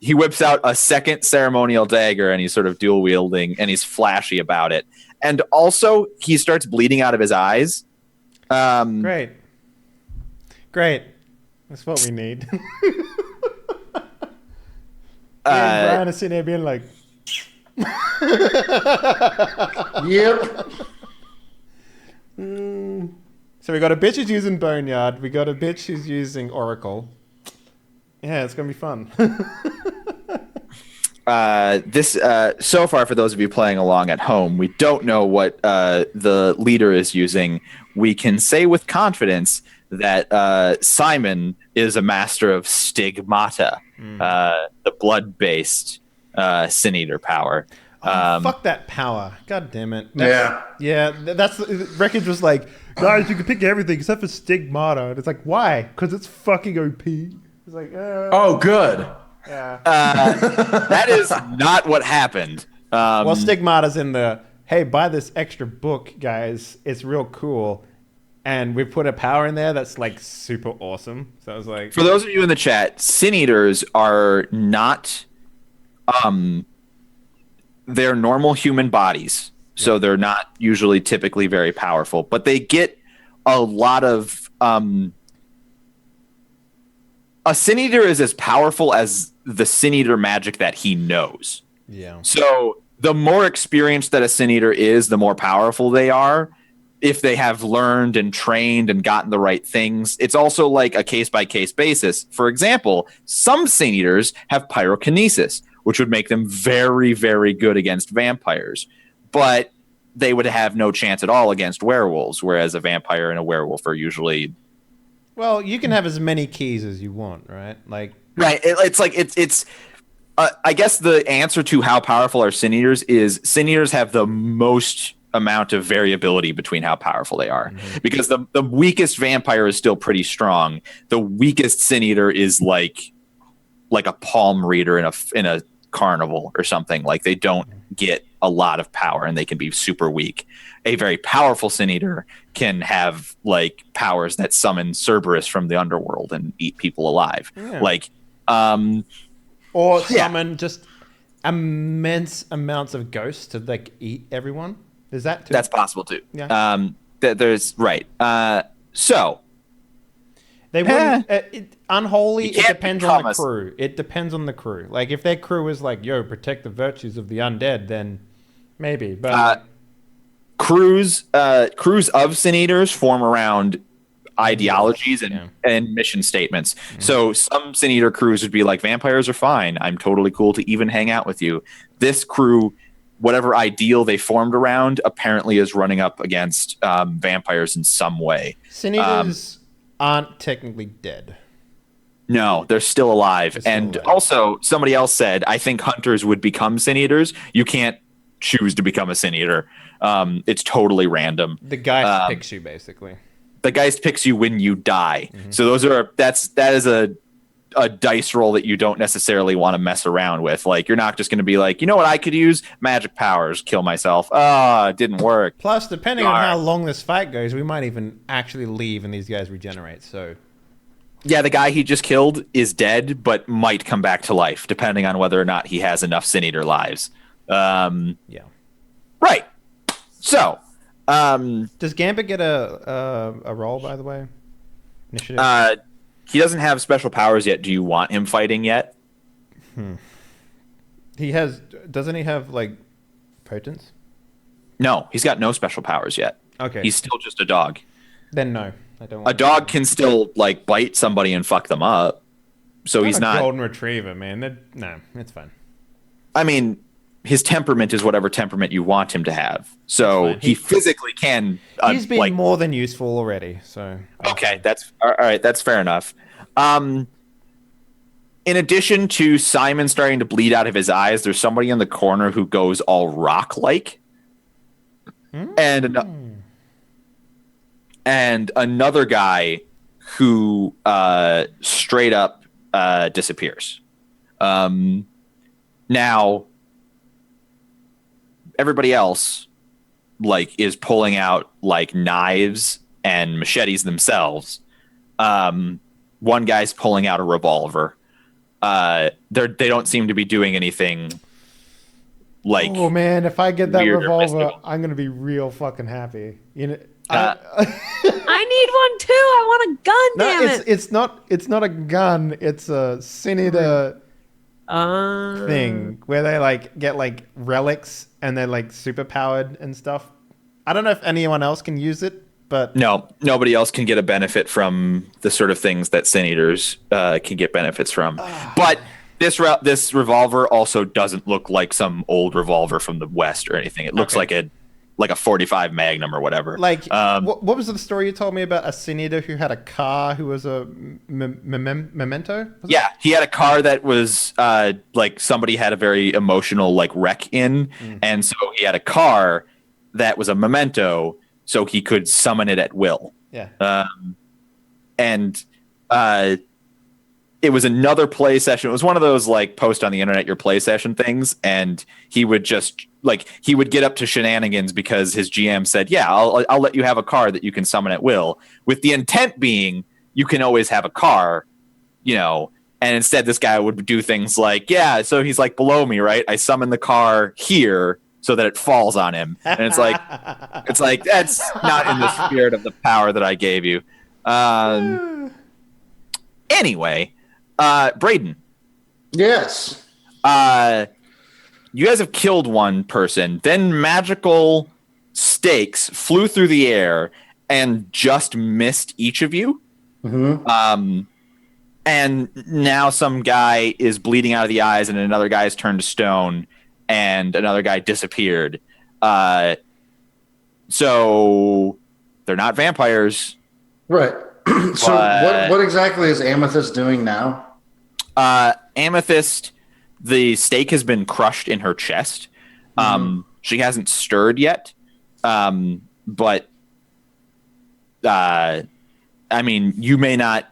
Speaker 4: He whips out a second ceremonial dagger and he's sort of dual wielding and he's flashy about it. And also he starts bleeding out of his eyes.
Speaker 1: Great. That's what we need. Brian is sitting there being like,
Speaker 5: Yep.
Speaker 1: So we got a bitch who's using Boneyard. We got a bitch who's using Oracle. Yeah, it's gonna be fun.
Speaker 4: So far, for those of you playing along at home, we don't know what the leader is using. We can say with confidence that Simon is a master of stigmata, the blood-based Sin Eater power.
Speaker 1: Fuck that power. God damn it.
Speaker 5: Yeah.
Speaker 1: That's Wreckage was like, guys, you can pick everything except for Stigmata. And it's like, why? Because it's fucking OP. It's like,
Speaker 2: Oh, good.
Speaker 1: yeah.
Speaker 4: That is not what happened.
Speaker 1: Well, Stigmata's in the, hey, buy this extra book, guys. It's real cool. And we put a power in there that's like super awesome. So I was like,
Speaker 4: For those of you in the chat, Sin Eaters are not they're normal human bodies. So they're not usually typically very powerful, but they get a lot of a Sin Eater is as powerful as the Sin Eater magic that he knows.
Speaker 1: yeah.
Speaker 4: So the more experienced that a Sin Eater is, the more powerful they are. If they have learned and trained and gotten the right things, it's also like a case-by-case basis. For example, some Sin Eaters have pyrokinesis, which would make them very, very good against vampires. But they would have no chance at all against werewolves, whereas a vampire and a werewolf are usually...
Speaker 1: Well, you can have as many keys as you want, right? Like,
Speaker 4: Right. It's I guess the answer to how powerful are Sin Eaters is Sin Eaters have the most amount of variability between how powerful they are, because the weakest vampire is still pretty strong. The weakest Sin Eater is like a palm reader in a carnival or something. Like, they don't get a lot of power and they can be super weak. A very powerful Sin Eater can have like powers that summon Cerberus from the underworld and eat people alive.
Speaker 1: Yeah.
Speaker 4: Like
Speaker 1: or summon just immense amounts of ghosts to like eat everyone. Is that too?
Speaker 4: that's possible too.
Speaker 1: Yeah.
Speaker 4: There's right. So
Speaker 1: They wouldn't. Unholy.
Speaker 4: You
Speaker 1: It
Speaker 4: can't
Speaker 1: depends on the
Speaker 4: become a-
Speaker 1: crew. It depends on the crew. Like if their crew is like, "Yo, protect the virtues of the undead," then maybe. But
Speaker 4: crews of Sin Eaters form around ideologies and mission statements. So some Sin Eater crews would be like, vampires are fine. I'm totally cool to even hang out with you. This crew, whatever ideal they formed around, apparently is running up against vampires in some way.
Speaker 1: Sin Eaters aren't technically dead.
Speaker 4: No, they're still alive.
Speaker 1: They're still
Speaker 4: And
Speaker 1: alive.
Speaker 4: also, somebody else said, I think hunters would become Sin Eaters. You can't choose to become a Sin Eater. It's totally random.
Speaker 1: The guy picks you basically.
Speaker 4: The Geist picks you when you die. So that is a dice roll that you don't necessarily want to mess around with. Like, you're not just going to be like, you know what I could use? Magic powers, kill myself. It didn't work.
Speaker 1: Plus, depending on how long this fight goes, we might even actually leave and these guys regenerate. So
Speaker 4: Yeah, the guy he just killed is dead, but might come back to life, depending on whether or not he has enough Sin Eater lives.
Speaker 1: yeah.
Speaker 4: Right. So,
Speaker 1: Does Gambit get a roll, by the way? Initiative.
Speaker 4: he doesn't have special powers yet. Do you want him fighting yet?
Speaker 1: Doesn't he have like potence?
Speaker 4: No, he's got no special powers yet.
Speaker 1: Okay.
Speaker 4: He's still just a dog.
Speaker 1: Then no, I don't want
Speaker 4: A dog can still like bite somebody and fuck them up. So he's not
Speaker 1: a golden retriever, man. No, it's fine.
Speaker 4: I mean, his temperament is whatever temperament you want him to have. So he physically can.
Speaker 1: He's been more than useful already. So
Speaker 4: okay, that's all right. That's fair enough. In addition to Simon starting to bleed out of his eyes, there's somebody in the corner who goes all rock-like, and another guy who straight up disappears. Now, everybody else like is pulling out like knives and machetes themselves. One guy's pulling out a revolver. They don't seem to be doing anything like.
Speaker 1: Oh man, if I get that revolver,
Speaker 4: mystical.
Speaker 1: I'm gonna be real fucking happy. You know,
Speaker 3: I need one too. I want a gun. Damn it!
Speaker 1: it's not a gun. It's a senator thing where they like get like relics and they're like super powered and stuff. I don't know if anyone else can use it, but
Speaker 4: No, nobody else can get a benefit from the sort of things that Sin Eaters can get benefits from. But this revolver also doesn't look like some old revolver from the West or anything. It looks like a 45 Magnum or whatever.
Speaker 1: Like, what was the story you told me about a senator who had a car who was a memento?
Speaker 4: Yeah, he had a car that was like somebody had a very emotional like wreck in, and so he had a car that was a memento, so he could summon it at will.
Speaker 1: Yeah.
Speaker 4: And it was another play session. It was one of those like post on the internet your play session things, and he would just he would get up to shenanigans because his GM said, "Yeah, I'll let you have a car that you can summon at will," with the intent being you can always have a car, you know. And instead, this guy would do things like, "Yeah, so he's like below me, right? I summon the car here so that it falls on him," and it's like that's not in the spirit of the power that I gave you. Anyway. Braden.
Speaker 5: Yes.
Speaker 4: You guys have killed one person, then magical stakes flew through the air and just missed each of you.
Speaker 5: Mm-hmm.
Speaker 4: And now some guy is bleeding out of the eyes and another guy is turned to stone and another guy disappeared. So they're not vampires.
Speaker 5: Right. So what exactly is Amethyst doing now?
Speaker 4: Amethyst, the stake has been crushed in her chest. She hasn't stirred yet. But I mean, you may not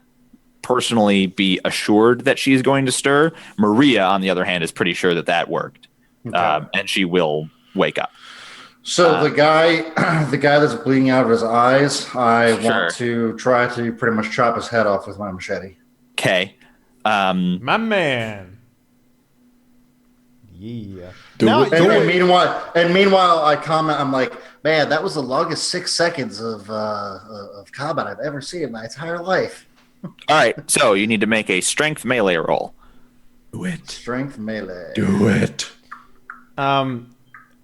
Speaker 4: personally be assured that she's going to stir. Maria, on the other hand, is pretty sure that worked.
Speaker 5: Okay.
Speaker 4: And she will wake up.
Speaker 5: So the guy that's bleeding out of his eyes, I want
Speaker 4: Sure.
Speaker 5: to try to pretty much chop his head off with my machete.
Speaker 4: Okay.
Speaker 1: My man. Yeah.
Speaker 5: And meanwhile, I comment. I'm like, man, that was the longest 6 seconds of combat I've ever seen in my entire life.
Speaker 4: All right. So you need to make a strength melee roll.
Speaker 2: Do it.
Speaker 5: Strength melee.
Speaker 2: Do it.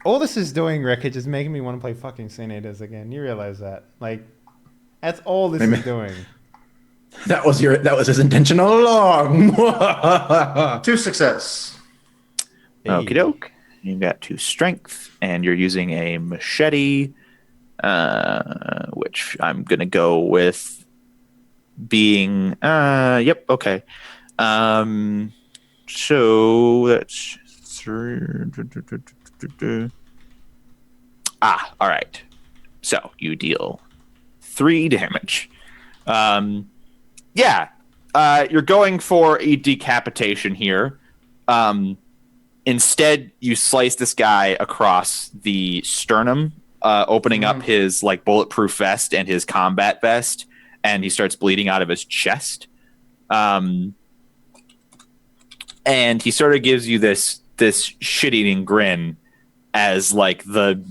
Speaker 1: All this is doing, Rick, is making me want to play fucking Senators again. You realize that? Like, that's all this is doing.
Speaker 2: That was his intention all along.
Speaker 5: 2 success.
Speaker 4: Okie doke. You got 2 strength, and you're using a machete, which I'm gonna go with being. Yep. Okay. So that's 3. All right. So you deal 3 damage. Yeah. You're going for a decapitation here. Instead, you slice this guy across the sternum, opening up his like bulletproof vest and his combat vest, and he starts bleeding out of his chest. And he sort of gives you this shit-eating grin as like the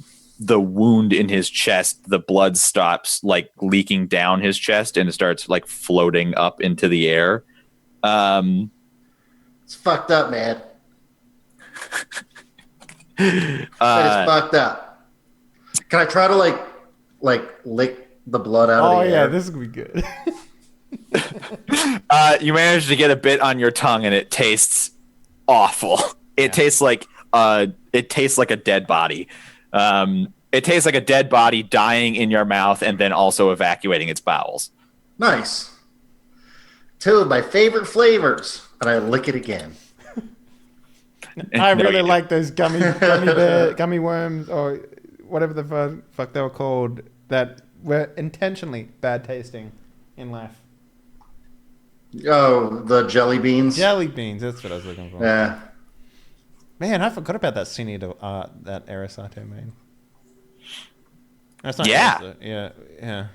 Speaker 4: wound in his chest, the blood stops like leaking down his chest and it starts like floating up into the air.
Speaker 5: It's fucked up, man. It's fucked up. Can I try to like lick the blood out of the air?
Speaker 1: This is gonna be good.
Speaker 4: You managed to get a bit on your tongue, and it tastes awful. It tastes like a dead body. It tastes like a dead body dying in your mouth and then also evacuating its bowels.
Speaker 5: Nice. 2 of my favorite flavors, and I lick it again.
Speaker 1: I really like those gummy worms or whatever the fuck they were called that were intentionally bad tasting in life.
Speaker 5: Oh, the jelly beans.
Speaker 1: Jelly beans. That's what I was looking for.
Speaker 5: Yeah.
Speaker 1: Man, I forgot about that scene that Arisato made. That's not
Speaker 4: Yeah.
Speaker 1: Yeah.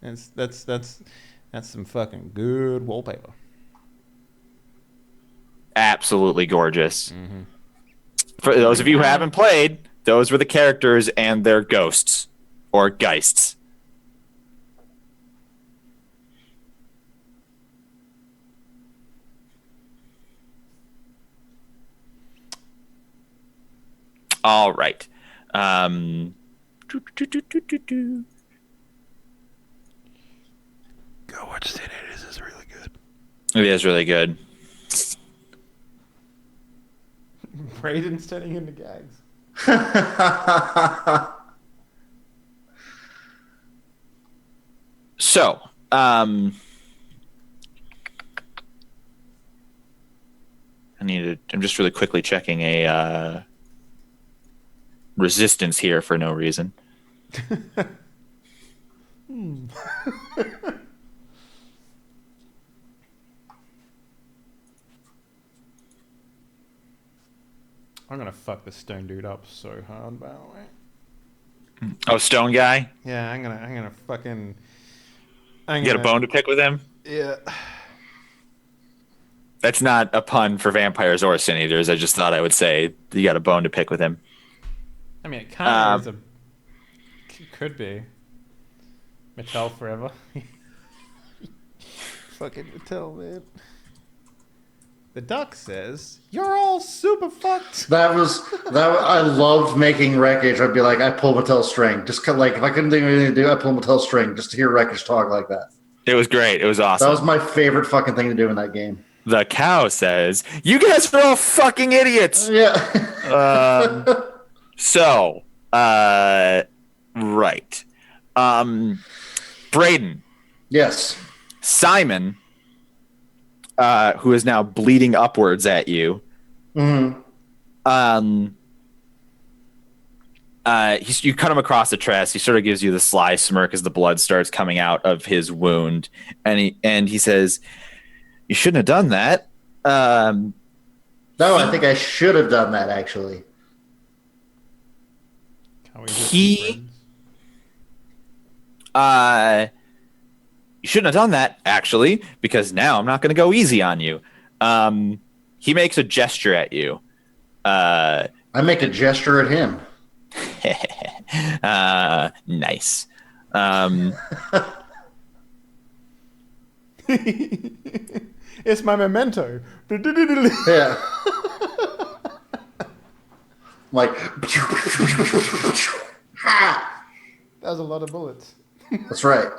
Speaker 1: That's some fucking good wallpaper.
Speaker 4: Absolutely gorgeous.
Speaker 1: Mm-hmm.
Speaker 4: For those of you who haven't played, those were the characters and their ghosts or geists. All right.
Speaker 1: Go watch it. This is really good.
Speaker 4: It is really good.
Speaker 1: Brayden's turning into gags.
Speaker 4: So, I'm just really quickly checking a resistance here for no reason.
Speaker 1: I'm gonna fuck this stone dude up so hard, by the way.
Speaker 4: Oh, Stone Guy?
Speaker 1: Yeah, I'm gonna fucking.
Speaker 4: You got a bone to pick with him?
Speaker 1: Yeah.
Speaker 4: That's not a pun for vampires or sin eaters. I just thought I would say you got a bone to pick with him.
Speaker 1: I mean, it kind of could be. Mattel forever. Fucking Mattel, man. The duck says, "You're all super fucked."
Speaker 5: I loved making wreckage. I'd be like, I pull Mattel's string. Just like if I couldn't think of anything to do, I pull Mattel's string just to hear wreckage talk like that.
Speaker 4: It was great. It was awesome.
Speaker 5: That was my favorite fucking thing to do in that game.
Speaker 4: The cow says, "You guys are all fucking idiots."
Speaker 5: Yeah.
Speaker 4: So, right. Brayden.
Speaker 5: Yes.
Speaker 4: Simon, who is now bleeding upwards at you.
Speaker 5: Mm-hmm.
Speaker 4: You cut him across the chest. He sort of gives you the sly smirk as the blood starts coming out of his wound, and he says, "You shouldn't have done that."
Speaker 5: No, I think I should have done that actually.
Speaker 4: You shouldn't have done that, actually, because now I'm not going to go easy on you. He makes a gesture at you.
Speaker 5: I make a gesture at him.
Speaker 4: Nice.
Speaker 1: It's my memento.
Speaker 5: Yeah. Like.
Speaker 1: That was a lot of bullets.
Speaker 5: That's right.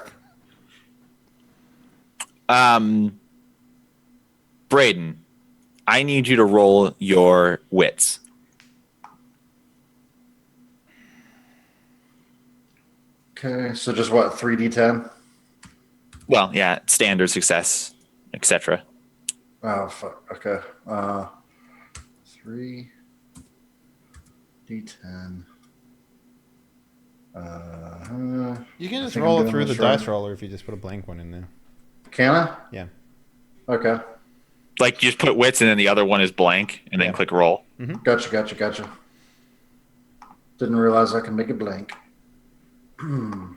Speaker 4: Brayden, I need you to roll your wits.
Speaker 5: Okay, so just what, 3d10?
Speaker 4: Well, yeah, standard success, etc.
Speaker 5: Oh, fuck. Okay. 3d10.
Speaker 1: You can just roll it through the dice roller if you just put a blank one in there.
Speaker 5: Can I?
Speaker 1: Yeah.
Speaker 5: Okay.
Speaker 4: Like, you just put wits and then the other one is blank, and then click roll.
Speaker 1: Mm-hmm.
Speaker 5: Gotcha. Didn't realize I can make it blank. One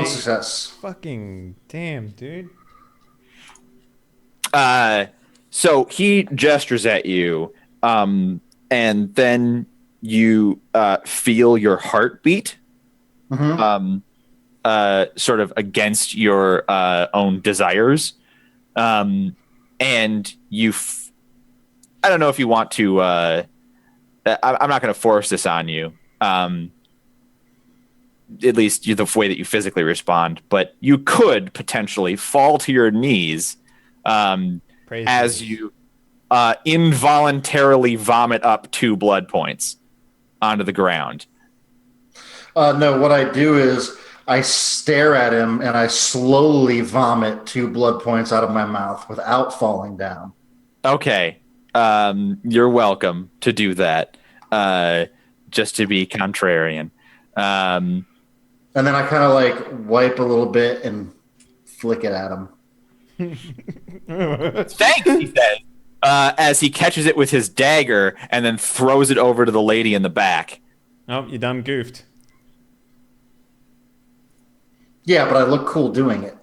Speaker 5: success.
Speaker 1: Fucking damn, dude.
Speaker 4: So he gestures at you, and then you feel your heartbeat,
Speaker 5: Mm-hmm.
Speaker 4: sort of against your own desires, and you I don't know if you want to. I'm not going to force this on you. At least the way that you physically respond, but you could potentially fall to your knees as you involuntarily vomit up 2 blood points onto the ground.
Speaker 5: No, what I do is I stare at him and I slowly vomit 2 blood points out of my mouth without falling down.
Speaker 4: Okay. You're welcome to do that. Just to be contrarian.
Speaker 5: And then I kind of like wipe a little bit and flick it at him.
Speaker 4: Thanks, he says, as he catches it with his dagger and then throws it over to the lady in the back.
Speaker 1: Oh, you done goofed.
Speaker 5: Yeah, but I look cool doing it.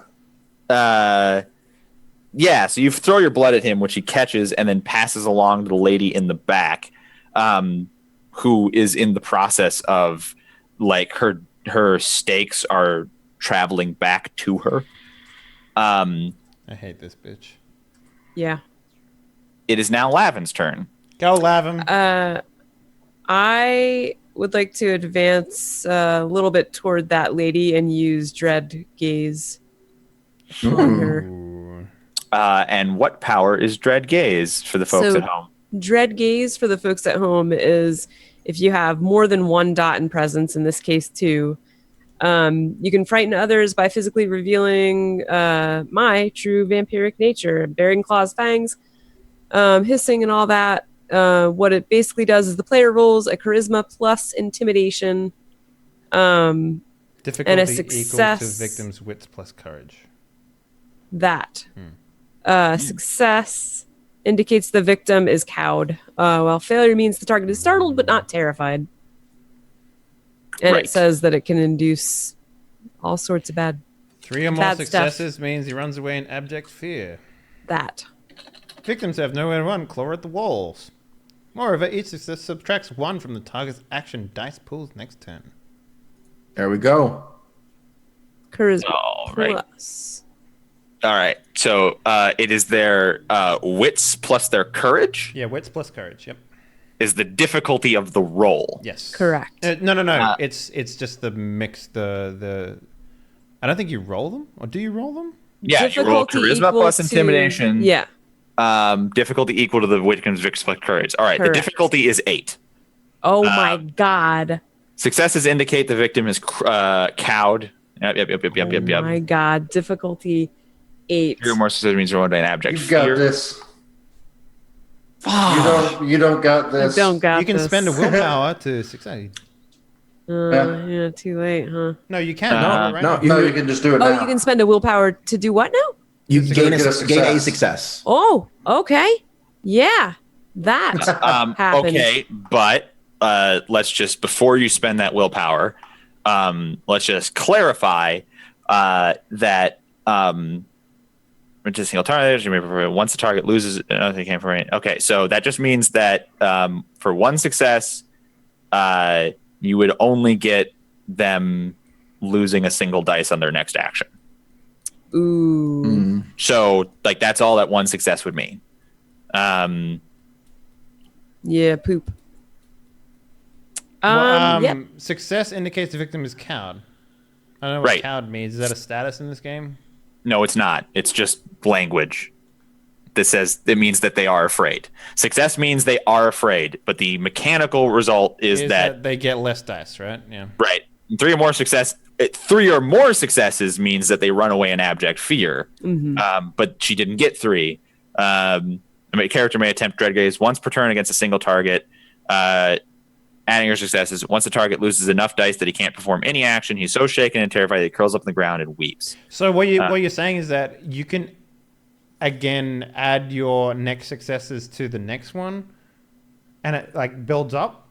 Speaker 4: Yeah, so you throw your blood at him, which he catches and then passes along to the lady in the back, who is in the process of, like, her stakes are traveling back to her.
Speaker 1: I hate this bitch.
Speaker 3: Yeah.
Speaker 4: It is now Lavin's turn.
Speaker 1: Go, Lavin.
Speaker 3: I would like to advance a little bit toward that lady and use Dread Gaze on her.
Speaker 1: Ooh.
Speaker 4: And what power is Dread Gaze for the folks at home?
Speaker 3: Dread Gaze for the folks at home is if you have more than 1 dot in presence, in this case 2, you can frighten others by physically revealing my true vampiric nature, bearing claws, fangs, hissing and all that. What it basically does is the player rolls a charisma plus intimidation.
Speaker 1: Difficulty
Speaker 3: and a
Speaker 1: equal
Speaker 3: success.
Speaker 1: to victim's wits plus courage.
Speaker 3: That. Success indicates the victim is cowed, while failure means the target is startled but not terrified. And
Speaker 4: Right.
Speaker 3: it says that it can induce all sorts of bad
Speaker 1: 3 or more
Speaker 3: bad
Speaker 1: successes means he runs away in abject fear.
Speaker 3: that.
Speaker 1: Victims have nowhere to run, claw at the walls. Moreover, each success subtracts 1 from the target's action dice pool's next turn.
Speaker 2: There we go.
Speaker 3: Charisma
Speaker 4: All right.
Speaker 3: plus.
Speaker 4: All right. So it is their wits plus their courage
Speaker 1: Yeah, wits plus courage. Yep.
Speaker 4: is the difficulty of the roll.
Speaker 1: Yes.
Speaker 3: Correct.
Speaker 1: No. It's just the mix. The I don't think you roll them, or do you roll them?
Speaker 4: Yeah, you roll
Speaker 3: Difficulty
Speaker 4: charisma
Speaker 3: equal
Speaker 4: plus
Speaker 3: to-
Speaker 4: intimidation.
Speaker 3: Yeah.
Speaker 4: Difficulty equal to the victim's wits plus courage. All right.
Speaker 3: Correct.
Speaker 4: The difficulty is 8.
Speaker 3: Oh my God.
Speaker 4: Successes indicate the victim is cowed. Yep.
Speaker 3: Oh my God. Difficulty 8.
Speaker 4: 3 or more successes means you're under an abject
Speaker 5: You've got
Speaker 4: fear.
Speaker 5: this.
Speaker 4: Fuck.
Speaker 5: You don't got this.
Speaker 3: Don't got
Speaker 1: You can
Speaker 3: this.
Speaker 1: spend a willpower to succeed.
Speaker 3: Yeah, too late, huh?
Speaker 1: No, you can.
Speaker 4: No,
Speaker 1: right?
Speaker 2: no,
Speaker 5: You can just do it now.
Speaker 3: Oh, you can spend a willpower to do what now?
Speaker 2: You
Speaker 5: To
Speaker 2: gain
Speaker 5: get a
Speaker 2: gain a
Speaker 5: success.
Speaker 2: success.
Speaker 3: Oh, okay. Yeah. That happened.
Speaker 4: Okay, but let's just, before you spend that willpower, let's just clarify that just single target. Once the target loses, nothing came from it. Okay, so that just means that for 1 success, you would only get them losing a single dice on their next action.
Speaker 3: Ooh.
Speaker 4: So, like, that's all that 1 success would mean.
Speaker 3: Yeah, poop. Yep.
Speaker 1: Success indicates the victim is cowed. I don't know what
Speaker 4: Right.
Speaker 1: cowed means. Is that a status in this game?
Speaker 4: No, it's not. It's just language that says it means that they are afraid. Success means they are afraid, but the mechanical result is that
Speaker 1: they get less dice, right? Yeah.
Speaker 4: right. 3 or more successes means that they run away in abject fear. But she didn't get 3. A character may attempt Dread Gaze once per turn against a single target. Adding her successes, once the target loses enough dice that he can't perform any action, he's so shaken and terrified that he curls up on the ground and weeps.
Speaker 1: So what you're saying is that you can again add your next successes to the next one, and it like builds up.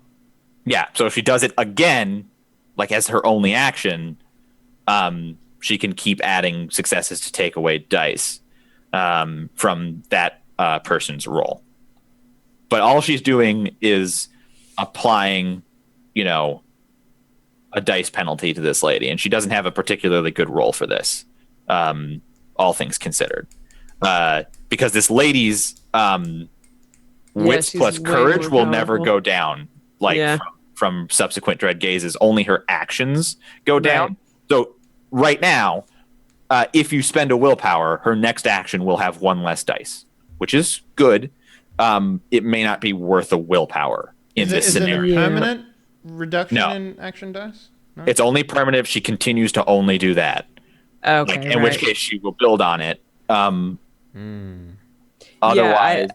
Speaker 4: Yeah, so if she does it again, like as her only action, she can keep adding successes to take away dice from that person's roll. But all she's doing is applying, a dice penalty to this lady, and she doesn't have a particularly good roll for this, all things considered. Because this lady's Wits
Speaker 3: she's
Speaker 4: plus
Speaker 3: way
Speaker 4: courage
Speaker 3: more
Speaker 4: will never
Speaker 3: powerful.
Speaker 4: go down. Like
Speaker 3: Yeah.
Speaker 4: from subsequent dread gazes, only her actions go down.
Speaker 3: Right.
Speaker 4: So right now, if you spend a willpower, her next action will have one less dice, which is good. It may not be worth a willpower in this
Speaker 1: Is it
Speaker 4: scenario.
Speaker 1: a permanent reduction
Speaker 4: No.
Speaker 1: in action dice? No?
Speaker 4: It's only permanent if she continues to only do that.
Speaker 3: Okay.
Speaker 4: In which case she will build on it. Otherwise,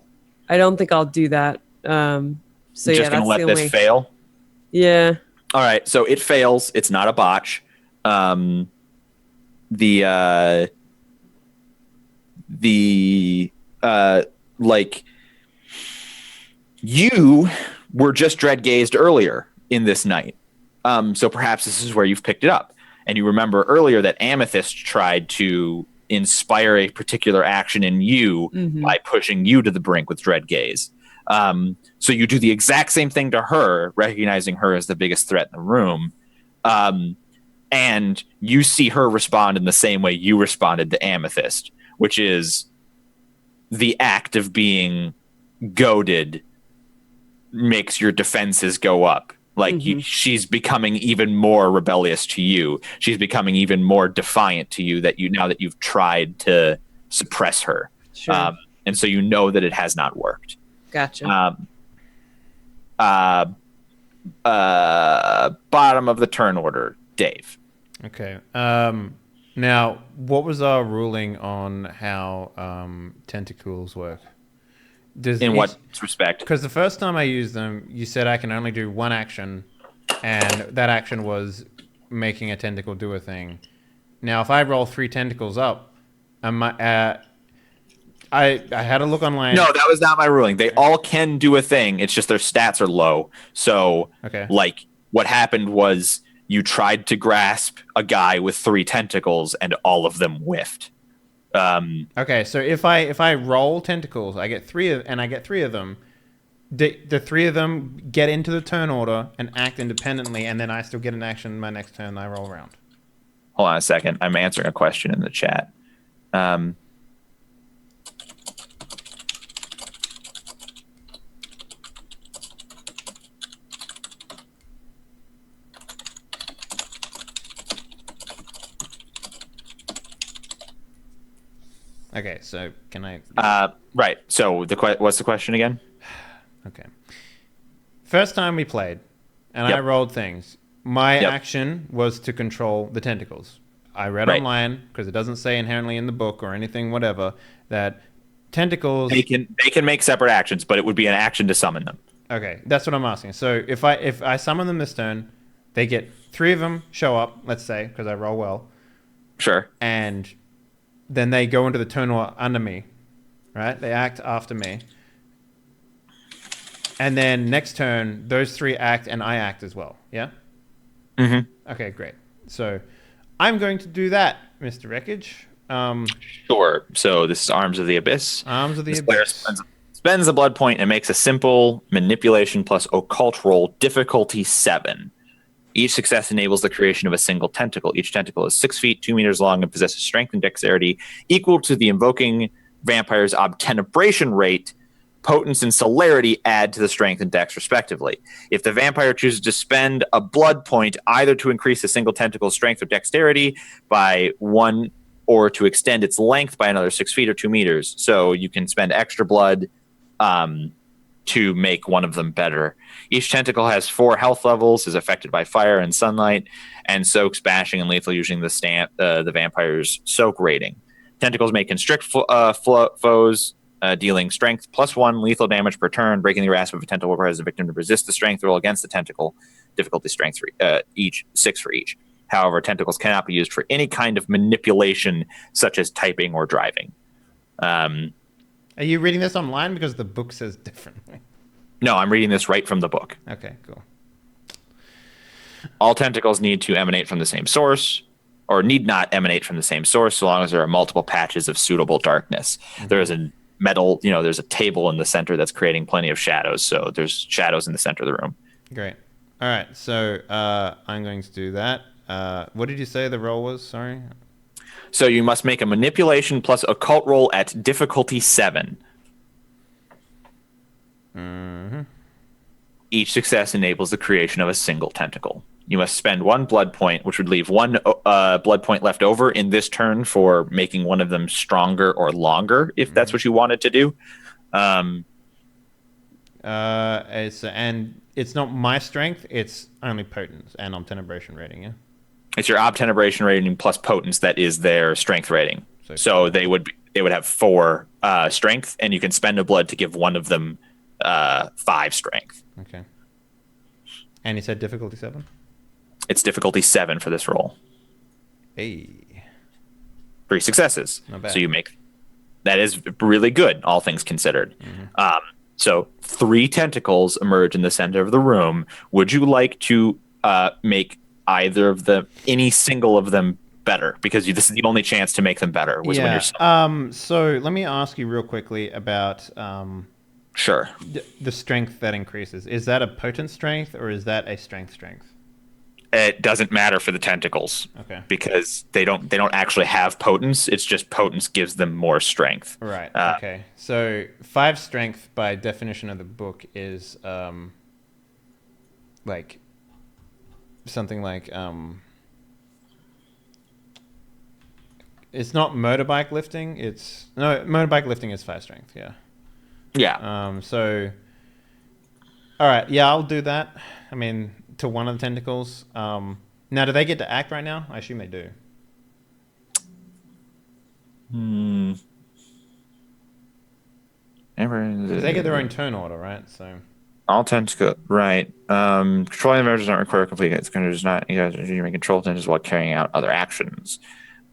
Speaker 3: I don't think I'll do that. So
Speaker 4: just
Speaker 3: yeah,
Speaker 4: gonna
Speaker 3: that's
Speaker 4: let
Speaker 3: the
Speaker 4: this
Speaker 3: only.
Speaker 4: fail.
Speaker 3: Yeah.
Speaker 4: All right, so it fails. It's not a botch. You were just dread gazed earlier in this night. So perhaps this is where you've picked it up. And you remember earlier that Amethyst tried to inspire a particular action in you by pushing you to the brink with dread gaze. So you do the exact same thing to her, recognizing her as the biggest threat in the room. And you see her respond in the same way you responded to Amethyst, which is the act of being goaded makes your defenses go up. Like she's becoming even more rebellious to you. She's becoming even more defiant to you now that you've tried to suppress her.
Speaker 3: Sure.
Speaker 4: And so you know that it has not worked.
Speaker 3: Gotcha.
Speaker 4: Bottom of the turn order, Dave.
Speaker 1: Okay. Now, what was our ruling on how tentacles work?
Speaker 4: In what respect?
Speaker 1: Because the first time I used them, you said I can only do one action, and that action was making a tentacle do a thing. Now, if I roll 3 tentacles up, I had a look online.
Speaker 4: No, that was not my ruling. They all can do a thing. It's just their stats are low. So, like, what happened was you tried to grasp a guy with 3 tentacles, and all of them whiffed.
Speaker 1: Okay, so if I roll tentacles, I get 3 of them. The 3 of them get into the turn order and act independently, and then I still get an action my next turn. I roll around.
Speaker 4: Hold on a second. I'm answering a question in the chat.
Speaker 1: Okay, so can I?
Speaker 4: Right. So what's the question again?
Speaker 1: Okay. First time we played, and I rolled things. My action was to control the tentacles. I read online, because it doesn't say inherently in the book or anything, whatever, that tentacles.
Speaker 4: They can make separate actions, but it would be an action to summon them.
Speaker 1: Okay, that's what I'm asking. So if I summon them this turn, they get 3 of them show up. Let's say because I roll well.
Speaker 4: Sure.
Speaker 1: And then they go into the turn order under me, right? They act after me. And then next turn, those 3 act and I act as well, yeah?
Speaker 4: Mm-hmm.
Speaker 1: Okay, great. So I'm going to do that, Mr. Wreckage.
Speaker 4: Sure. So this is Arms of the Abyss.
Speaker 1: Arms of the
Speaker 4: This player
Speaker 1: Abyss.
Speaker 4: spends a blood point and makes a simple manipulation plus occult roll, difficulty 7. Each success enables the creation of a single tentacle. Each tentacle is 6 feet, 2 meters long, and possesses strength and dexterity equal to the invoking vampire's obtenebration rate. Potence and celerity add to the strength and dex, respectively. If the vampire chooses to spend a blood point either to increase a single tentacle's strength or dexterity by 1 or to extend its length by another 6 feet or 2 meters. So you can spend extra blood to make one of them better. Each tentacle has 4 health levels, is affected by fire and sunlight, and soaks, bashing, and lethal using the vampire's soak rating. Tentacles may constrict foes, dealing strength +1 lethal damage per turn. Breaking the grasp of a tentacle requires the victim to resist the strength roll against the tentacle. Difficulty strength for each, 6 for each. However, tentacles cannot be used for any kind of manipulation, such as typing or driving.
Speaker 1: Are you reading this online? Because the book says differently.
Speaker 4: No, I'm reading this right from the book.
Speaker 1: Okay, cool.
Speaker 4: All tentacles need to emanate from the same source, or need not emanate from the same source, so long as there are multiple patches of suitable darkness. Mm-hmm. There is a metal, there's a table in the center that's creating plenty of shadows, so there's shadows in the center of the room.
Speaker 1: Great. All right, so I'm going to do that. What did you say the roll was? Sorry.
Speaker 4: So you must make a manipulation plus occult roll at difficulty 7.
Speaker 1: Mm-hmm.
Speaker 4: Each success enables the creation of a single tentacle. You must spend 1 blood point, which would leave 1 blood point left over in this turn for making one of them stronger or longer, if that's what you wanted to do.
Speaker 1: It's not my strength. It's only potence and obtenebration rating. Yeah.
Speaker 4: It's your obtenebration rating plus potence that is their strength rating. So they would have 4 strength, and you can spend a blood to give one of them 5 strength.
Speaker 1: Okay. And you said difficulty 7?
Speaker 4: It's difficulty 7 for this roll.
Speaker 1: Hey.
Speaker 4: 3 successes.
Speaker 1: Not bad.
Speaker 4: So that is really good, all things considered. So 3 tentacles emerge in the center of the room. Would you like to make any single of them better? Because this is the only chance to make them better. When you're
Speaker 1: so let me ask you real quickly about
Speaker 4: sure.
Speaker 1: The strength that increases. Is that a potent strength or is that a strength?
Speaker 4: It doesn't matter for the tentacles.
Speaker 1: Okay.
Speaker 4: Because they don't actually have potence. It's just potence gives them more strength.
Speaker 1: Right. Okay. So 5 strength by definition of the book is like something like it's not motorbike lifting. Motorbike lifting is 5 strength. Yeah.
Speaker 4: Yeah.
Speaker 1: So all right. Yeah, I'll do that. I mean, to one of the tentacles. Now, do they get to act right now? I assume they do. They get their own turn order, right? So
Speaker 4: all tentacles, right? Controlling the members does not require complete. It's going to does not. You may control tentacles while carrying out other actions.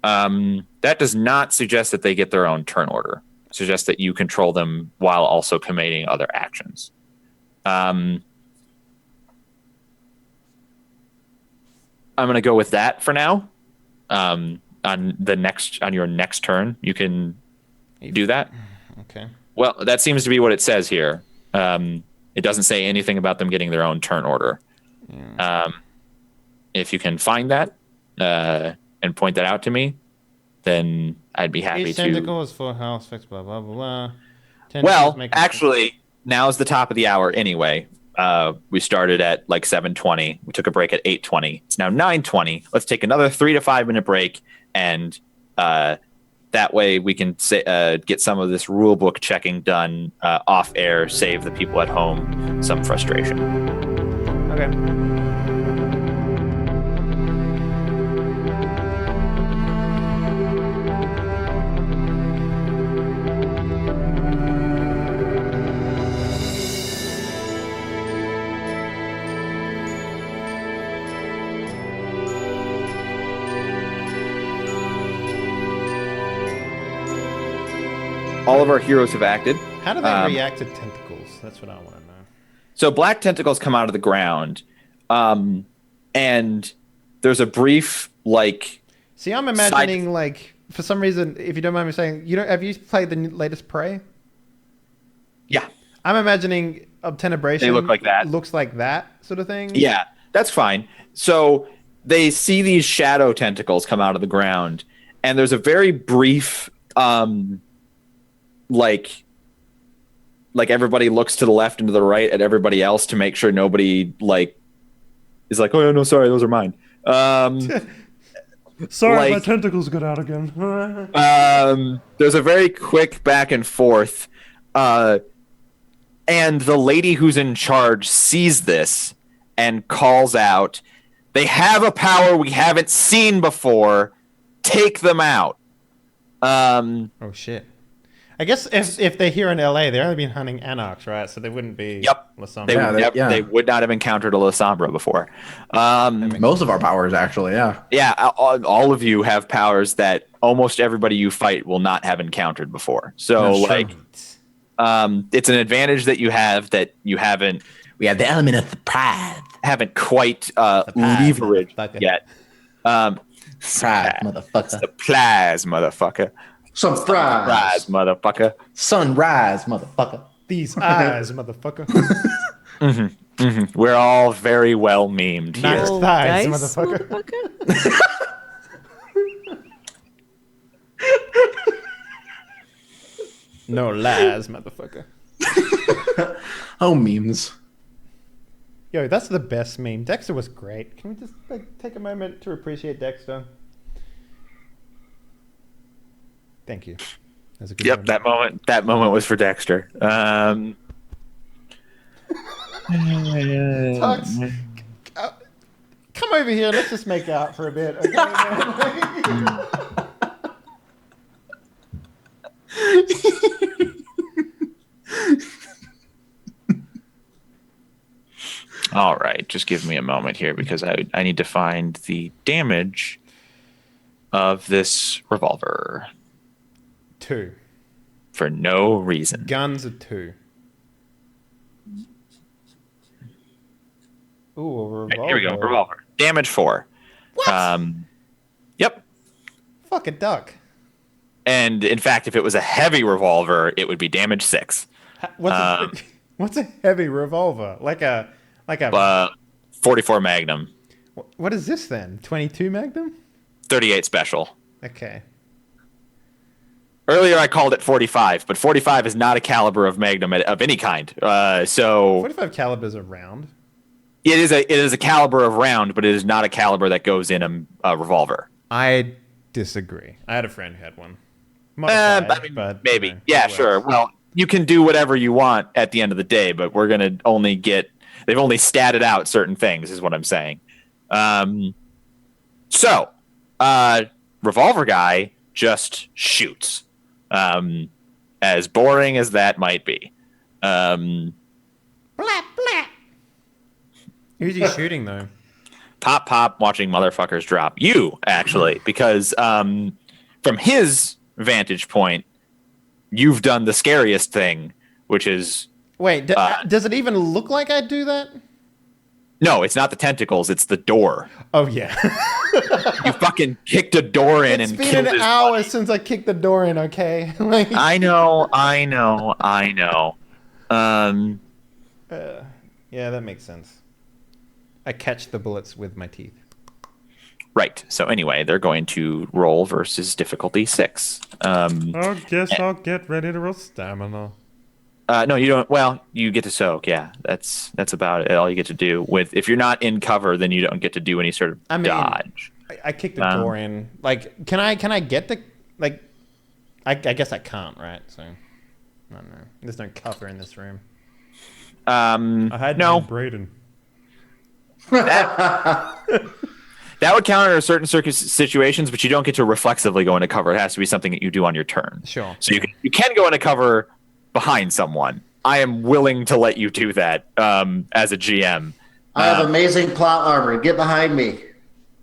Speaker 4: That does not suggest that they get their own turn order. It suggests that you control them while also committing other actions. I'm going to go with that for now. On your next turn, you can do that.
Speaker 1: Okay.
Speaker 4: Well, that seems to be what it says here. It doesn't say anything about them getting their own turn order. Yeah. If you can find that and point that out to me, then I'd be happy
Speaker 1: Each
Speaker 4: to.
Speaker 1: tentacle is full health, fixed, blah, blah, blah.
Speaker 4: Well, actually, now's the top of the hour anyway. We started at like 7:20. We took a break at 8:20. It's now 9:20. Let's take another 3 to 5 minute break, and that way we can get some of this rule book checking done off air, save the people at home some frustration.
Speaker 1: Okay.
Speaker 4: All of our heroes have acted.
Speaker 1: How do they react to tentacles? That's what I want to know.
Speaker 4: So black tentacles come out of the ground, and there's a brief
Speaker 1: See, I'm imagining for some reason, if you don't mind me saying, have you played the latest Prey?
Speaker 4: Yeah.
Speaker 1: I'm imagining obtenebration.
Speaker 4: They look like that.
Speaker 1: Looks like that sort of thing.
Speaker 4: Yeah, that's fine. So they see these shadow tentacles come out of the ground, and there's a very brief like everybody looks to the left and to the right at everybody else to make sure nobody is like, oh no, sorry, those are mine.
Speaker 6: Sorry, my tentacles got out again.
Speaker 4: There's a very quick back and forth, and the lady who's in charge sees this and calls out, "They have a power we haven't seen before. Take them out."
Speaker 1: Oh shit. I guess if they're here in LA, they've only been hunting Anarchs, right? So they wouldn't be.
Speaker 4: Yep.
Speaker 1: La Sombra.
Speaker 4: They would not have encountered a La Sombra before.
Speaker 2: Most of our powers, actually, yeah.
Speaker 4: Yeah, all of you have powers that almost everybody you fight will not have encountered before. So, it's an advantage that you have that you haven't.
Speaker 2: We have the element of surprise.
Speaker 4: Haven't quite leveraged yet.
Speaker 2: Surprise, motherfucker.
Speaker 4: Surprise, motherfucker.
Speaker 5: Surprise,
Speaker 4: motherfucker.
Speaker 2: Sunrise, motherfucker.
Speaker 1: These eyes, motherfucker.
Speaker 4: We're all very well memed here.
Speaker 1: Nice thighs, motherfucker. No lies, motherfucker.
Speaker 2: Oh, memes.
Speaker 1: Yo, that's the best meme. Dexter was great. Can we just take a moment to appreciate Dexter? Thank you. That's a good
Speaker 4: Yep,
Speaker 1: one.
Speaker 4: that moment was for Dexter.
Speaker 1: Tux, come over here. Let's just make out for a bit. Okay, man?
Speaker 4: All right, just give me a moment here because I need to find the damage of this revolver
Speaker 1: 2.
Speaker 4: for no reason.
Speaker 1: Guns are 2. Ooh, a revolver.
Speaker 4: Right, here we go. Revolver. Damage 4.
Speaker 1: What?
Speaker 4: Yep.
Speaker 1: Fuck a duck.
Speaker 4: And in fact, if it was a heavy revolver, it would be damage 6.
Speaker 1: What's a heavy revolver? Like a
Speaker 4: 44 Magnum.
Speaker 1: What is this then? 22 Magnum?
Speaker 4: 38 Special.
Speaker 1: Okay.
Speaker 4: Earlier I called it 45, but 45 is not a caliber of Magnum of any kind. So
Speaker 1: 45 calibers are round.
Speaker 4: it is a caliber of round, but it is not a caliber that goes in a revolver.
Speaker 1: I disagree. I had a friend who had one. But
Speaker 4: maybe.
Speaker 1: you know,
Speaker 4: Yeah,
Speaker 1: it
Speaker 4: sure.
Speaker 1: works.
Speaker 4: Well, you can do whatever you want at the end of the day, but we're going to only get... They've only statted out certain things, is what I'm saying. So, Revolver Guy just shoots. As boring as that might be.
Speaker 1: Blah, blah. Who's he shooting, though?
Speaker 4: Pop, pop, watching motherfuckers drop. You, actually, because from his vantage point, you've done the scariest thing, which is...
Speaker 1: Wait, does it even look like I do that?
Speaker 4: No, it's not the tentacles, it's the door.
Speaker 1: Oh, yeah.
Speaker 4: You fucking kicked a door in
Speaker 1: It's
Speaker 4: and
Speaker 1: been
Speaker 4: killed
Speaker 1: an
Speaker 4: his
Speaker 1: hour
Speaker 4: buddy.
Speaker 1: since I kicked the door in, okay? Like,
Speaker 4: I know.
Speaker 1: yeah, that makes sense. I catch the bullets with my teeth.
Speaker 4: Right. So anyway, they're going to roll versus difficulty 6.
Speaker 6: I guess I'll get ready to roll stamina.
Speaker 4: No, you don't. Well, you get to soak. Yeah, that's about it. All you get to do with if you're not in cover, then you don't get to do any sort of dodge.
Speaker 1: I kicked the door in. Like, can I get the like? I guess I can't, right? So, I don't know. There's no cover in this room.
Speaker 6: I had
Speaker 4: no.
Speaker 6: Braden.
Speaker 4: That would count under certain situations, but you don't get to reflexively go into cover. It has to be something that you do on your turn.
Speaker 1: Sure.
Speaker 4: So you can go into cover behind someone. I am willing to let you do that as a GM.
Speaker 5: I have amazing plot armor. Get behind me.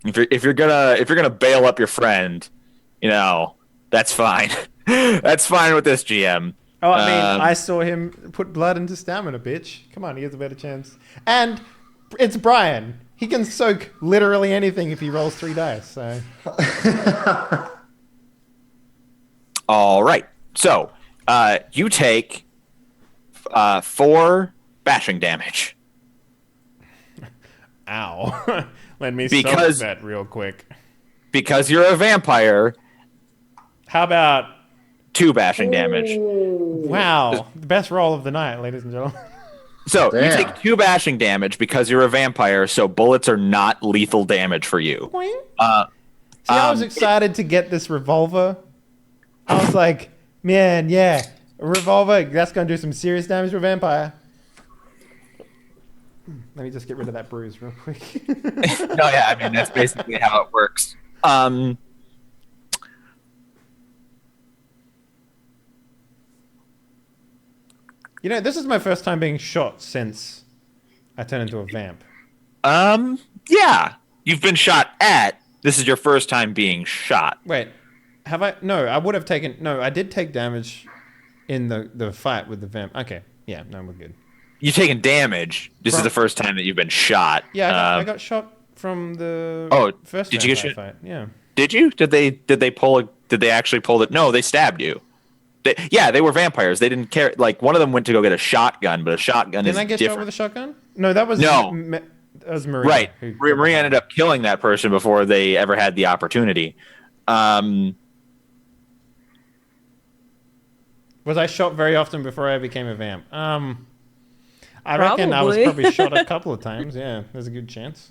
Speaker 4: If you're gonna bail up your friend, that's fine. That's fine with this GM.
Speaker 1: Oh, I mean, I saw him put blood into stamina, bitch. Come on, he has a better chance. And it's Brian. He can soak literally anything if he rolls 3 dice. So.
Speaker 4: All right. So you take 4 bashing damage.
Speaker 1: Ow. Let me
Speaker 4: Because-
Speaker 1: soak that real quick.
Speaker 4: Because you're a vampire,
Speaker 1: How about...
Speaker 4: 2 bashing damage.
Speaker 1: Wow. The best roll of the night, ladies and gentlemen.
Speaker 4: So you
Speaker 5: Damn.
Speaker 4: take 2 bashing damage because you're a vampire, so bullets are not lethal damage for you.
Speaker 1: See, I was excited to get this revolver. I was like, man, yeah, a revolver, that's going to do some serious damage to a vampire. Let me just get rid of that bruise real quick.
Speaker 4: No, yeah, I mean, that's basically how it works.
Speaker 1: This is my first time being shot since I turned into a vamp.
Speaker 4: Yeah, you've been shot at. This is your first time being shot.
Speaker 1: Wait, have I? No, I would have taken... No, I did take damage in the fight with the vamp. Okay, yeah, no, we're good.
Speaker 4: You've taken damage. This is
Speaker 1: From-
Speaker 4: the first time that you've been shot.
Speaker 1: Yeah, I got shot from the first
Speaker 4: did you get
Speaker 1: vampire
Speaker 4: shot?
Speaker 1: fight. Yeah.
Speaker 4: Did you? Did they actually pull it? No, they stabbed you. They were vampires. They didn't care. Like, one of them went to go get a shotgun, but a shotgun is
Speaker 1: Didn't I get
Speaker 4: different.
Speaker 1: shot with a shotgun? No, that was...
Speaker 4: No.
Speaker 1: That was Maria.
Speaker 4: Right.
Speaker 1: who-
Speaker 4: Maria ended up killing that person before they ever had the opportunity.
Speaker 1: Was I shot very often before I became a vamp? I reckon I was
Speaker 3: Probably.
Speaker 1: probably shot a couple of times. Yeah, there's a good chance.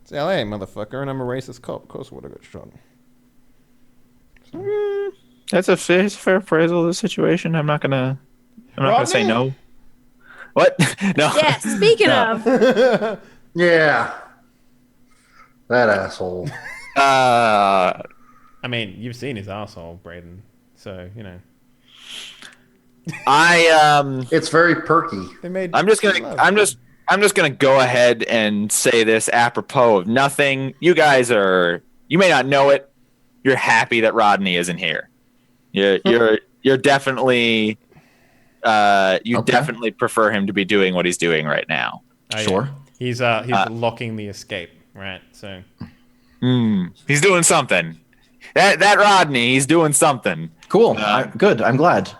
Speaker 1: It's LA, motherfucker, and I'm a racist cop. Of course I would have got shot.
Speaker 4: That's a fair appraisal of the situation. I'm not gonna say
Speaker 1: Rodney?
Speaker 4: no. What? No.
Speaker 3: Yeah, speaking
Speaker 4: No.
Speaker 3: of,
Speaker 5: Yeah. That asshole.
Speaker 4: Uh,
Speaker 1: I mean, you've seen his asshole, Braden. So, you know.
Speaker 5: It's very perky.
Speaker 1: They made
Speaker 4: I'm just gonna go ahead and say this apropos of nothing. You may not know it. You're happy that Rodney isn't here. You're definitely definitely prefer him to be doing what he's doing right now.
Speaker 1: Oh, yeah.
Speaker 2: Sure.
Speaker 1: He's locking the escape, right? So
Speaker 4: He's doing something. That Rodney, he's doing something.
Speaker 2: Cool. Good. I'm glad.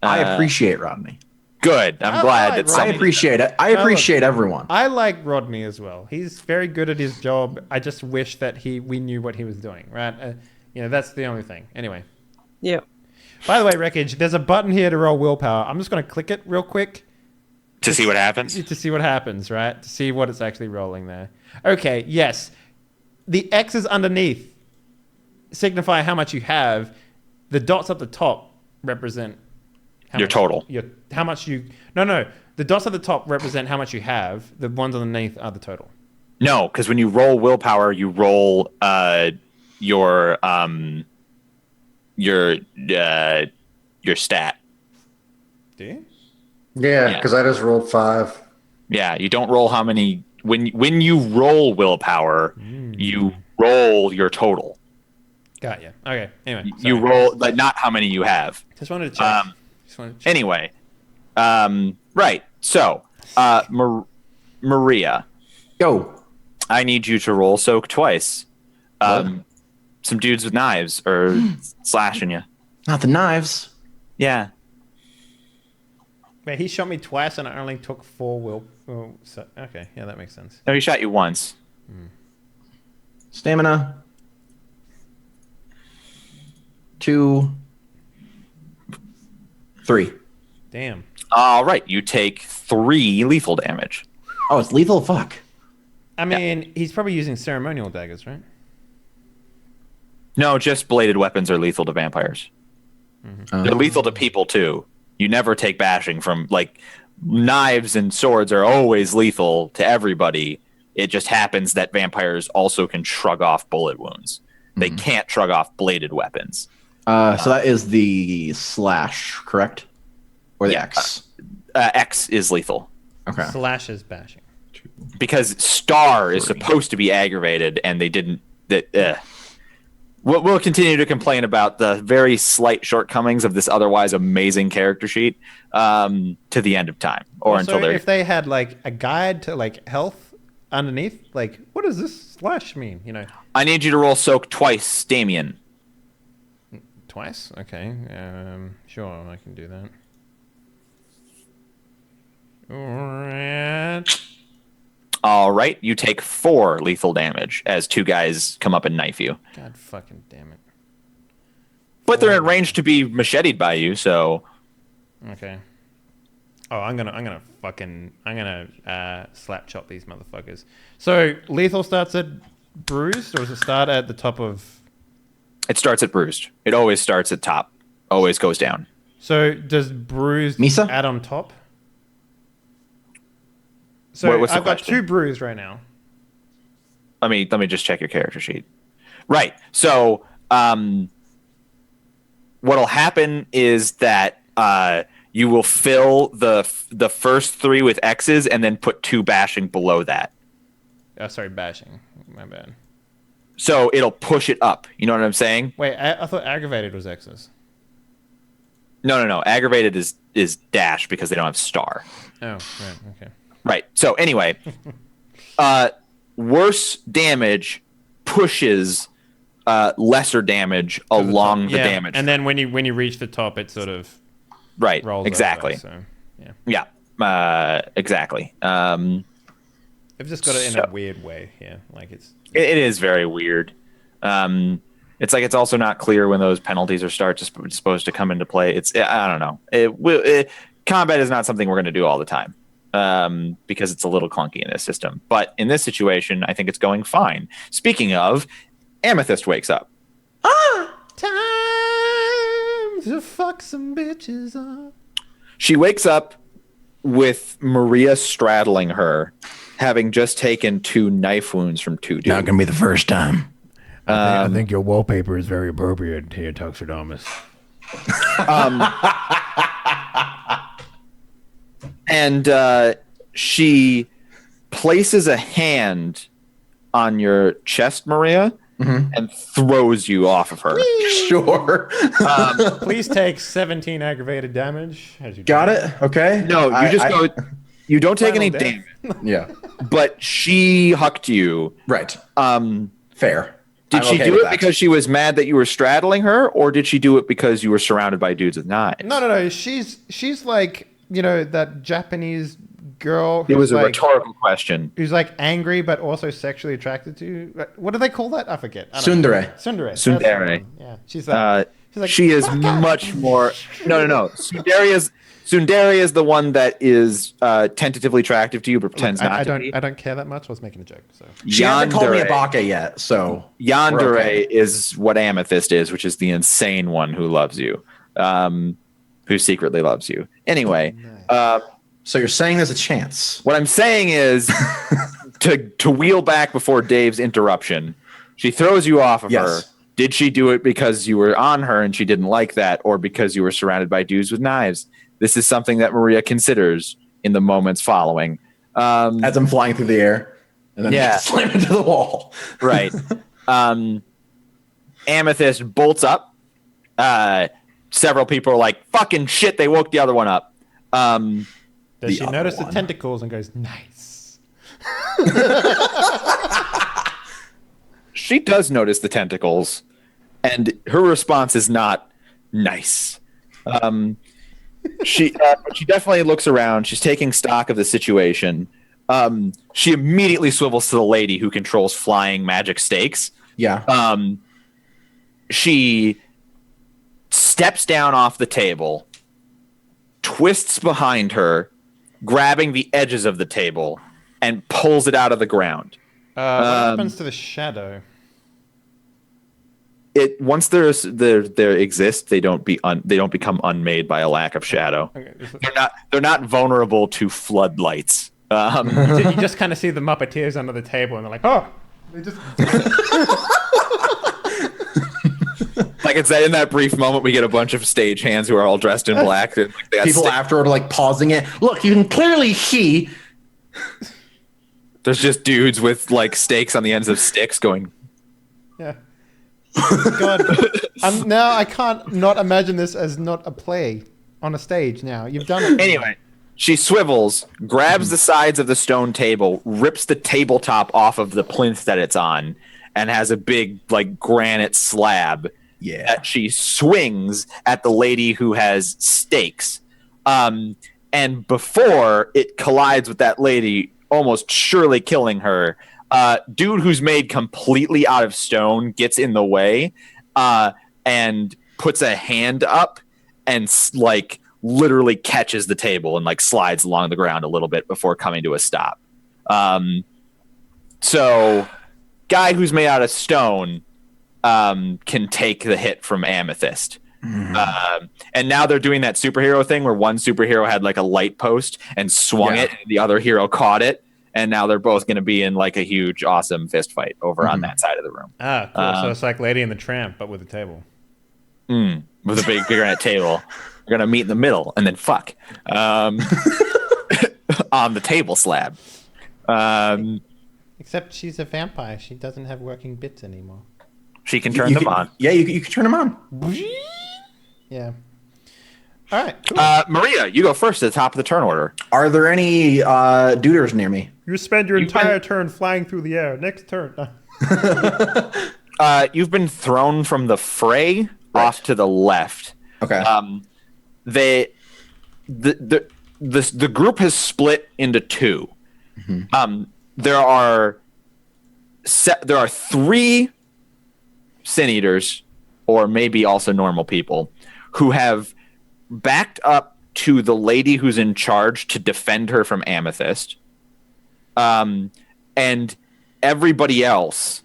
Speaker 2: I
Speaker 4: uh,
Speaker 2: appreciate Rodney.
Speaker 4: Good. I'm
Speaker 1: I
Speaker 4: glad
Speaker 1: like
Speaker 4: that
Speaker 2: I
Speaker 4: somebody.
Speaker 2: appreciate it. I appreciate everyone.
Speaker 1: I like Rodney as well. He's very good at his job. I just wish that we knew what he was doing, right? That's the only thing. Anyway.
Speaker 3: yeah.
Speaker 1: By the way, Wreckage, there's a button here to roll willpower. I'm just going to click it real quick.
Speaker 4: To see what happens.
Speaker 1: To see what happens, right? To see what it's actually rolling there. Okay, yes. The X's underneath signify how much you have. The dots at the top represent
Speaker 4: Your total.
Speaker 1: how much you... No. The dots at the top represent how much you have. The ones underneath are the total.
Speaker 4: No, because when you roll willpower, you roll your stat.
Speaker 1: Do you?
Speaker 5: Yeah, because I just rolled 5.
Speaker 4: Yeah, you don't roll how many. When you roll willpower, you roll your total.
Speaker 1: Got you. Okay, anyway.
Speaker 4: You
Speaker 1: sorry.
Speaker 4: roll, but not how many you have.
Speaker 1: Just wanted to check.
Speaker 4: Anyway, right. So, Maria,
Speaker 2: Go.
Speaker 4: I need you to roll soak twice. Some dudes with knives are slashing you.
Speaker 2: Not the knives.
Speaker 4: Yeah.
Speaker 1: Wait, he shot me twice and I only took 4 okay, yeah, that makes sense.
Speaker 4: No, he shot you once.
Speaker 2: Stamina. 2. 3.
Speaker 1: Damn.
Speaker 4: All right, you take 3 lethal damage.
Speaker 2: Oh, it's lethal? Fuck.
Speaker 1: I mean, he's probably using ceremonial daggers, right?
Speaker 4: No, just bladed weapons are lethal to vampires. They're lethal to people too. You never take bashing from knives and swords are always lethal to everybody. It just happens that vampires also can shrug off bullet wounds. They can't shrug off bladed weapons.
Speaker 2: So that is the slash, correct? Or the X?
Speaker 4: X is lethal
Speaker 2: Okay.
Speaker 1: Slash is bashing.
Speaker 4: because star is supposed to be aggravated, and they didn't. We'll continue to complain about the very slight shortcomings of this otherwise amazing character sheet to the end of time, or
Speaker 1: Also,
Speaker 4: until they're.
Speaker 1: if they had a guide to health underneath, what does this slash mean?
Speaker 4: I need you to roll soak twice, Damien.
Speaker 1: Twice? Okay. Sure, I can do that. Alright.
Speaker 4: All right, you take 4 lethal damage as 2 guys come up and knife you.
Speaker 1: God fucking damn it.
Speaker 4: But they're in range to be macheted by you, so
Speaker 1: Okay. Oh, I'm gonna slap chop these motherfuckers. So lethal starts at bruised, or does it start at the top of?
Speaker 4: it starts at bruised. It always starts at top, always goes down.
Speaker 1: So does bruised
Speaker 2: Misa?
Speaker 1: add on top? So
Speaker 4: What's the
Speaker 1: I've got
Speaker 4: question?
Speaker 1: 2 bruised right now.
Speaker 4: Let me just check your character sheet. Right. So what'll happen is that you will fill the first 3 with X's and then put 2 bashing below that.
Speaker 1: Oh, sorry, bashing. My bad.
Speaker 4: So it'll push it up. You know what I'm saying?
Speaker 1: Wait, I thought aggravated was X's.
Speaker 4: No. Aggravated is dash because they don't have star.
Speaker 1: Oh, right, okay.
Speaker 4: Right. So anyway, worse damage pushes lesser damage along the damage.
Speaker 1: And then when you reach the top, it sort of
Speaker 4: right.
Speaker 1: rolls
Speaker 4: Exactly.
Speaker 1: over, so yeah.
Speaker 4: Yeah. Exactly.
Speaker 1: They've just got it in a weird way here.
Speaker 4: It is very weird. It's it's also not clear when those penalties are supposed to come into play. I don't know. Combat is not something we're going to do all the time. because it's a little clunky in this system. But in this situation, I think it's going fine. Speaking of, Amethyst wakes up.
Speaker 1: Time to fuck some bitches up.
Speaker 4: She wakes up with Maria straddling her, having just taken 2 knife wounds from 2 dudes.
Speaker 2: Not gonna be the first time.
Speaker 6: I think your wallpaper is very appropriate here, Toxodamus.
Speaker 4: And she places a hand on your chest, Maria, and throws you off of her.
Speaker 2: Sure.
Speaker 1: Please take 17 aggravated damage. As you
Speaker 2: Got it. Okay.
Speaker 4: No, you just go. You don't take any
Speaker 1: Final death.
Speaker 4: damage,
Speaker 2: Yeah.
Speaker 4: but she hucked you.
Speaker 2: Right.
Speaker 4: Um,
Speaker 2: Fair.
Speaker 4: did
Speaker 2: I'm
Speaker 4: she
Speaker 2: okay
Speaker 4: do
Speaker 2: with
Speaker 4: it
Speaker 2: that.
Speaker 4: because she was mad that you were straddling her, or did she do it because you were surrounded by dudes with knives?
Speaker 1: No. She's like, that Japanese girl.
Speaker 4: It was a
Speaker 1: like,
Speaker 4: rhetorical question.
Speaker 1: who's like angry but also sexually attracted to you. What do they call that? I forget. I don't know.
Speaker 2: Tsundere.
Speaker 1: Tsundere. That's
Speaker 4: Tsundere.
Speaker 1: the one. Yeah. She's like,
Speaker 4: She is
Speaker 1: "Fuck off."
Speaker 4: much more. No. Tsundere is the one that is tentatively attractive to you, but pretends not
Speaker 1: I
Speaker 4: to
Speaker 1: don't.
Speaker 4: be.
Speaker 1: I don't care that much. I was making a joke. So
Speaker 2: She hasn't called me a
Speaker 4: Yandere.
Speaker 2: baka yet, so
Speaker 4: Yandere
Speaker 2: we're okay.
Speaker 4: is what Amethyst is, which is the insane one who loves you, who secretly loves you. Anyway,
Speaker 2: So you're saying there's a chance?
Speaker 4: what I'm saying is to wheel back before Dave's interruption. She throws you off of her.
Speaker 2: Yes.
Speaker 4: Did she do it because you were on her and she didn't like that, or because you were surrounded by dudes with knives? This is something that Maria considers in the moments following.
Speaker 2: As I'm flying through the air, and then
Speaker 4: Yeah.
Speaker 2: slam into the wall.
Speaker 4: Right. Amethyst bolts up. Several people are like, fucking shit, they woke the other one up.
Speaker 1: does
Speaker 2: The
Speaker 1: she
Speaker 2: other
Speaker 1: notice the
Speaker 2: one.
Speaker 1: tentacles and goes, nice?
Speaker 4: She does notice the tentacles, and her response is not nice. She definitely looks around. She's taking stock of the situation. She immediately swivels to the lady who controls flying magic stakes.
Speaker 2: Yeah.
Speaker 4: She steps down off the table, twists behind her, grabbing the edges of the table, and pulls it out of the ground.
Speaker 1: What happens to the shadow?
Speaker 4: Once there exists, they don't become unmade by a lack of shadow.
Speaker 1: Okay,
Speaker 4: They're not vulnerable to floodlights.
Speaker 1: you just kind of see the Muppeteers under the table, and they're like, oh, they just.
Speaker 4: Like it's that in that brief moment we get a bunch of stage hands who are all dressed in black. And, like, they got
Speaker 2: People afterward are like pausing it. Look, you can clearly see.
Speaker 4: There's just dudes with like stakes on the ends of sticks going.
Speaker 1: Yeah. God, now I can't not imagine this as not a play on a stage. Now you've done it.
Speaker 4: Anyway, she swivels, grabs the sides of the stone table, rips the tabletop off of the plinth that it's on, and has a big like granite slab that she swings at the lady who has stakes. And before it collides with that lady, almost surely killing her, dude who's made completely out of stone gets in the way and puts a hand up and like literally catches the table and like slides along the ground a little bit before coming to a stop. So guy who's made out of stone can take the hit from Amethyst. And now they're doing that superhero thing where one superhero had like a light post and swung it, and the other hero caught it, and now they're both going to be in like a huge, awesome fist fight over on that side of the room.
Speaker 1: Ah, cool. So it's like Lady and the Tramp, but with a table.
Speaker 4: With a big granite table. We're going to meet in the middle and then fuck on the table slab.
Speaker 1: Except she's a vampire. She doesn't have working bits anymore.
Speaker 4: She can turn them on.
Speaker 2: Yeah, you can turn them on.
Speaker 1: Yeah. All right. Cool.
Speaker 4: Maria, you go first at the top of the turn order.
Speaker 2: Are there any duders near me?
Speaker 1: You spend your entire turn flying through the air. Next turn.
Speaker 4: You've been thrown from the fray off to the left.
Speaker 2: Okay.
Speaker 4: The group has split into two. There are 3 Sin Eaters, or maybe also normal people, who have backed up to the lady who's in charge to defend her from Amethyst. And everybody else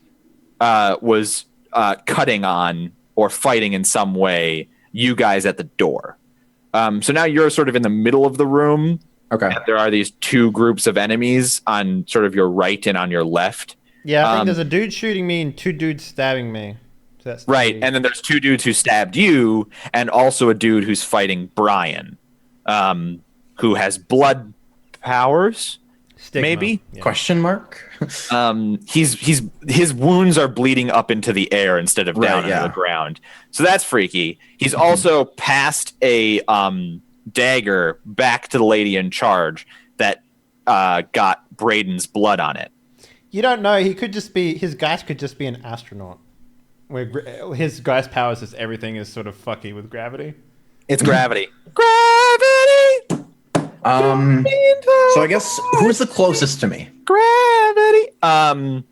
Speaker 4: was cutting on or fighting in some way you guys at the door. So now you're sort of in the middle of the room.
Speaker 2: Okay.
Speaker 4: And there are these two groups of enemies on sort of your right and on your left.
Speaker 1: Yeah, I think there's a dude shooting me and two dudes stabbing me. So that's
Speaker 4: Right, and then there's two dudes who stabbed you, and also a dude who's fighting Brian, who has blood powers.
Speaker 1: Stigma.
Speaker 4: Maybe?
Speaker 1: Yeah.
Speaker 2: Question mark?
Speaker 4: His wounds are bleeding up into the air instead of down into the ground. So that's freaky. He's also passed a dagger back to the lady in charge that got Braden's blood on it.
Speaker 1: You don't know. He could just be. His guys could just be an astronaut. Where his guy's powers is everything is sort of fucky with gravity.
Speaker 4: It's gravity. Gravity.
Speaker 2: So I guess who's the closest to me?
Speaker 4: Gravity.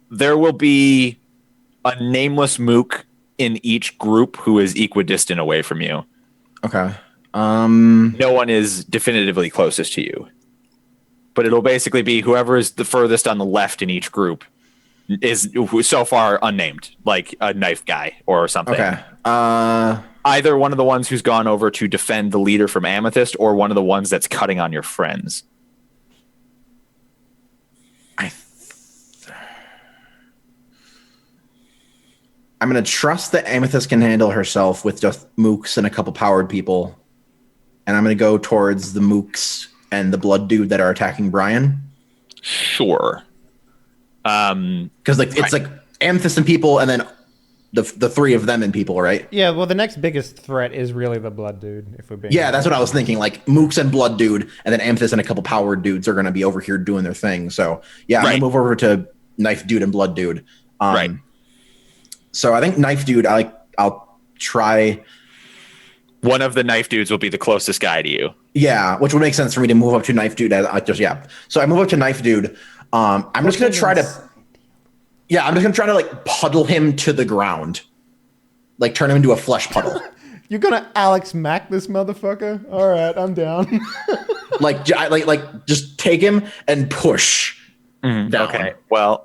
Speaker 4: There will be a nameless mook in each group who is equidistant away from you.
Speaker 2: Okay.
Speaker 4: No one is definitively closest to you. But it'll basically be whoever is the furthest on the left in each group is so far unnamed, like a knife guy or something.
Speaker 2: Okay.
Speaker 4: Either one of the ones who's gone over to defend the leader from Amethyst or one of the ones that's cutting on your friends.
Speaker 2: I'm going to trust that Amethyst can handle herself with just mooks and a couple powered people. And I'm going to go towards the mooks and the blood dude that are attacking Brian.
Speaker 4: Sure.
Speaker 2: Because it's like Amethyst and people, and then the three of them and people, right?
Speaker 1: Yeah. Well, the next biggest threat is really the blood dude. If we're being
Speaker 2: That's what I was thinking. Like mooks and blood dude, and then Amethyst and a couple powered dudes are going to be over here doing their thing. So I'm going to move over to knife dude and blood dude.
Speaker 4: Right.
Speaker 2: So I think knife dude. I'll try.
Speaker 4: One of the knife dudes will be the closest guy to you.
Speaker 2: Yeah, which would make sense for me to move up to knife dude. So I move up to knife dude. I'm just gonna try to like puddle him to the ground, like turn him into a flesh puddle.
Speaker 1: You're gonna Alex Mack this motherfucker. All right, I'm down.
Speaker 2: like just take him and push down.
Speaker 4: Okay. Well,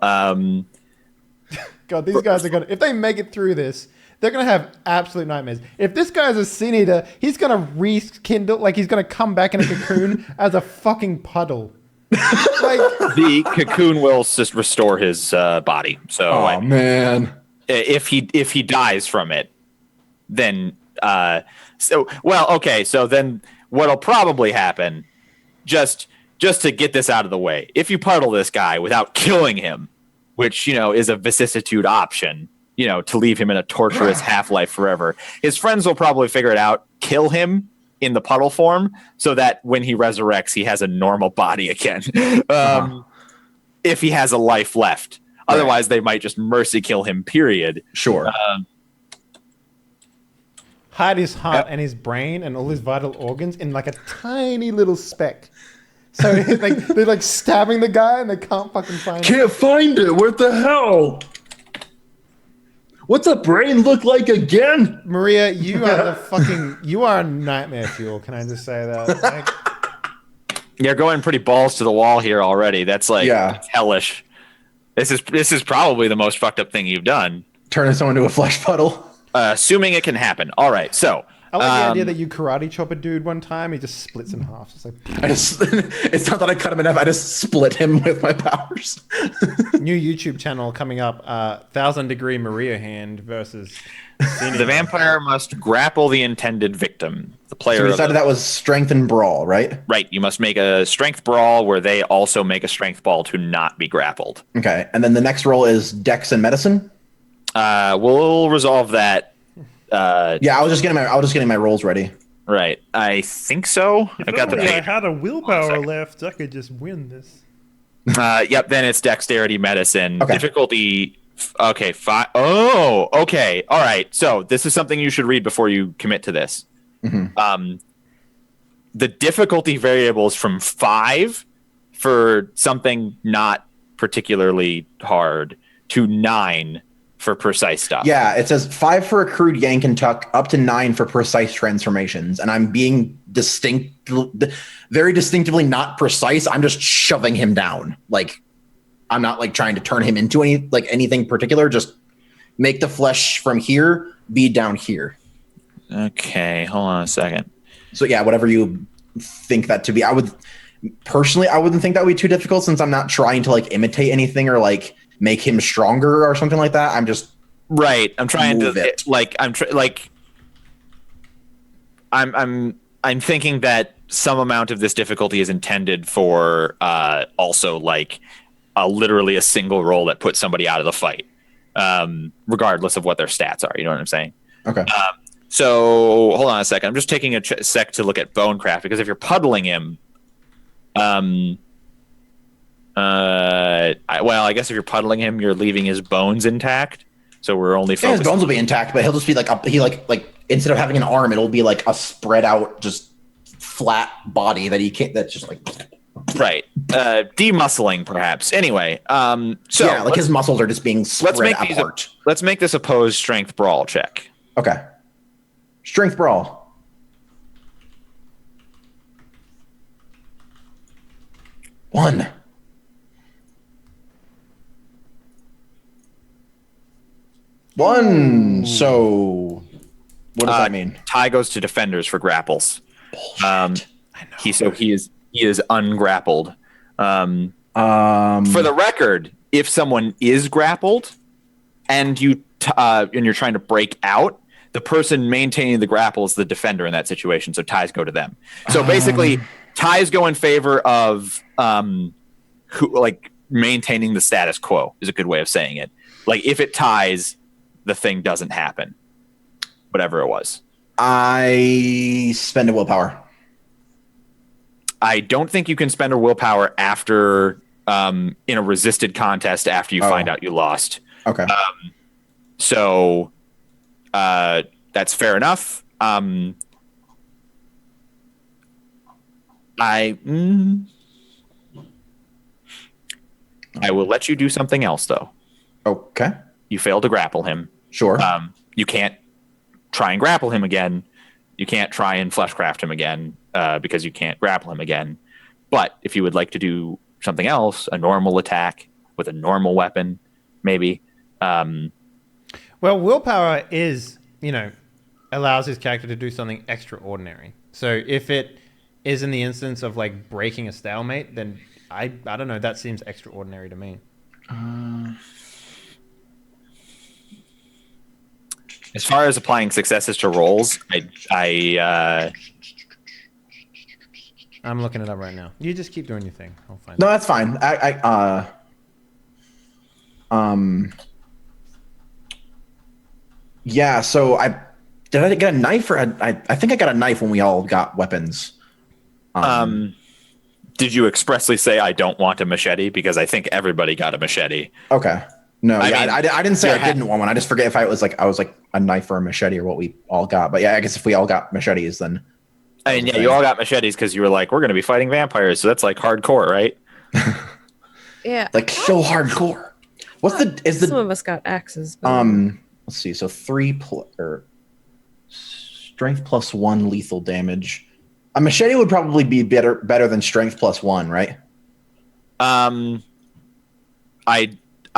Speaker 1: God, these guys are gonna. If they make it through this, they're gonna have absolute nightmares. If this guy's a sin eater, he's gonna rekindle. Like he's gonna come back in a cocoon as a fucking puddle. Like
Speaker 4: the cocoon will just restore his body. So,
Speaker 2: man,
Speaker 4: if he dies from it, then So then what'll probably happen, just to get this out of the way, if you puddle this guy without killing him, which is a vicissitude option, to leave him in a torturous half-life forever, his friends will probably figure it out, kill him in the puddle form, so that when he resurrects, he has a normal body again. If he has a life left. Otherwise, they might just mercy kill him, period.
Speaker 2: Sure.
Speaker 1: hide his heart and his brain and all his vital organs in like a tiny little speck. So they're like stabbing the guy and they can't fucking find it.
Speaker 2: Can't find it. What the hell? What's a brain look like again?
Speaker 1: Maria, you are nightmare fuel. Can I just say that? Like,
Speaker 4: you're going pretty balls to the wall here already. That's it's hellish. This is probably the most fucked up thing you've done.
Speaker 2: Turning someone into a flesh puddle.
Speaker 4: Assuming it can happen. All right, so
Speaker 1: I like the idea that you karate chop a dude one time, he just splits in half. It's like
Speaker 2: it's not that I cut him in half. I just split him with my powers.
Speaker 1: New YouTube channel coming up: 1,000-degree Maria hand versus
Speaker 4: the vampire must grapple the intended victim. The player.
Speaker 2: So we decided that was strength and brawl, right?
Speaker 4: Right. You must make a strength brawl where they also make a strength ball to not be grappled.
Speaker 2: Okay, and then the next roll is dex and medicine.
Speaker 4: We'll resolve that.
Speaker 2: Yeah, I was just getting my rolls ready.
Speaker 4: Right. I think so.
Speaker 6: If
Speaker 4: I got the
Speaker 6: only I
Speaker 4: page.
Speaker 6: had a willpower left, I could just win this.
Speaker 4: Yep. Then it's dexterity, medicine,
Speaker 2: Okay.
Speaker 4: difficulty. Okay. Oh. Okay. All right. So this is something you should read before you commit to this.
Speaker 2: Mm-hmm.
Speaker 4: The difficulty variable is from 5 for something not particularly hard to 9 for precise stuff.
Speaker 2: Yeah, it says 5 for a crude yank and tuck, up to 9 for precise transformations. And I'm being very distinctively not precise. I'm just shoving him down. Like, I'm not like trying to turn him into anything particular. Just make the flesh from here be down here.
Speaker 4: Okay, hold on a second.
Speaker 2: So yeah, whatever you think that to be. I wouldn't think that would be too difficult since I'm not trying to like imitate anything or like make him stronger or something like that. I'm just
Speaker 4: right. I'm trying to
Speaker 2: it.
Speaker 4: I'm thinking that some amount of this difficulty is intended for also like literally a single roll that puts somebody out of the fight, regardless of what their stats are. You know what I'm saying?
Speaker 2: Okay.
Speaker 4: So hold on a second. I'm just taking a sec to look at Bonecraft because if you're puddling him, I guess if you're puddling him, you're leaving his bones intact. So we're only
Speaker 2: his bones will be intact, but he'll just be like instead of having an arm, it'll be like a spread out, just flat body that he can't. That's just like
Speaker 4: right. Demuscling, perhaps. Anyway, so
Speaker 2: yeah, like his muscles are just being spread apart.
Speaker 4: Let's make this opposed strength brawl check.
Speaker 2: Okay, strength brawl. 1. So what does that mean?
Speaker 4: Ty goes to defenders for grapples. He is ungrappled. For the record, if someone is grappled and you're trying to break out, the person maintaining the grapple is the defender in that situation. So ties go to them. So basically, ties go in favor of maintaining the status quo is a good way of saying it. Like if it ties, the thing doesn't happen. Whatever it was.
Speaker 2: I spend a willpower.
Speaker 4: I don't think you can spend a willpower after in a resisted contest after you find out you lost.
Speaker 2: Okay.
Speaker 4: So that's fair enough. I will let you do something else though.
Speaker 2: Okay.
Speaker 4: You failed to grapple him.
Speaker 2: Sure.
Speaker 4: You can't try and grapple him again. You can't try and fleshcraft him again because you can't grapple him again. But if you would like to do something else, a normal attack with a normal weapon, maybe.
Speaker 1: Well, willpower is, allows his character to do something extraordinary. So if it is in the instance of like breaking a stalemate, then I don't know. That seems extraordinary to me.
Speaker 4: As far as applying successes to rolls,
Speaker 1: I'm looking it up right now. You just keep doing your thing. I'll find
Speaker 2: No, that's fine. Yeah, so did I get a knife or I think I got a knife when we all got weapons.
Speaker 4: Did you expressly say I don't want a machete? Because I think everybody got a machete.
Speaker 2: Okay. No, I didn't say I
Speaker 4: there
Speaker 2: didn't want one. I just forget if I was like a knife or a machete or what we all got. But yeah, I guess if we all got machetes, then.
Speaker 4: I mean, yeah, you all got machetes because you were like, we're going to be fighting vampires, so that's like hardcore, right?
Speaker 3: Yeah.
Speaker 2: Like so hardcore.
Speaker 3: Some of us got axes. But...
Speaker 2: Let's see. So 3 strength plus 1 lethal damage. A machete would probably be better than strength plus 1, right?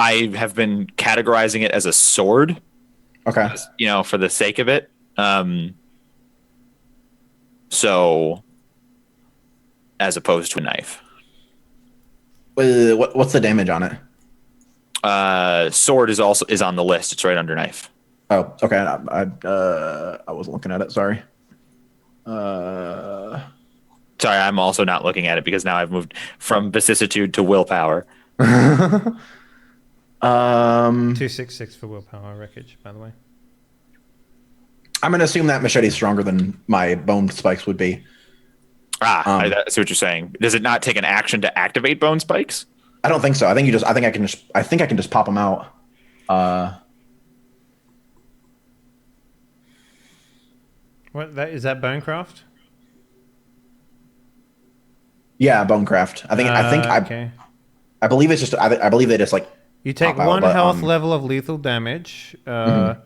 Speaker 4: I have been categorizing it as a sword.
Speaker 2: Okay.
Speaker 4: For the sake of it. So, as opposed to a knife.
Speaker 2: What's the damage on it?
Speaker 4: Sword is on the list. It's right under knife.
Speaker 2: Oh, okay. I wasn't looking at it. Sorry.
Speaker 4: Sorry, I'm also not looking at it because now I've moved from vicissitude to willpower.
Speaker 1: 266 for willpower wreckage, by the way.
Speaker 2: I'm going to assume that machete is stronger than my bone spikes would be.
Speaker 4: I see what you're saying. Does it not take an action to activate bone spikes?
Speaker 2: I don't think so. I think I can just pop them out.
Speaker 1: Is that Bonecraft?
Speaker 2: Yeah, Bonecraft. I believe it's just. I believe they just like
Speaker 1: You take
Speaker 2: pop out,
Speaker 1: one
Speaker 2: but,
Speaker 1: health level of lethal damage. The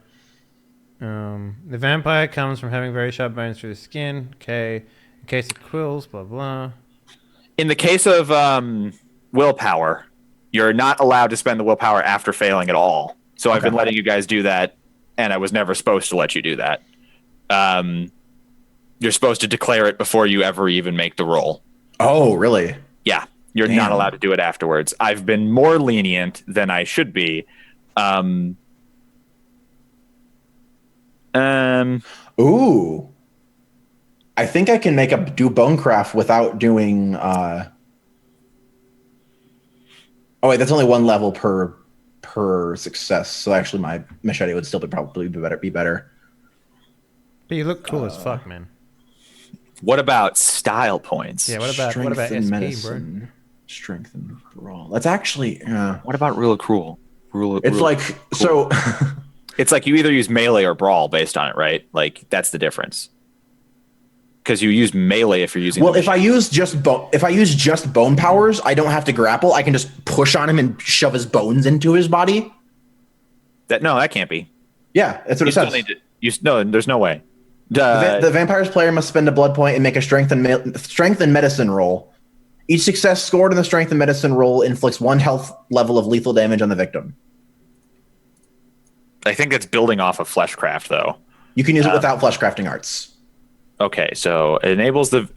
Speaker 1: vampire comes from having very sharp bones through the skin. Okay. In case of quills, blah, blah.
Speaker 4: In the case of willpower, you're not allowed to spend the willpower after failing at all. So I've been letting you guys do that, and I was never supposed to let you do that. You're supposed to declare it before you ever even make the roll.
Speaker 2: Oh, really?
Speaker 4: Yeah, you're not allowed to do it afterwards. I've been more lenient than I should be.
Speaker 2: Ooh. I think I can do bonecraft without doing. Oh wait, that's only one level per success. So actually, my machete would still probably be better.
Speaker 1: But you look cool as fuck, man.
Speaker 4: What about style points?
Speaker 1: Yeah, what about SP,
Speaker 2: medicine, bro? Strength and brawl. That's actually.
Speaker 4: What about rule of cruel?
Speaker 2: So.
Speaker 4: It's like you either use melee or brawl based on it, right? Like that's the difference. Because you use melee if you're using.
Speaker 2: Well, if I use just bone powers, I don't have to grapple. I can just push on him and shove his bones into his body.
Speaker 4: That can't be.
Speaker 2: Yeah, that's what it says.
Speaker 4: There's no way.
Speaker 2: The vampire's player must spend a blood point and make a strength and medicine roll. Each success scored in the strength and medicine roll inflicts 1 health level of lethal damage on the victim.
Speaker 4: I think it's building off of fleshcraft, though.
Speaker 2: You can use it without fleshcrafting arts.
Speaker 4: Okay, so it enables the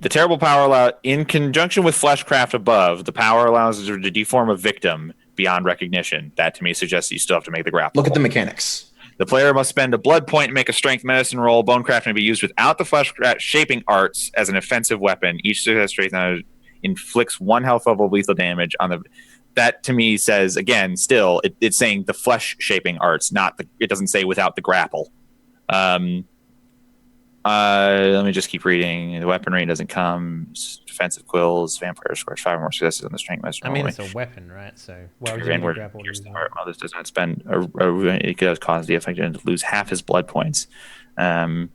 Speaker 4: terrible power in conjunction with fleshcraft above, the power allows her to deform a victim beyond recognition. That to me suggests that you still have to make the grapple.
Speaker 2: Look at the mechanics.
Speaker 4: The player must spend a blood point and make a strength medicine roll. Bonecraft may be used without the fleshcraft shaping arts as an offensive weapon. Each success strength inflicts 1 health level of lethal damage on the. That to me says again, still it's saying the flesh shaping arts, not the. It doesn't say without the grapple. Let me just keep reading. The weaponry doesn't come. Defensive quills. Vampire scores 5 more successes on the strength medicine.
Speaker 1: I mean, it's a weapon, right? So why would you grapple?
Speaker 4: This does not spend. It does cause the affected to lose half his blood points. It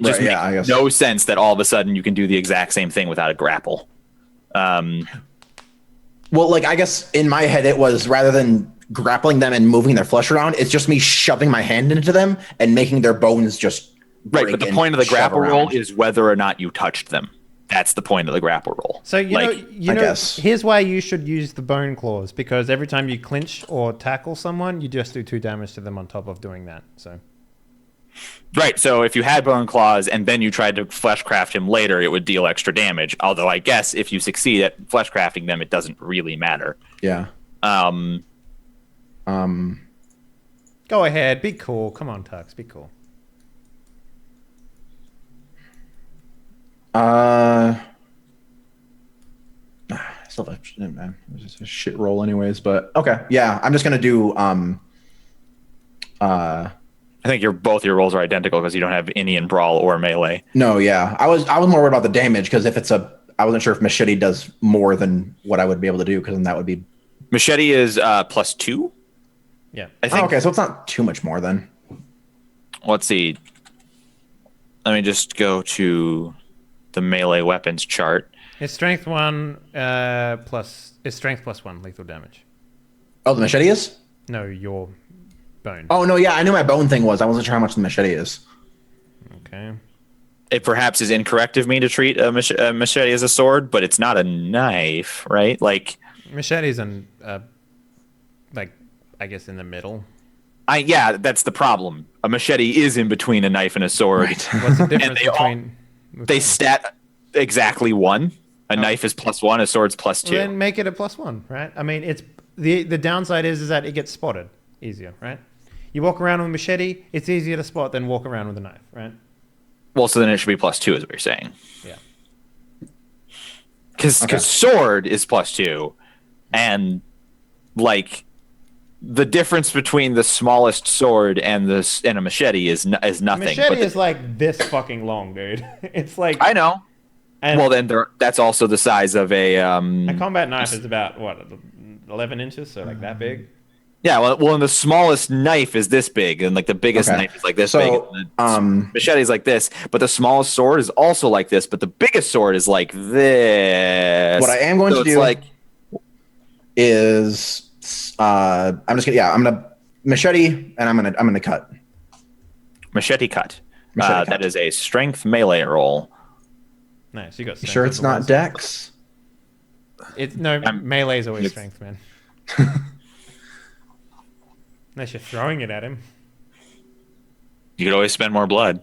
Speaker 4: just makes no sense that all of a sudden you can do the exact same thing without a grapple.
Speaker 2: Well, like I guess in my head it was rather than grappling them and moving their flesh around, it's just me shoving my hand into them and making their bones just break.
Speaker 4: Right, but the point of the grapple roll is whether or not you touched them. That's the point of the grapple roll.
Speaker 1: So you know, here's why you should use the bone claws, because every time you clinch or tackle someone, you just do 2 damage to them on top of doing that. So.
Speaker 4: Right, so if you had bone claws and then you tried to fleshcraft him later, it would deal extra damage. Although I guess if you succeed at fleshcrafting them, it doesn't really matter.
Speaker 2: Yeah.
Speaker 1: Go ahead, be cool. Come on, Tux, be cool.
Speaker 2: Still man, it was just a shit roll anyways, but okay. Yeah, I'm just gonna do
Speaker 4: I think both your rolls are identical because you don't have any in brawl or melee.
Speaker 2: No, yeah. I was more worried about the damage because I wasn't sure if machete does more than what I would be able to do, because then that would be
Speaker 4: machete is +2.
Speaker 1: Yeah.
Speaker 2: I think. Okay, so it's not too much more then.
Speaker 4: Let's see. Let me just go to the melee weapons chart.
Speaker 1: It's strength 1 plus. It's strength +1 lethal damage.
Speaker 2: Oh, the machete is?
Speaker 1: No, your bone.
Speaker 2: Oh no, yeah, I knew my bone thing was. I wasn't sure how much the machete is.
Speaker 1: Okay.
Speaker 4: It perhaps is incorrect of me to treat a machete as a sword, but it's not a knife, right? Like
Speaker 1: machete's like I guess in the middle.
Speaker 4: Yeah, that's the problem. A machete is in between a knife and a sword. Right.
Speaker 1: What's the difference between?
Speaker 4: They stat exactly 1. A knife is +1. A sword's +2.
Speaker 1: Well, then make it a +1, right? I mean, it's the downside is that it gets spotted easier, right? You walk around with a machete, it's easier to spot than walk around with a knife, right?
Speaker 4: Well, so then it should be +2, is what you're saying.
Speaker 1: Yeah.
Speaker 4: Because sword is +2, and like the difference between the smallest sword and a machete is nothing.
Speaker 1: Machete is like this fucking long, dude. It's like
Speaker 4: I know. Well, then that's also the size of a
Speaker 1: combat knife is about what 11 inches, so like that big.
Speaker 4: Yeah, well, and the smallest knife is this big, and like the biggest knife is like this big. And machete is like this, but the smallest sword is also like this, but the biggest sword is like this.
Speaker 2: What I am going to do is I'm gonna machete, and I'm gonna cut.
Speaker 4: Machete cut.
Speaker 2: Machete cut.
Speaker 4: That is a strength melee roll.
Speaker 1: Nice. You got.
Speaker 2: You sure it's not Dex?
Speaker 1: Melee's always strength, man. Unless you're throwing it at him.
Speaker 4: You could always spend more blood.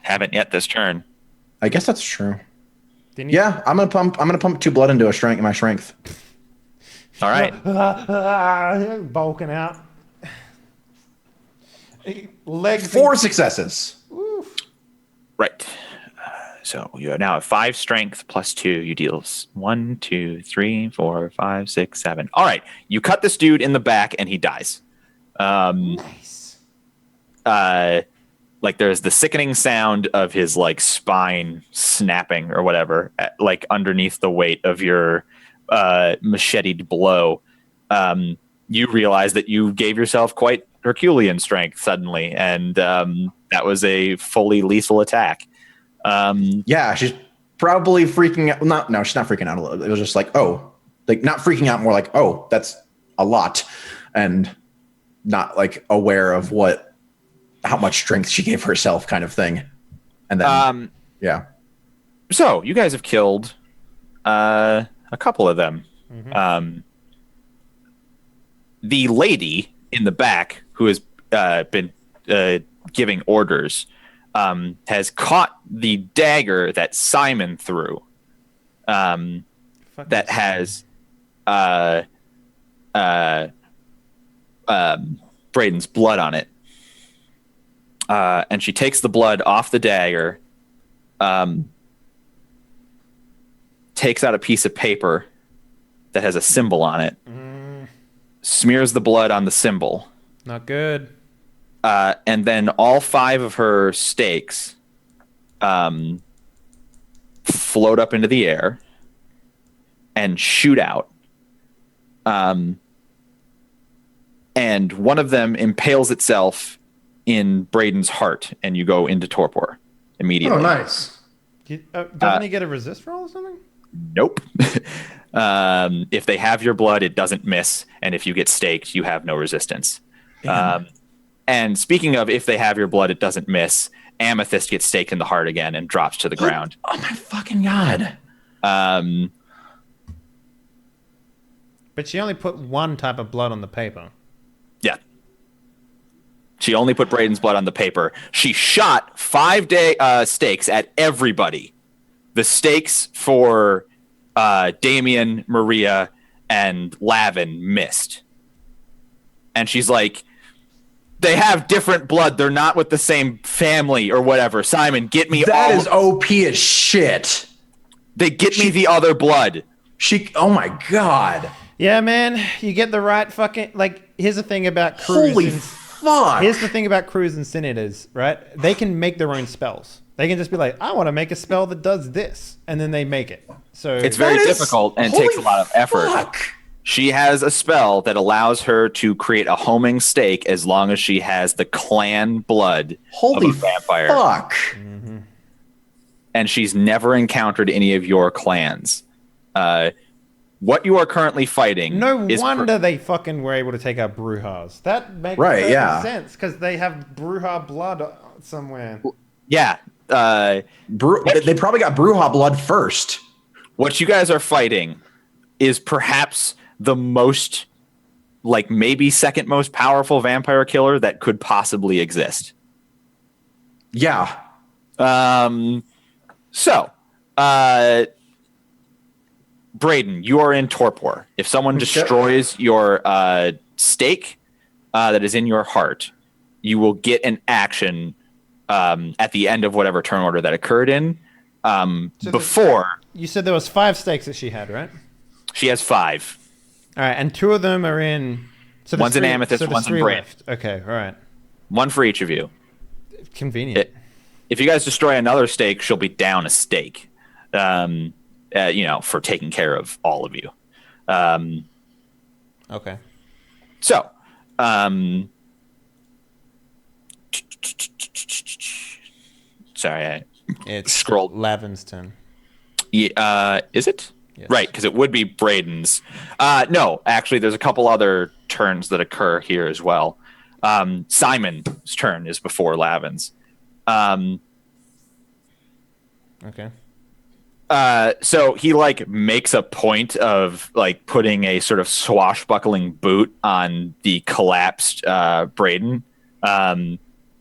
Speaker 4: Haven't yet this turn.
Speaker 2: I guess that's true. Yeah, I'm gonna pump 2 blood into my strength.
Speaker 4: All right.
Speaker 1: Bulking out. Legs.
Speaker 2: 4 successes.
Speaker 4: Right. So you now have 5 strength plus 2. You deal 1, 2, 3, 4, 5, 6, 7. All right. You cut this dude in the back and he dies.
Speaker 1: Nice.
Speaker 4: Like there's the sickening sound of his like spine snapping or whatever, like underneath the weight of your macheted blow. You realize that you gave yourself quite Herculean strength suddenly, and that was a fully lethal attack.
Speaker 2: Yeah, she's probably freaking out. No, she's not freaking out a little. It was just like, oh, like not freaking out, more like, oh, that's a lot, and not like aware of how much strength she gave herself, kind of thing. And then, yeah.
Speaker 4: So you guys have killed a couple of them. Mm-hmm. The lady in the back who has been giving orders has caught the dagger that Simon threw. That has Braden's blood on it. And she takes the blood off the dagger, takes out a piece of paper that has a symbol on it, smears the blood on the symbol.
Speaker 1: Not good.
Speaker 4: And then all 5 of her stakes float up into the air and shoot out. And one of them impales itself in Braden's heart, and you go into torpor immediately.
Speaker 5: Oh, nice.
Speaker 1: Doesn't he get a resist roll or something?
Speaker 4: Nope. If they have your blood, it doesn't miss, and if you get staked, you have no resistance. And speaking of if they have your blood, it doesn't miss, Amethyst gets staked in the heart again and drops to the ground.
Speaker 2: Oh my fucking god.
Speaker 1: But she only put one type of blood on the paper.
Speaker 4: Yeah. She only put Braden's blood on the paper. She shot 5 stakes at everybody. The stakes for Damien, Maria, and Lavin missed. And she's like, they have different blood. They're not with the same family or whatever. Simon, get me
Speaker 2: That is OP as shit.
Speaker 4: They get me the other blood.
Speaker 2: Oh my god.
Speaker 1: Yeah, man. You get the right fucking... Like, here's the thing about crews.
Speaker 2: Holy fuck.
Speaker 1: Here's the thing about crews and senators, right? They can make their own spells. They can just be like, I want to make a spell that does this. And then they make it. So
Speaker 4: it's very difficult and takes a lot of effort.
Speaker 2: Fuck.
Speaker 4: She has a spell that allows her to create a homing stake as long as she has the clan blood of a vampire.
Speaker 2: Fuck.
Speaker 1: Mm-hmm.
Speaker 4: And she's never encountered any of your clans. What you are currently fighting...
Speaker 1: No wonder they fucking were able to take out Brujas. That makes sense, because they have Bruja blood somewhere.
Speaker 4: Yeah.
Speaker 2: They probably got Bruja blood first.
Speaker 4: What you guys are fighting is perhaps the most, like maybe second most powerful vampire killer that could possibly exist.
Speaker 2: Yeah.
Speaker 4: So, Braden, you are in torpor. If someone destroys your stake that is in your heart, you will get an action at the end of whatever turn order that occurred in.
Speaker 1: You said there was 5 stakes that she had, right?
Speaker 4: She has 5.
Speaker 1: All right, and 2 of them are in... So
Speaker 4: one's in Amethyst, one's in Braden.
Speaker 1: Okay, all right.
Speaker 4: 1 for each of you.
Speaker 1: Convenient.
Speaker 4: If you guys destroy another stake, she'll be down a stake. For taking care of all of you.
Speaker 1: Okay.
Speaker 4: So, sorry,
Speaker 1: it's
Speaker 4: scrolled.
Speaker 1: Lavin's turn.
Speaker 4: Yeah, is it?
Speaker 1: Yes.
Speaker 4: Right, because it would be Braden's. No, actually, there's a couple other turns that occur here as well. Simon's turn is before Lavin's.
Speaker 1: Okay.
Speaker 4: So he like makes a point of like putting a sort of swashbuckling boot on the collapsed Braden,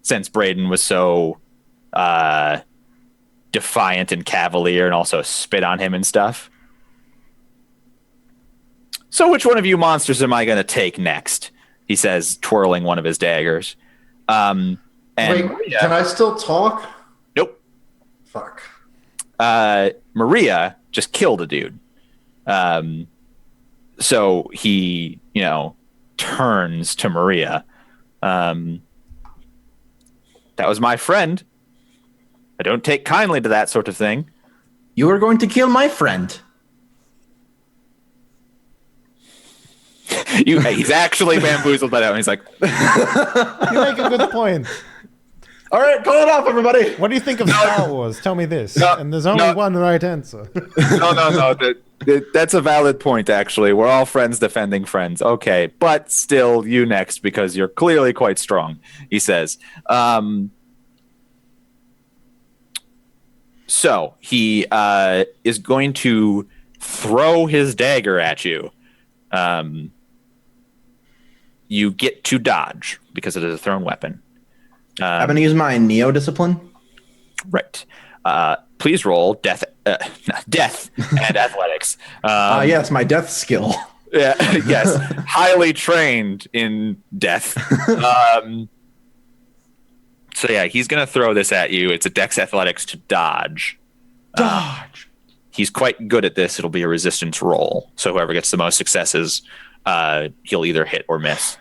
Speaker 4: since Braden was so defiant and cavalier, and also spit on him and stuff. So which one of you monsters am I going to take next? He says, twirling one of his daggers. And
Speaker 5: Wait, can I still talk?
Speaker 4: Nope.
Speaker 5: Fuck.
Speaker 4: Maria just killed a dude. So he, turns to Maria. That was my friend. I don't take kindly to that sort of thing.
Speaker 2: You are going to kill my friend.
Speaker 4: He's actually bamboozled by that one. He's like,
Speaker 1: You make a good point.
Speaker 2: All right, call it off, everybody.
Speaker 1: What do you think of Star Wars? Tell me this.
Speaker 4: No,
Speaker 1: And there's only one right answer.
Speaker 4: no. That's a valid point, actually. We're all friends defending friends. Okay, but still, you next, because you're clearly quite strong, he says. So he is going to throw his dagger at you. You get to dodge because it is a thrown weapon.
Speaker 2: I'm going to use my Neo discipline.
Speaker 4: Right. Please roll death and athletics.
Speaker 2: Yes, my death skill.
Speaker 4: Yeah. Yes. Highly trained in death. So yeah, he's gonna throw this at you. It's a Dex Athletics to dodge.
Speaker 2: Dodge.
Speaker 4: He's quite good at this. It'll be a resistance roll. So whoever gets the most successes, he'll either hit or miss.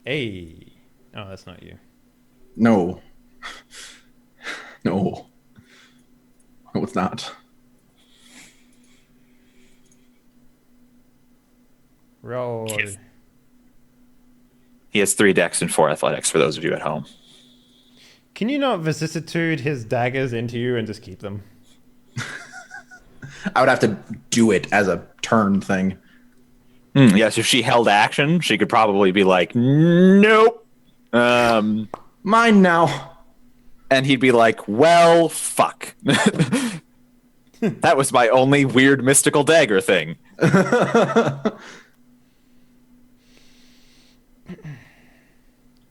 Speaker 1: Hey. Oh, that's not you.
Speaker 2: No. No. No, it's not.
Speaker 1: Roll.
Speaker 4: He has 3 Dex and 4 Athletics for those of you at home.
Speaker 1: Can you not vicissitude his daggers into you and just keep them?
Speaker 2: I would have to do it as a turn thing.
Speaker 4: Yes, if she held action, she could probably be like, nope.
Speaker 2: Mine now.
Speaker 4: And he'd be like, well, fuck. That was my only weird mystical dagger thing.
Speaker 1: Are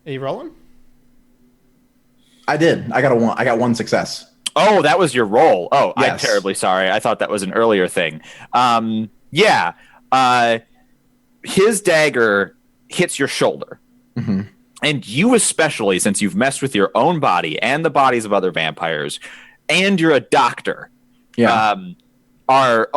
Speaker 1: you rolling?
Speaker 2: I did. I got one success.
Speaker 4: Oh, that was your roll. Oh, I'm
Speaker 2: Yes.
Speaker 4: terribly sorry. I thought that was an earlier thing. Yeah. His dagger hits your shoulder.
Speaker 2: Mm-hmm.
Speaker 4: And you especially, since you've messed with your own body and the bodies of other vampires, and you're a doctor,
Speaker 2: Yeah.
Speaker 4: are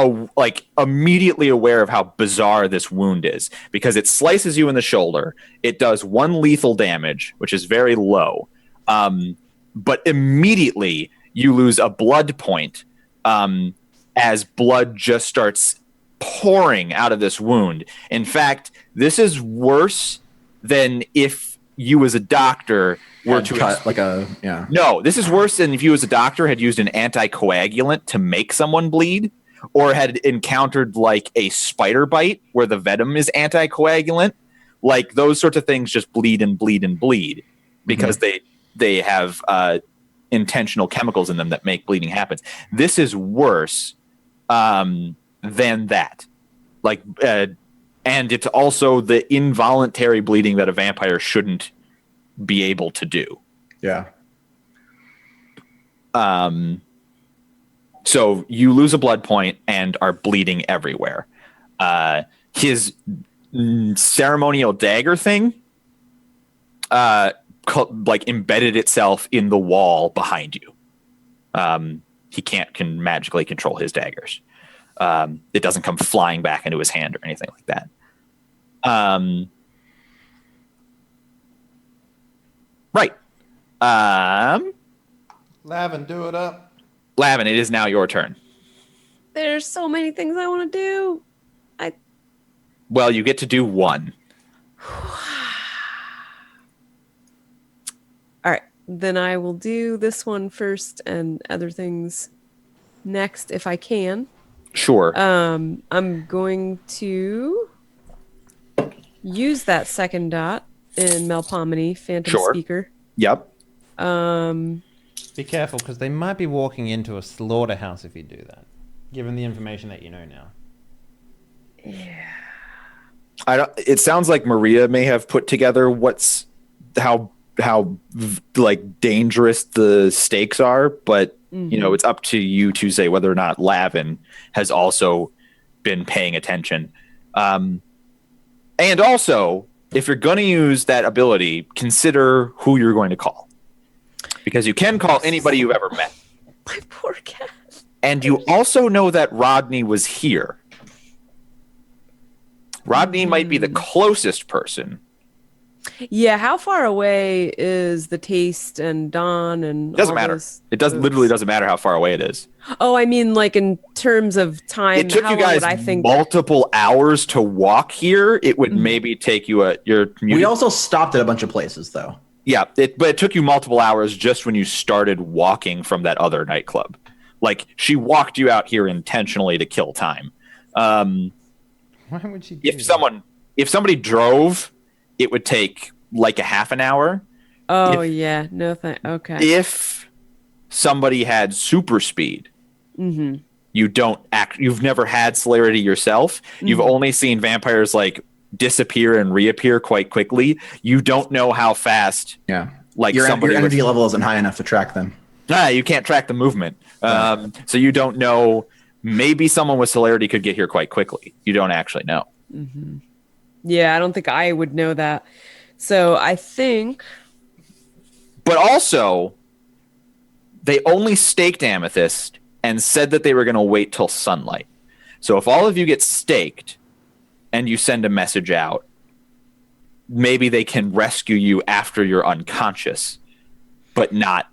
Speaker 4: immediately aware of how bizarre this wound is, because it slices you in the shoulder. It does 1 lethal damage, which is very low. But immediately you lose a blood point as blood just starts pouring out of this wound. In fact, this is worse than if you as a doctor were to
Speaker 2: cut yeah.
Speaker 4: No, this is worse than if you as a doctor had used an anticoagulant to make someone bleed, or had encountered like a spider bite where the venom is anticoagulant. Like those sorts of things just bleed and bleed and bleed because they have intentional chemicals in them that make bleeding happen. This is worse than that. And it's also the involuntary bleeding that a vampire shouldn't be able to do.
Speaker 2: Yeah.
Speaker 4: So you lose a blood point and are bleeding everywhere. His ceremonial dagger thing, embedded itself in the wall behind you. He can magically control his daggers. It doesn't come flying back into his hand or anything like that. Right.
Speaker 1: Lavin, do it up.
Speaker 4: Lavin, it is now your turn.
Speaker 3: There's so many things I want to do.
Speaker 4: Well, you get to do one.
Speaker 3: All right, then I will do this one first and other things next if I can.
Speaker 4: Sure.
Speaker 3: I'm going to use that second dot in Melpomene, Phantom
Speaker 4: Sure.
Speaker 3: Speaker.
Speaker 4: Yep.
Speaker 1: Be careful, because they might be walking into a slaughterhouse if you do that, given the information that you know now.
Speaker 4: It sounds like Maria may have put together how like dangerous the stakes are, but you know, it's up to you to say whether or not Lavin has also been paying attention. And also, if you're going to use that ability, consider who you're going to call, because you can call anybody you've ever met.
Speaker 3: My poor cat.
Speaker 4: And you also know that Rodney was here. Rodney might be the closest person.
Speaker 3: Yeah, how far away is the Taste and Dawn and
Speaker 4: Doesn't
Speaker 3: all
Speaker 4: matter.
Speaker 3: those
Speaker 4: It doesn't
Speaker 3: folks?
Speaker 4: literally doesn't matter how far away it is.
Speaker 3: Oh, I mean, like in terms of time.
Speaker 4: It took
Speaker 3: how
Speaker 4: you
Speaker 3: long
Speaker 4: guys
Speaker 3: would I think?
Speaker 4: multiple hours to walk here. It would maybe take you your commute.
Speaker 2: We also stopped at a bunch of places, though.
Speaker 4: Yeah, but it took you multiple hours just when you started walking from that other nightclub. Like, she walked you out here intentionally to kill time.
Speaker 1: Why would she do that?
Speaker 4: If somebody drove, it would take like a half an hour.
Speaker 3: Oh, yeah. No, okay.
Speaker 4: If somebody had super speed, you've never had celerity yourself. You've only seen vampires like disappear and reappear quite quickly. You don't know how fast.
Speaker 2: Yeah.
Speaker 4: Like
Speaker 2: your
Speaker 4: somebody
Speaker 2: energy level isn't high enough to track them.
Speaker 4: You can't track the movement. So you don't know. Maybe someone with celerity could get here quite quickly. You don't actually know.
Speaker 3: Yeah, I don't think I would know that. So I think.
Speaker 4: But also, they only staked Amethyst and said that they were going to wait till sunlight. So if all of you get staked and you send a message out, maybe they can rescue you after you're unconscious, but not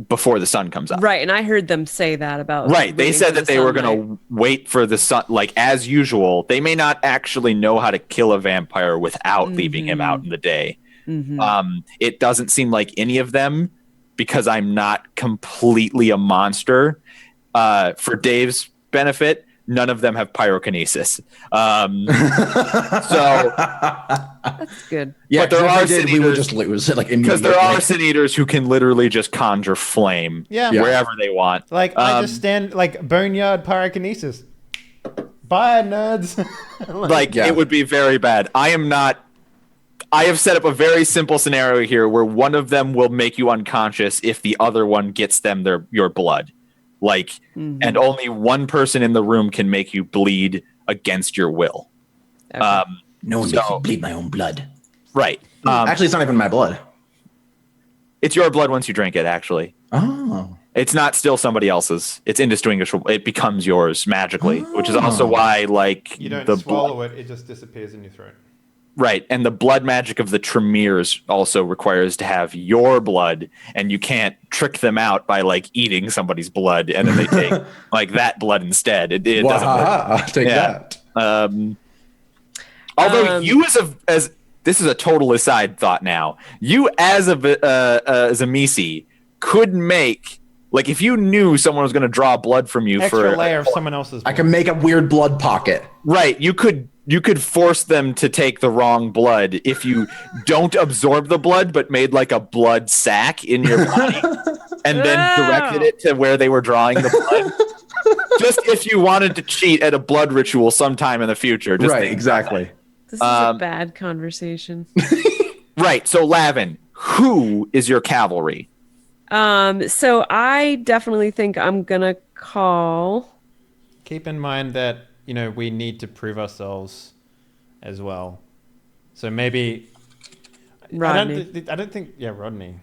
Speaker 4: before the sun comes up.
Speaker 3: Right, and I heard them say that about.
Speaker 4: Right, they
Speaker 3: waiting
Speaker 4: said
Speaker 3: for
Speaker 4: that
Speaker 3: the
Speaker 4: they were
Speaker 3: sunlight.
Speaker 4: going to wait for the sun, like as usual. They may not actually know how to kill a vampire without leaving him out in the day. It doesn't seem like any of them, because I'm not completely a monster. For Dave's benefit, none of them have pyrokinesis. So
Speaker 3: That's good.
Speaker 2: Yeah,
Speaker 4: But there
Speaker 2: if
Speaker 4: are
Speaker 2: they did, we would just lose. Like
Speaker 4: because there
Speaker 2: immediately.
Speaker 4: are sin eaters who can literally just conjure flame
Speaker 1: Yeah.
Speaker 4: wherever they want.
Speaker 1: Like, I just stand, like, boneyard pyrokinesis. Bye, nerds.
Speaker 4: It would be very bad. I have set up a very simple scenario here where one of them will make you unconscious if the other one gets them your blood. And only one person in the room can make you bleed against your will.
Speaker 3: Okay.
Speaker 2: No one makes me bleed my own blood.
Speaker 4: Right.
Speaker 2: Actually, it's not even my blood.
Speaker 4: It's your blood once you drink it, actually.
Speaker 2: Oh.
Speaker 4: It's not still somebody else's. It's indistinguishable. It becomes yours magically, which is also why, like,
Speaker 1: You don't
Speaker 4: the
Speaker 1: swallow it, it just disappears in your throat.
Speaker 4: Right, and the blood magic of the Tremors also requires to have your blood, and you can't trick them out by like eating somebody's blood, and then they take like that blood instead. It doesn't work.
Speaker 2: I'll take that.
Speaker 4: Although you as this is a total aside thought now, you as a Misi could make, like, if you knew someone was going to draw blood from you
Speaker 1: Extra
Speaker 4: for
Speaker 1: layer of someone else's
Speaker 2: I
Speaker 1: blood.
Speaker 2: can make a weird blood pocket.
Speaker 4: Right, you could force them to take the wrong blood if you don't absorb the blood, but made like a blood sac in your body and then directed it to where they were drawing the blood. Just if you wanted to cheat at a blood ritual sometime in the future. Just
Speaker 2: Right,
Speaker 4: think about
Speaker 2: exactly.
Speaker 3: This is a bad conversation.
Speaker 4: that. Right, so Lavin, who is your cavalry?
Speaker 3: So I definitely think I'm gonna call.
Speaker 1: Keep in mind that, you know, we need to prove ourselves as well. So maybe
Speaker 3: Rodney.
Speaker 1: I don't think Rodney.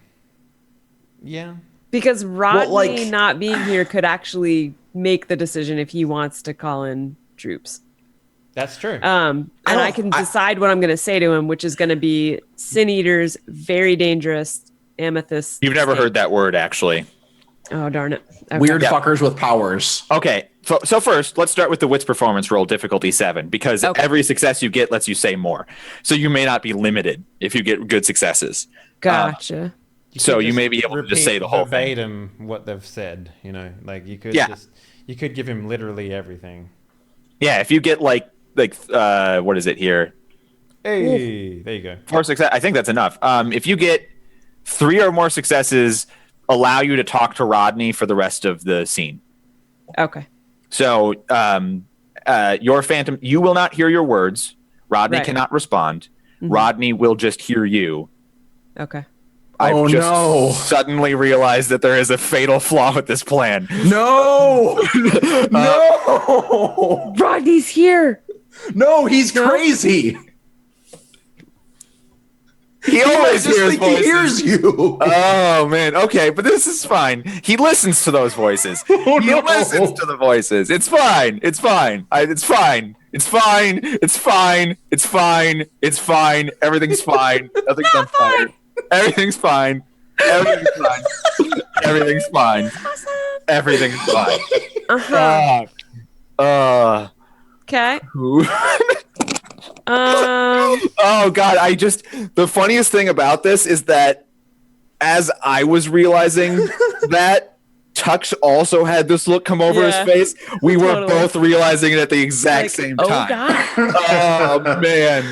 Speaker 1: Yeah.
Speaker 3: Because Rodney
Speaker 2: like-
Speaker 3: not being here could actually make the decision if he wants to call in troops.
Speaker 1: That's true.
Speaker 3: And I can decide what I'm going to say to him, which is going to be Sin Eaters, very dangerous, Amethyst.
Speaker 4: You've never heard that word, actually.
Speaker 3: Oh, darn it. Okay.
Speaker 2: Weird fuckers with powers.
Speaker 4: Okay, so first, let's start with the wits performance roll, difficulty 7, because
Speaker 3: Okay.
Speaker 4: every success you get lets you say more. So you may not be limited if you get good successes.
Speaker 3: Gotcha.
Speaker 4: So
Speaker 1: could
Speaker 4: you
Speaker 1: just
Speaker 4: may be able to just say the whole thing.
Speaker 1: verbatim what they've said. You know, like you could
Speaker 4: Yeah.
Speaker 1: you could give him literally everything.
Speaker 4: Yeah, if you get like what is it here?
Speaker 1: Hey, there you go.
Speaker 4: 4 success. I think that's enough. If you get 3 or more successes, allow you to talk to Rodney for the rest of the scene.
Speaker 3: Okay.
Speaker 4: So your phantom, you will not hear your words. Rodney
Speaker 3: Right.
Speaker 4: cannot respond.
Speaker 3: Mhm.
Speaker 4: Rodney will just hear you.
Speaker 3: Okay.
Speaker 4: I've just
Speaker 2: no.
Speaker 4: suddenly realized that there is a fatal flaw with this plan.
Speaker 2: No! No!
Speaker 3: Rodney's here.
Speaker 2: No, he's crazy.
Speaker 4: He always
Speaker 2: just
Speaker 4: hears
Speaker 2: think
Speaker 4: voices.
Speaker 2: he hears you.
Speaker 4: Oh man, okay, but this is fine. He listens to those voices. He listens to the voices. It's fine. It's fine. It's fine. It's fine. It's fine. It's fine. It's fine. Everything's fine. Nothing's on fire. Everything's fine. Everything's fine. Everything's fine. Everything's fine.
Speaker 3: Okay.
Speaker 4: Who? Oh god, the funniest thing about this is that as I was realizing that Tux also had this look come over his
Speaker 3: Yeah.
Speaker 4: face, we were
Speaker 3: Totally.
Speaker 4: both realizing it at the exact
Speaker 3: Like,
Speaker 4: same
Speaker 3: oh,
Speaker 4: time.
Speaker 3: God.
Speaker 4: Oh man.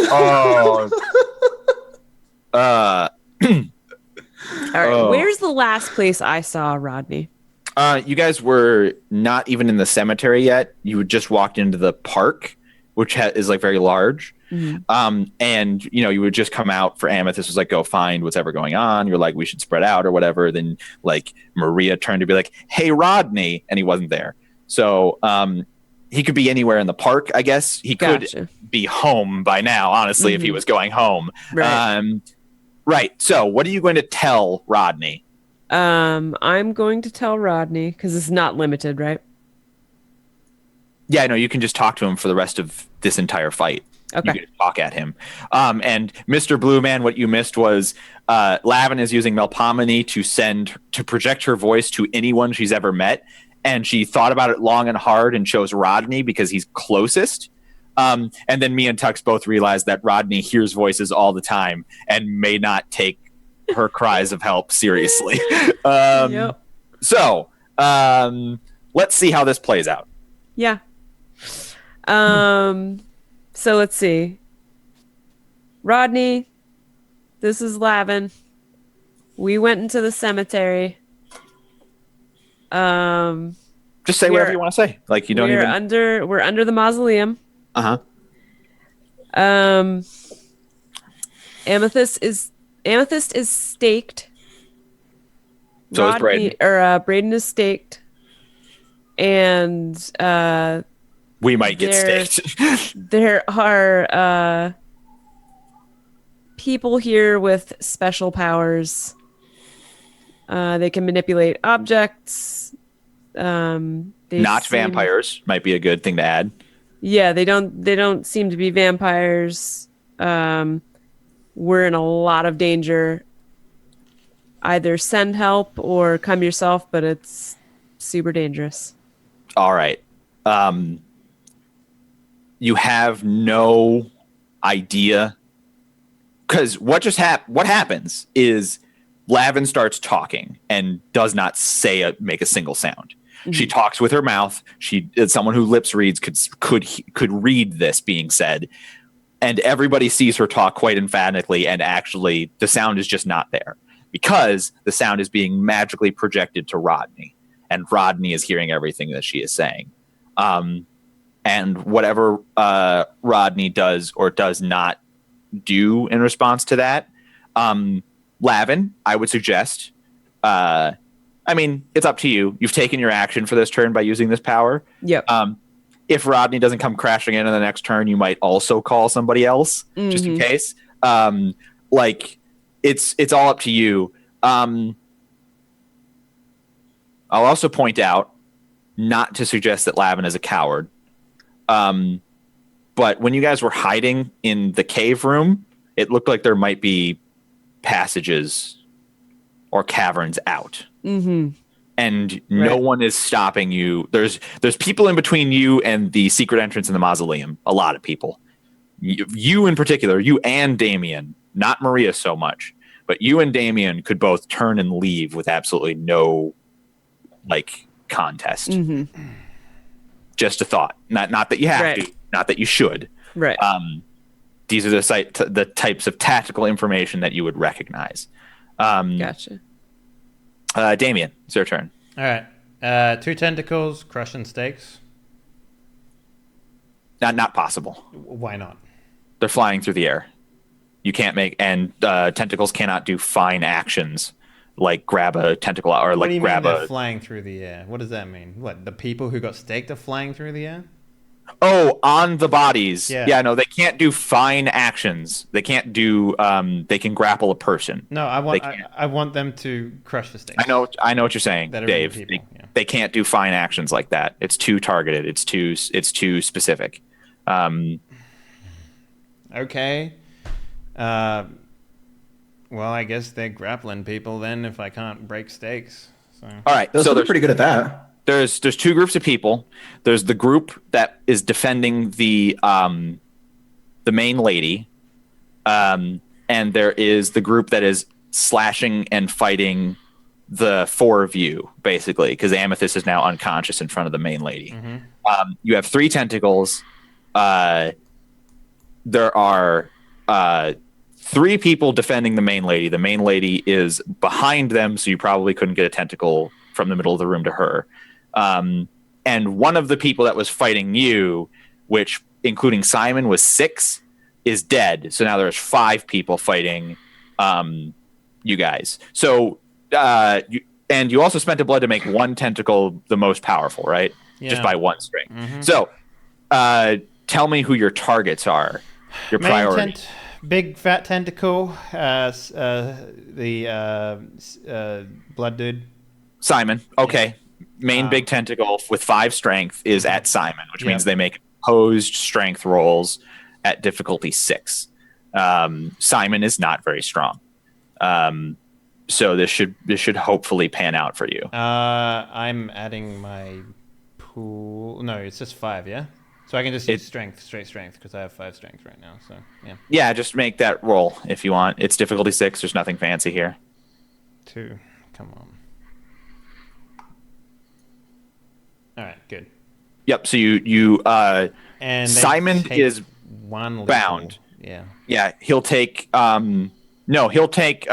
Speaker 4: Oh.
Speaker 3: All right.
Speaker 4: Oh.
Speaker 3: Where's the last place I saw Rodney?
Speaker 4: You guys were not even in the cemetery yet. You had just walked into the park, which is like very large.
Speaker 3: Mm-hmm.
Speaker 4: And you would just come out for Amethyst was like, go find what's ever going on. You're like, we should spread out or whatever. Then like Maria turned to be like, hey, Rodney. And he wasn't there. So he could be anywhere in the park, I guess. He could
Speaker 3: Gotcha.
Speaker 4: be home by now, honestly, if he was going home.
Speaker 3: Right.
Speaker 4: Right. So what are you going to tell Rodney?
Speaker 3: I'm going to tell Rodney because it's not limited, right?
Speaker 4: Yeah, no, you can just talk to him for the rest of this entire fight.
Speaker 3: Okay.
Speaker 4: You can just talk at him. And Mr. Blue Man, what you missed was Lavin is using Melpomene to project her voice to anyone she's ever met. And she thought about it long and hard and chose Rodney because he's closest. And then me and Tux both realized that Rodney hears voices all the time and may not take her cries of help seriously.
Speaker 3: Yep.
Speaker 4: So let's see how this plays out.
Speaker 3: Yeah. So let's see. Rodney, this is Lavin. We went into the cemetery.
Speaker 4: Just say whatever you want to say. Like you don't
Speaker 3: we're
Speaker 4: even.
Speaker 3: we're under the mausoleum.
Speaker 4: Uh-huh.
Speaker 3: Amethyst is staked.
Speaker 4: So is Braden.
Speaker 3: Braden is staked. And
Speaker 4: We might get staked.
Speaker 3: there are people here with special powers. They can manipulate objects.
Speaker 4: Not vampires might be a good thing to add.
Speaker 3: Yeah, they don't seem to be vampires. We're in a lot of danger. Either send help or come yourself, but it's super dangerous.
Speaker 4: All right. You have no idea because what happens is Lavin starts talking and does not make a single sound. Mm-hmm. She talks with her mouth. Someone who lips reads could read this being said, and everybody sees her talk quite emphatically. And actually, the sound is just not there because the sound is being magically projected to Rodney, and Rodney is hearing everything that she is saying. And whatever Rodney does or does not do in response to that, Lavin, I would suggest. I mean, it's up to you. You've taken your action for this turn by using this power.
Speaker 3: Yep.
Speaker 4: If Rodney doesn't come crashing in the next turn, you might also call somebody else just in case. It's all up to you. I'll also point out not to suggest that Lavin is a coward. But when you guys were hiding in the cave room, it looked like there might be passages or caverns out.
Speaker 3: Mm-hmm.
Speaker 4: And no one is stopping you. There's people in between you and the secret entrance in the mausoleum. A lot of people. You in particular, you and Damien, not Maria so much, but you and Damien could both turn and leave with absolutely no contest.
Speaker 3: Mm-hmm.
Speaker 4: Just a thought. Not that you have to, not that you should.
Speaker 3: Right.
Speaker 4: These are the types of tactical information that you would recognize.
Speaker 3: Gotcha.
Speaker 4: Damien, it's your turn.
Speaker 1: All right. 2 tentacles, crushing stakes.
Speaker 4: Not possible.
Speaker 1: Why not?
Speaker 4: They're flying through the air. You can't and tentacles cannot do fine actions like grab a tentacle or
Speaker 1: What do you
Speaker 4: grab
Speaker 1: mean they're flying through the air? What does that mean? What, the people who got staked are flying through the air?
Speaker 4: Oh, on the bodies.
Speaker 1: Yeah.
Speaker 4: No, they can't do fine actions. They can't do they can grapple a person.
Speaker 1: No, I want them to crush the stakes.
Speaker 4: I know what you're saying,
Speaker 1: That are
Speaker 4: Dave.
Speaker 1: people,
Speaker 4: They can't do fine actions like that. It's too targeted. It's too specific.
Speaker 1: Okay. Well, I guess they're grappling people then if I can't break stakes. So.
Speaker 4: All right.
Speaker 2: They're
Speaker 4: So
Speaker 2: pretty good at that.
Speaker 4: There's 2 groups of people. There's the group that is defending the main lady, and there is the group that is slashing and fighting the 4 of you, basically, because Amethyst is now unconscious in front of the main lady.
Speaker 1: Mm-hmm.
Speaker 4: You have 3 tentacles. There are 3 people defending the main lady. The main lady is behind them, so you probably couldn't get a tentacle from the middle of the room to her. And one of the people that was fighting you, which including Simon was 6, is dead. So now there's 5 people fighting you guys. So you also spent a blood to make 1 tentacle the most powerful, right?
Speaker 1: Yeah.
Speaker 4: Just by 1 string.
Speaker 1: Mm-hmm.
Speaker 4: So tell me who your targets are. Your priority.
Speaker 1: Big fat tentacle. The blood dude.
Speaker 4: Simon. Okay.
Speaker 1: Yeah.
Speaker 4: Main big tentacle with 5 strength is at Simon, which means they make opposed strength rolls at difficulty 6. Simon is not very strong. So this should hopefully pan out for you.
Speaker 1: I'm adding my pool. No, it's just 5, yeah? So I can just use straight strength, because I have 5 strength right now, so yeah.
Speaker 4: Yeah, just make that roll if you want. It's difficulty 6, there's nothing fancy here.
Speaker 1: 2, come on. Alright, good.
Speaker 4: Yep, so you
Speaker 1: and
Speaker 4: Simon is
Speaker 1: 1 lethal.
Speaker 4: bound.
Speaker 1: Yeah.
Speaker 4: Yeah, he'll take he'll take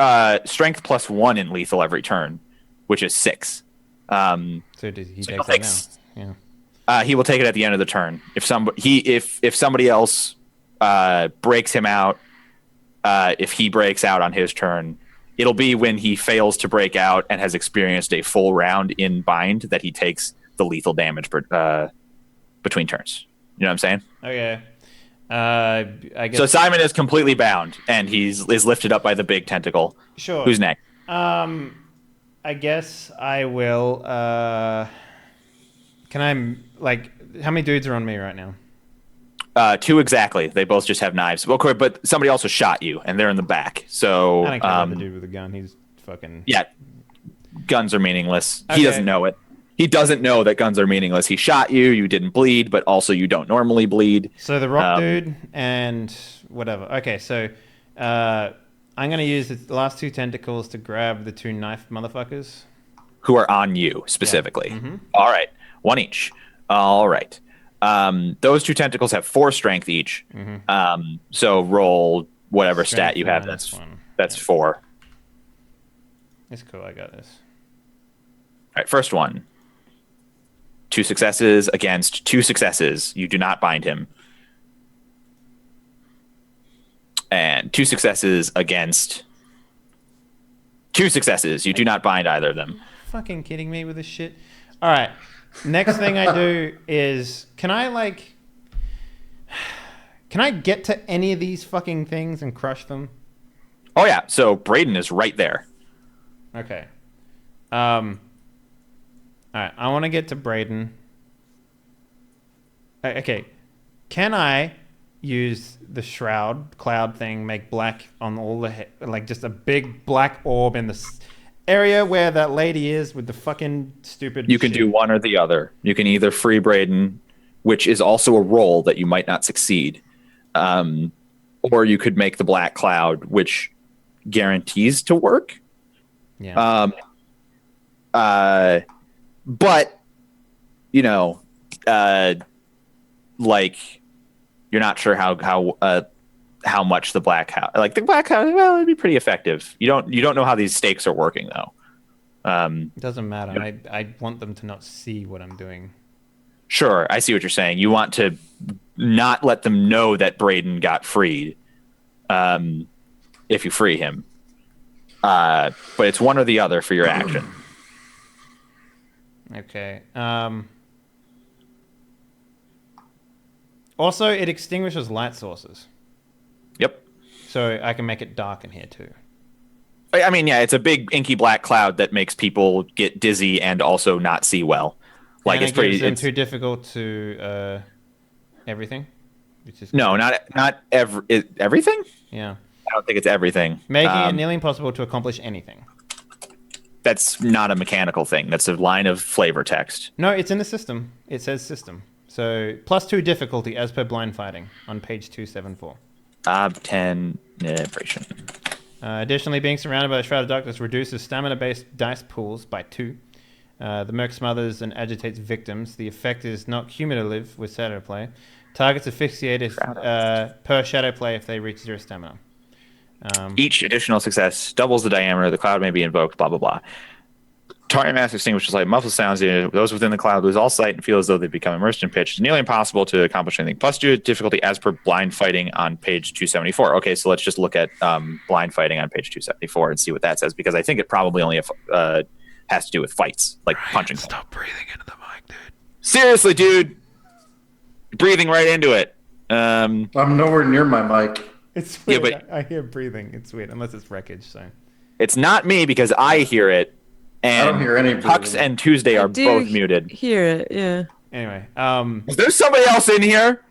Speaker 4: strength plus 1 in lethal every turn, which is 6.
Speaker 1: So did he take that now? Yeah.
Speaker 4: He will take it at the end of the turn. If somebody else breaks him out, if he breaks out on his turn, it'll be when he fails to break out and has experienced a full round in bind that he takes the lethal damage between turns. You know what I'm saying?
Speaker 1: Okay. I guess.
Speaker 4: So Simon is completely bound, and is lifted up by the big tentacle.
Speaker 1: Sure.
Speaker 4: Who's next?
Speaker 1: I guess I will. Can I how many dudes are on me right now?
Speaker 4: 2 exactly. They both just have knives. Well, but somebody also shot you, and they're in the back. So
Speaker 1: I don't care about the dude with the gun. He's fucking.
Speaker 4: Yeah, guns are meaningless.
Speaker 1: Okay.
Speaker 4: He doesn't know it. He doesn't know that guns are meaningless. He shot you. You didn't bleed, but also you don't normally bleed.
Speaker 1: So the rock dude and whatever. Okay, so I'm gonna use the last 2 tentacles to grab the 2 knife motherfuckers
Speaker 4: Who are on you specifically.
Speaker 1: Yeah. Mm-hmm.
Speaker 4: All right, 1 each. All right. Those 2 tentacles have 4 strength each.
Speaker 1: Mm-hmm.
Speaker 4: So roll whatever
Speaker 1: Strength
Speaker 4: stat you have.
Speaker 1: minus 1.
Speaker 4: That's 4.
Speaker 1: It's cool. I got this.
Speaker 4: All right, first one. 2 successes against 2 successes. You do not bind him. And 2 successes against 2 successes. You do not bind either of them.
Speaker 1: Fucking kidding me with this shit. All right. Next thing I do is, can I get to any of these fucking things and crush them?
Speaker 4: Oh yeah. So Braden is right there.
Speaker 1: Okay. All right, I want to get to Braden. Okay, can I use the shroud cloud thing, make black on all the just a big black orb in the area where that lady is with the fucking stupid.
Speaker 4: You can do one or the other. You can either free Braden, which is also a roll that you might not succeed, or you could make the Black Cloud, which guarantees to work.
Speaker 1: Yeah.
Speaker 4: But you know, like you're not sure how much the Black Cloud, like the Black Cloud, well, it'd be pretty effective. You don't know how these stakes are working though.
Speaker 1: It doesn't matter. I want them to not see what I'm doing.
Speaker 4: Sure, I see what you're saying. You want to not let them know that Braden got freed, if you free him. But it's one or the other for your action.
Speaker 1: Okay. Also, it extinguishes light sources.
Speaker 4: Yep.
Speaker 1: So I can make it dark in here too.
Speaker 4: I mean, yeah, it's a big inky black cloud that makes people get dizzy and also not see well. Like
Speaker 1: and
Speaker 4: it's pretty.
Speaker 1: Gives them
Speaker 4: it's
Speaker 1: too difficult to everything. Which is
Speaker 4: no, not everything.
Speaker 1: Yeah.
Speaker 4: I don't think it's everything.
Speaker 1: Making it nearly impossible to accomplish anything.
Speaker 4: That's not a mechanical thing. That's a line of flavor text.
Speaker 1: No, it's in the system. It says system. So +2 difficulty as per blind fighting on page 274.
Speaker 4: 10 Desperation.
Speaker 1: Additionally, being surrounded by the Shroud of Darkness reduces stamina-based dice pools by 2. The Merc smothers and agitates victims. The effect is not cumulative with shadow play. Targets asphyxiated per shadow play if they reach 0 stamina.
Speaker 4: Each additional success doubles the diameter. The cloud may be invoked, blah, blah, blah. Target mass extinguishes light, muffled sounds. Those within the cloud lose all sight and feel as though they've become immersed in pitch. It's nearly impossible to accomplish anything. +2 difficulty as per blind fighting on page 274. Okay, so let's just look at blind fighting on page 274 and see what that says, because I think it probably only has to do with fights, like punching.
Speaker 6: Stop breathing into the mic, dude.
Speaker 4: Seriously, dude. Breathing right into it.
Speaker 5: I'm nowhere near my mic.
Speaker 1: It's weird.
Speaker 4: Yeah, but
Speaker 1: I hear breathing. It's weird, unless it's wreckage. So
Speaker 4: it's not me because I hear it. And
Speaker 5: I don't hear any
Speaker 4: Hux
Speaker 5: breathing.
Speaker 4: and Tuesday are both muted.
Speaker 3: Hear it, yeah.
Speaker 1: anyway,
Speaker 4: Is there somebody else in here?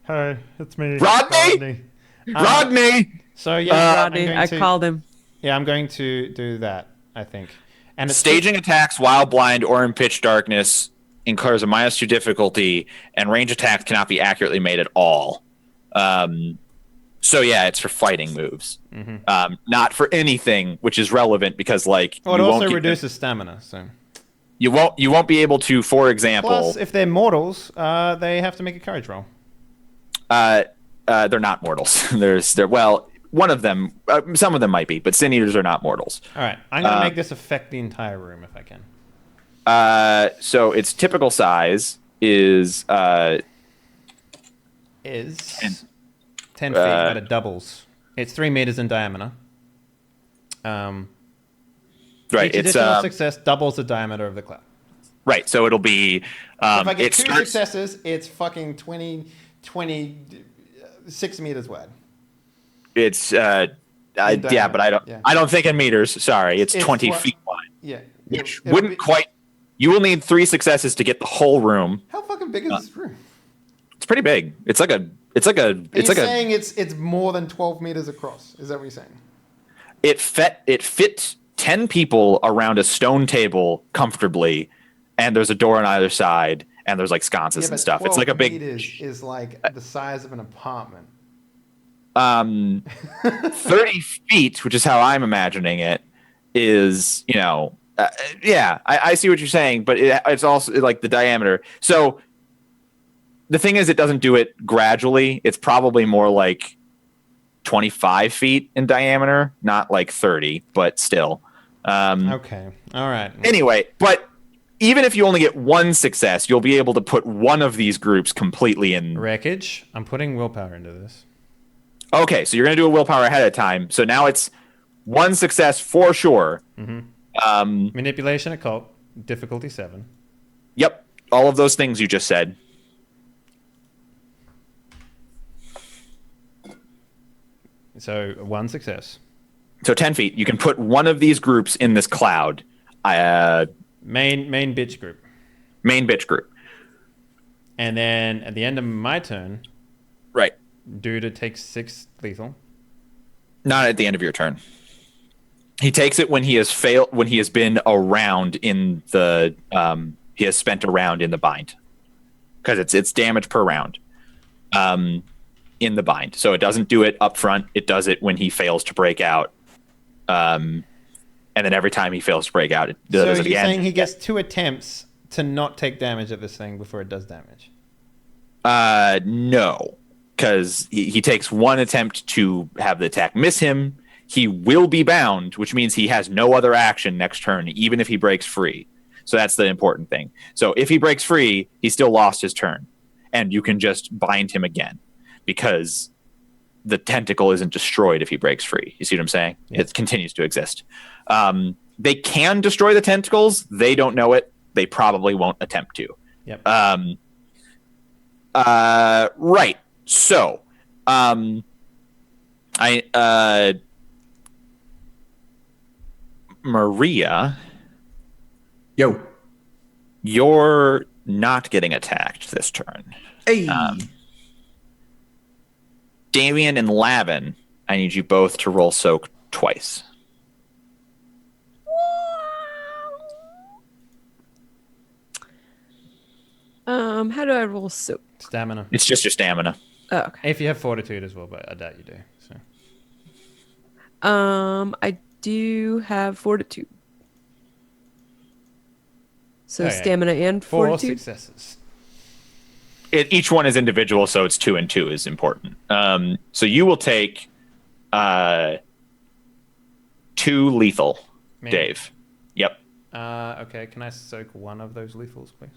Speaker 6: Hi, it's me.
Speaker 4: Rodney? Rodney!
Speaker 1: So yeah,
Speaker 3: Rodney, I called him.
Speaker 1: Yeah, I'm going to do that. I think. And it's
Speaker 4: Staging attacks while blind or in pitch darkness incurs a -2 difficulty, and range attacks cannot be accurately made at all. So yeah, it's for fighting moves, not for anything, which is relevant because like
Speaker 1: Well, it
Speaker 4: you
Speaker 1: also
Speaker 4: won't
Speaker 1: reduces stamina. So
Speaker 4: you won't be able to, for example.
Speaker 1: plus, if they're mortals, they have to make a courage roll.
Speaker 4: They're not mortals. Well, one of them, some of them might be, but Sin Eaters are not mortals.
Speaker 1: All right, I'm gonna make this affect the entire room if I can.
Speaker 4: So its typical size is
Speaker 1: 10 feet, but it doubles. It's 3 meters in diameter.
Speaker 4: right.
Speaker 1: Each
Speaker 4: It's
Speaker 1: additional success doubles the diameter of the cloud.
Speaker 4: right. So it'll be.
Speaker 1: If I get
Speaker 4: it
Speaker 1: 2
Speaker 4: starts,
Speaker 1: successes, it's fucking 6 meters wide.
Speaker 4: It's yeah, but I don't.
Speaker 1: Yeah.
Speaker 4: I don't think in meters. Sorry, it's 20
Speaker 1: what-
Speaker 4: feet wide,
Speaker 1: Yeah.
Speaker 4: which
Speaker 1: It'll
Speaker 4: wouldn't
Speaker 1: be-
Speaker 4: quite. You will need 3 successes to get the whole room.
Speaker 1: How fucking big is this room?
Speaker 4: It's pretty big. It's like a.
Speaker 1: Are you saying it's more than 12 meters across? Is that what you're saying?
Speaker 4: It fit 10 people around a stone table comfortably, and there's a door on either side, and there's like sconces and stuff. It's like a big.
Speaker 1: meters is like the size of an apartment.
Speaker 4: 30 feet, which is how I'm imagining it, is, yeah, I see what you're saying, but it's also like the diameter. So the thing is, it doesn't do it gradually. It's probably more like 25 feet in diameter, not like 30, but still.
Speaker 1: Okay. All right.
Speaker 4: Anyway, but even if you only get 1 success, you'll be able to put one of these groups completely in.
Speaker 1: Wreckage. I'm putting willpower into this.
Speaker 4: Okay, so you're going to do a willpower ahead of time. So now it's 1 success for sure.
Speaker 1: Manipulation occult. Difficulty 7.
Speaker 4: Yep, all of those things you just said.
Speaker 1: So 1 success.
Speaker 4: So 10 feet. You can put one of these groups in this cloud.
Speaker 1: Main bitch group.
Speaker 4: Main bitch group.
Speaker 1: And then at the end of my turn,
Speaker 4: Right.
Speaker 1: dude takes 6 lethal.
Speaker 4: Not at the end of your turn. He takes it when he has failed, when he has been around in the he has spent a round in the bind, because it's damage per round in the bind. So it doesn't do it up front. It does it when he fails to break out, and then every time he fails to break out, it does
Speaker 1: So
Speaker 4: it
Speaker 1: you're
Speaker 4: again.
Speaker 1: saying he gets 2 attempts to not take damage of this thing before it does damage?
Speaker 4: No, because he takes 1 attempt to have the attack miss him. He will be bound, which means he has no other action next turn, even if he breaks free. So that's the important thing. So if he breaks free, he still lost his turn, and you can just bind him again, because the tentacle isn't destroyed if he breaks free. You see what I'm saying?
Speaker 1: Yeah.
Speaker 4: It continues to exist. They can destroy the tentacles. They don't know it. They probably won't attempt to.
Speaker 1: Yep.
Speaker 4: Right. So, Maria,
Speaker 2: Yo.
Speaker 4: you're not getting attacked this turn.
Speaker 2: Hey.
Speaker 4: Damien and Lavin, I need you both to roll soak twice.
Speaker 3: How do I roll soap?
Speaker 1: Stamina.
Speaker 4: It's just your stamina.
Speaker 3: Oh, okay.
Speaker 1: If you have fortitude as well, but I doubt you do. So.
Speaker 3: I do have fortitude. So
Speaker 1: Okay.
Speaker 3: stamina and
Speaker 1: 4
Speaker 3: fortitude.
Speaker 1: successes.
Speaker 4: Each one is individual, so it's 2 and 2 is important. So you will take 2 lethal,
Speaker 1: Me?
Speaker 4: Dave. Yep.
Speaker 1: Okay, can I soak one of those lethals, please?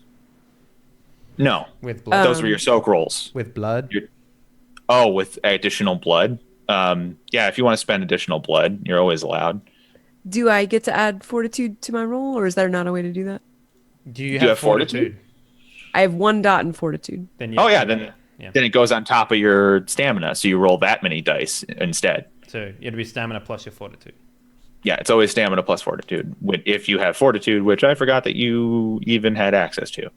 Speaker 4: No,
Speaker 1: With blood.
Speaker 4: those were your soak rolls.
Speaker 1: With blood?
Speaker 4: With additional blood. Yeah, if you want to spend additional blood, you're always allowed.
Speaker 3: Do I get to add fortitude to my roll, or is there not a way to do that?
Speaker 1: Do you
Speaker 4: Do you
Speaker 1: have
Speaker 4: have fortitude?
Speaker 3: I have 1 dot in fortitude.
Speaker 1: Then
Speaker 4: Oh yeah, then it goes on top of your stamina, so you roll that many dice instead.
Speaker 1: So it'd be stamina plus your fortitude.
Speaker 4: Yeah, it's always stamina plus fortitude. If you have fortitude, which I forgot that you even had access to.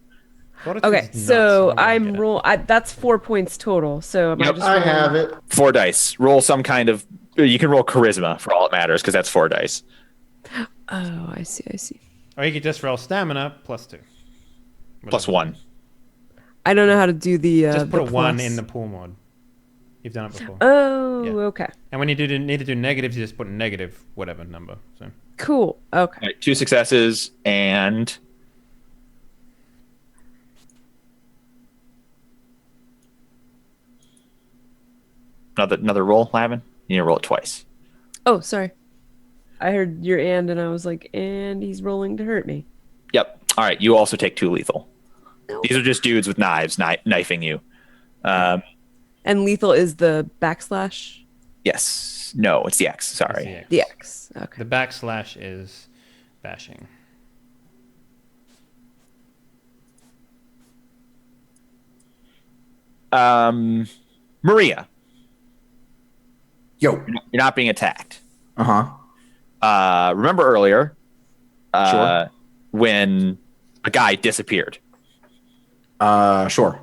Speaker 1: Fortitude's
Speaker 3: Okay,
Speaker 1: nuts.
Speaker 3: so
Speaker 1: I'm gonna
Speaker 3: I'm
Speaker 1: get it.
Speaker 3: roll. That's 4 points total. So am I
Speaker 4: Yep.
Speaker 3: just
Speaker 5: I
Speaker 3: rolling-
Speaker 5: have it.
Speaker 4: 4 dice. Roll some kind of. You can roll charisma for all it matters, because that's 4 dice.
Speaker 3: Oh, I see.
Speaker 1: Or you could just roll stamina plus 2.
Speaker 4: Plus 1.
Speaker 3: I don't know how to do the.
Speaker 1: Just put
Speaker 3: the
Speaker 1: a 1
Speaker 3: plus.
Speaker 1: in the pool mod. You've done it before.
Speaker 3: Oh,
Speaker 1: Yeah.
Speaker 3: okay.
Speaker 1: And when you need to do negatives, you just put negative whatever number. So
Speaker 3: Cool. Okay.
Speaker 4: All right, 2 successes and. Another roll, Lavin. You need to roll it twice.
Speaker 3: Oh, sorry. I heard your and I was like, and he's rolling to hurt me.
Speaker 4: Yep. All right. You also take 2 lethal. These are just dudes with knives knifing you.
Speaker 3: And lethal is the backslash.
Speaker 4: Yes. No, it's the X. Sorry.
Speaker 1: it's
Speaker 3: The X. Okay.
Speaker 1: the backslash is bashing.
Speaker 4: Maria,
Speaker 2: Yo.
Speaker 4: you're not being attacked.
Speaker 2: Uh-huh.
Speaker 4: Remember earlier
Speaker 2: Sure.
Speaker 4: when a guy disappeared?
Speaker 2: Sure.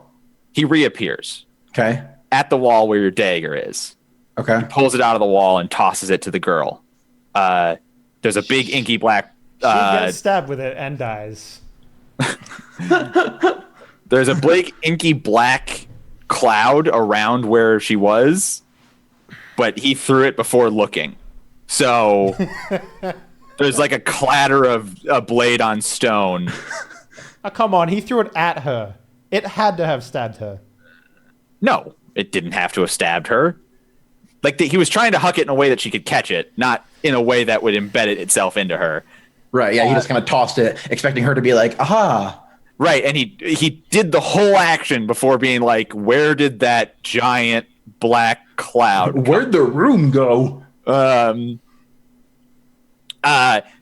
Speaker 4: He reappears
Speaker 2: Okay.
Speaker 4: at the wall where your dagger is.
Speaker 2: Okay.
Speaker 4: Pulls it out of the wall and tosses it to the girl. There's a big inky black.
Speaker 1: She gets stabbed with it and dies.
Speaker 4: There's a big inky black cloud around where she was, but he threw it before looking. So there's like a clatter of a blade on stone.
Speaker 1: Oh, come on. He threw it at her. It had to have stabbed her.
Speaker 4: No, it didn't have to have stabbed her. Like he was trying to huck it in a way that she could catch it, not in a way that would embed it itself into her.
Speaker 2: Right. Yeah. He just kind of tossed it, expecting her to be like, aha.
Speaker 4: Right, and he did the whole action before being like, where did that giant black cloud
Speaker 2: Where'd the room go?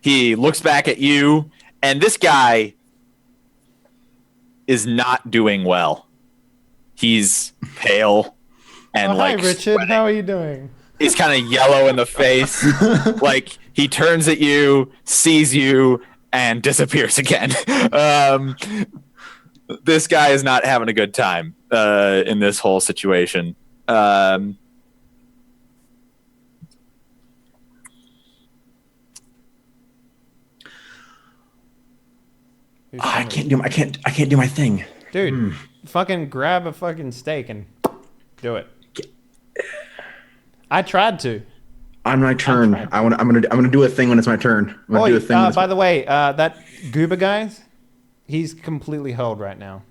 Speaker 4: He looks back at you, and this guy is not doing well. He's pale and
Speaker 1: Hi,
Speaker 4: like
Speaker 1: Richard.
Speaker 4: sweating.
Speaker 1: How are you doing?
Speaker 4: He's kind of yellow in the face. Like he turns at you, sees you, and disappears again. This guy is not having a good time in this whole situation.
Speaker 2: I can't do my thing.
Speaker 1: Dude, fucking grab a fucking steak and do it. I tried to.
Speaker 2: On my turn, I'm gonna do a thing when it's my turn. I'm gonna do a thing.
Speaker 1: By the way, that Goober guy, he's completely held right now.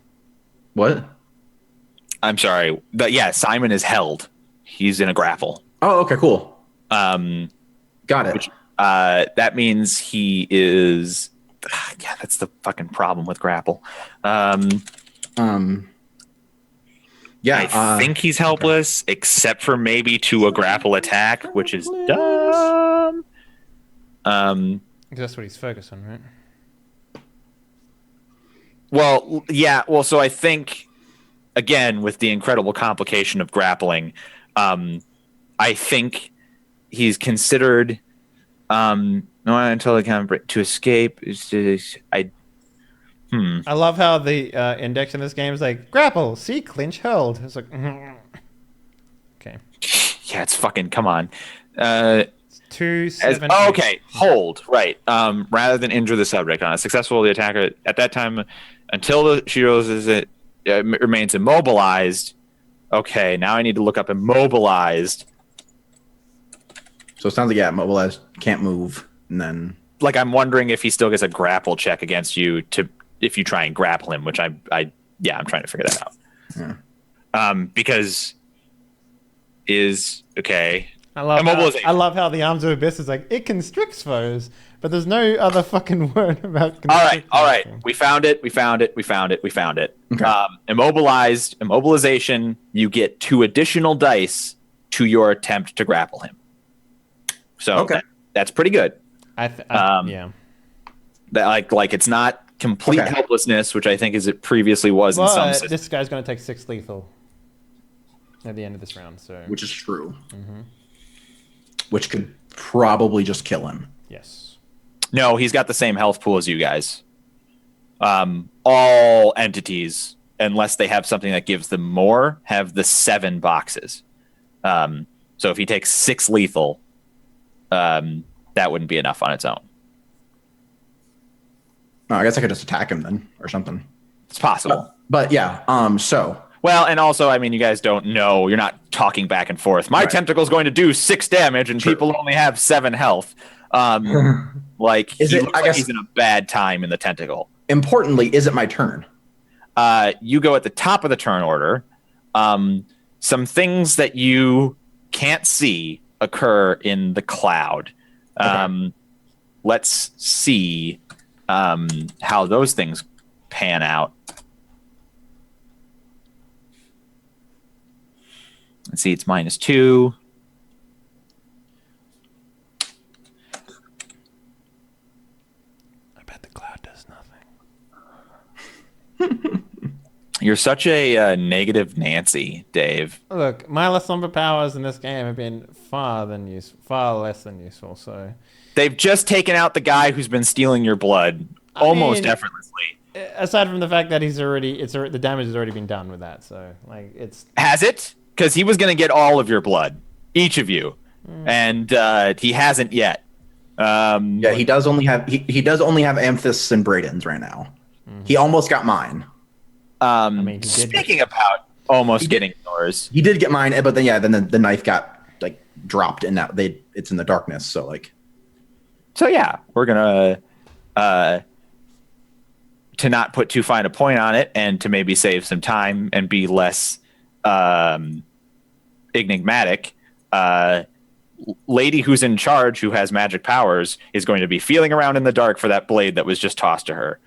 Speaker 2: What?
Speaker 4: I'm sorry. But yeah, Simon is held. He's in a grapple.
Speaker 2: Oh, okay, cool. Got it.
Speaker 4: Which, that means he is. Yeah, that's the fucking problem with grapple.
Speaker 2: Yeah,
Speaker 4: I think he's helpless, except for maybe to a grapple attack, which is dumb.
Speaker 1: That's what he's focused on, right?
Speaker 4: Well, yeah. Well, so I think, again, with the incredible complication of grappling, I think he's considered no until I can to escape.
Speaker 1: I love how the index in this game is like grapple, see, clinch, held. It's like, okay.
Speaker 4: Yeah, it's fucking. Come on.
Speaker 1: 278.
Speaker 4: Okay, hold right. Rather than injure the subject on a successful, the attacker at that time until she realizes it remains immobilized. Okay, now I need to look up immobilized.
Speaker 2: So it sounds like immobilized, can't move, and then
Speaker 4: like I'm wondering if he still gets a grapple check against you to if you try and grapple him, which I'm trying to figure that out.
Speaker 2: Yeah.
Speaker 4: Because is okay.
Speaker 1: I love how the Arms of Abyss is like, it constricts foes, but there's no other fucking word about constricting.
Speaker 4: All right. We found it. Okay. Immobilization, you get 2 additional dice to your attempt to grapple him. So
Speaker 2: okay.
Speaker 4: That's pretty good.
Speaker 1: Yeah.
Speaker 4: That like it's not complete helplessness, which I think is it previously was in some systems.
Speaker 1: This guy's going to take 6 lethal at the end of this round, so
Speaker 2: which is true. Which could probably just kill him.
Speaker 1: Yes.
Speaker 4: No, he's got the same health pool as you guys. All entities, unless they have something that gives them more, have the 7 boxes. So if he takes 6 lethal, that wouldn't be enough on its own.
Speaker 2: No, I guess I could just attack him then, or something.
Speaker 4: It's possible.
Speaker 2: But yeah, so.
Speaker 4: Well, and also, I mean, you guys don't know. You're not talking back and forth. My tentacle's going to do 6 damage, and people only have 7 health. Like, he's in a bad time in the tentacle.
Speaker 2: Importantly, is it my turn?
Speaker 4: You go at the top of the turn order. Some things that you can't see occur in the cloud. Let's see how those things pan out. Let's see, it's -2.
Speaker 1: I bet the cloud does nothing.
Speaker 4: You're such a negative Nancy, Dave.
Speaker 1: Look, my Slumber powers in this game have been far less than useful. So
Speaker 4: they've just taken out the guy who's been stealing your blood almost effortlessly.
Speaker 1: Aside from the fact that the damage has already been done with that. So like
Speaker 4: has it? Because he was going to get all of your blood, each of you, and he hasn't yet.
Speaker 2: Yeah, he does only have Amethysts and Braden's right now. He almost got mine.
Speaker 4: Speaking about almost getting yours,
Speaker 2: he did get mine, but then the knife got like dropped, and it's in the darkness. So
Speaker 4: yeah, we're gonna to not put too fine a point on it, and to maybe save some time and be less enigmatic. Lady who's in charge, who has magic powers, is going to be feeling around in the dark for that blade that was just tossed to her.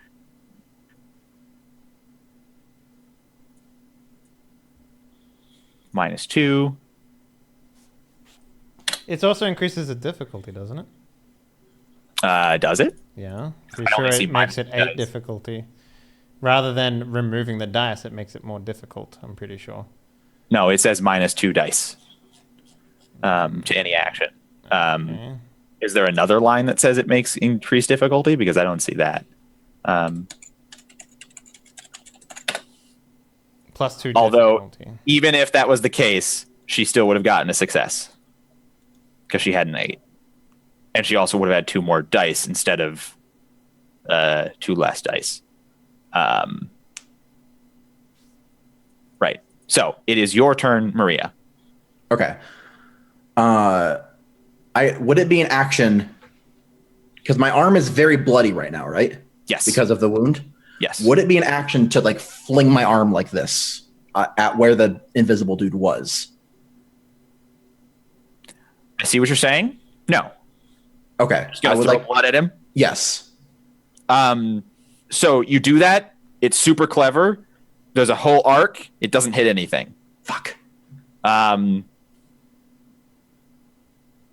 Speaker 4: -2.
Speaker 1: It also increases the difficulty, doesn't it?
Speaker 4: Does it?
Speaker 1: Yeah. Pretty sure it makes it 8 difficulty. Rather than removing the dice, it makes it more difficult, I'm pretty sure.
Speaker 4: No, it says -2 dice to any action.
Speaker 1: Okay.
Speaker 4: Is there another line that says it makes increased difficulty? Because I don't see that.
Speaker 1: +2
Speaker 4: although,
Speaker 1: difficulty.
Speaker 4: even if that was the case, she still would have gotten a success. Because she had an 8. And she also would have had 2 more dice instead of 2 less dice. Right. So it is your turn, Maria.
Speaker 2: Okay. Would it be an action? Because my arm is very bloody right now, right?
Speaker 4: Yes.
Speaker 2: Because of the wound.
Speaker 4: Yes.
Speaker 2: Would it be an action to like fling my arm like this at where the invisible dude was?
Speaker 4: I see what you're saying. No.
Speaker 2: Okay.
Speaker 4: Just gonna throw blood at him.
Speaker 2: Yes.
Speaker 4: So you do that. It's super clever. There's a whole arc. It doesn't hit anything.
Speaker 2: Fuck.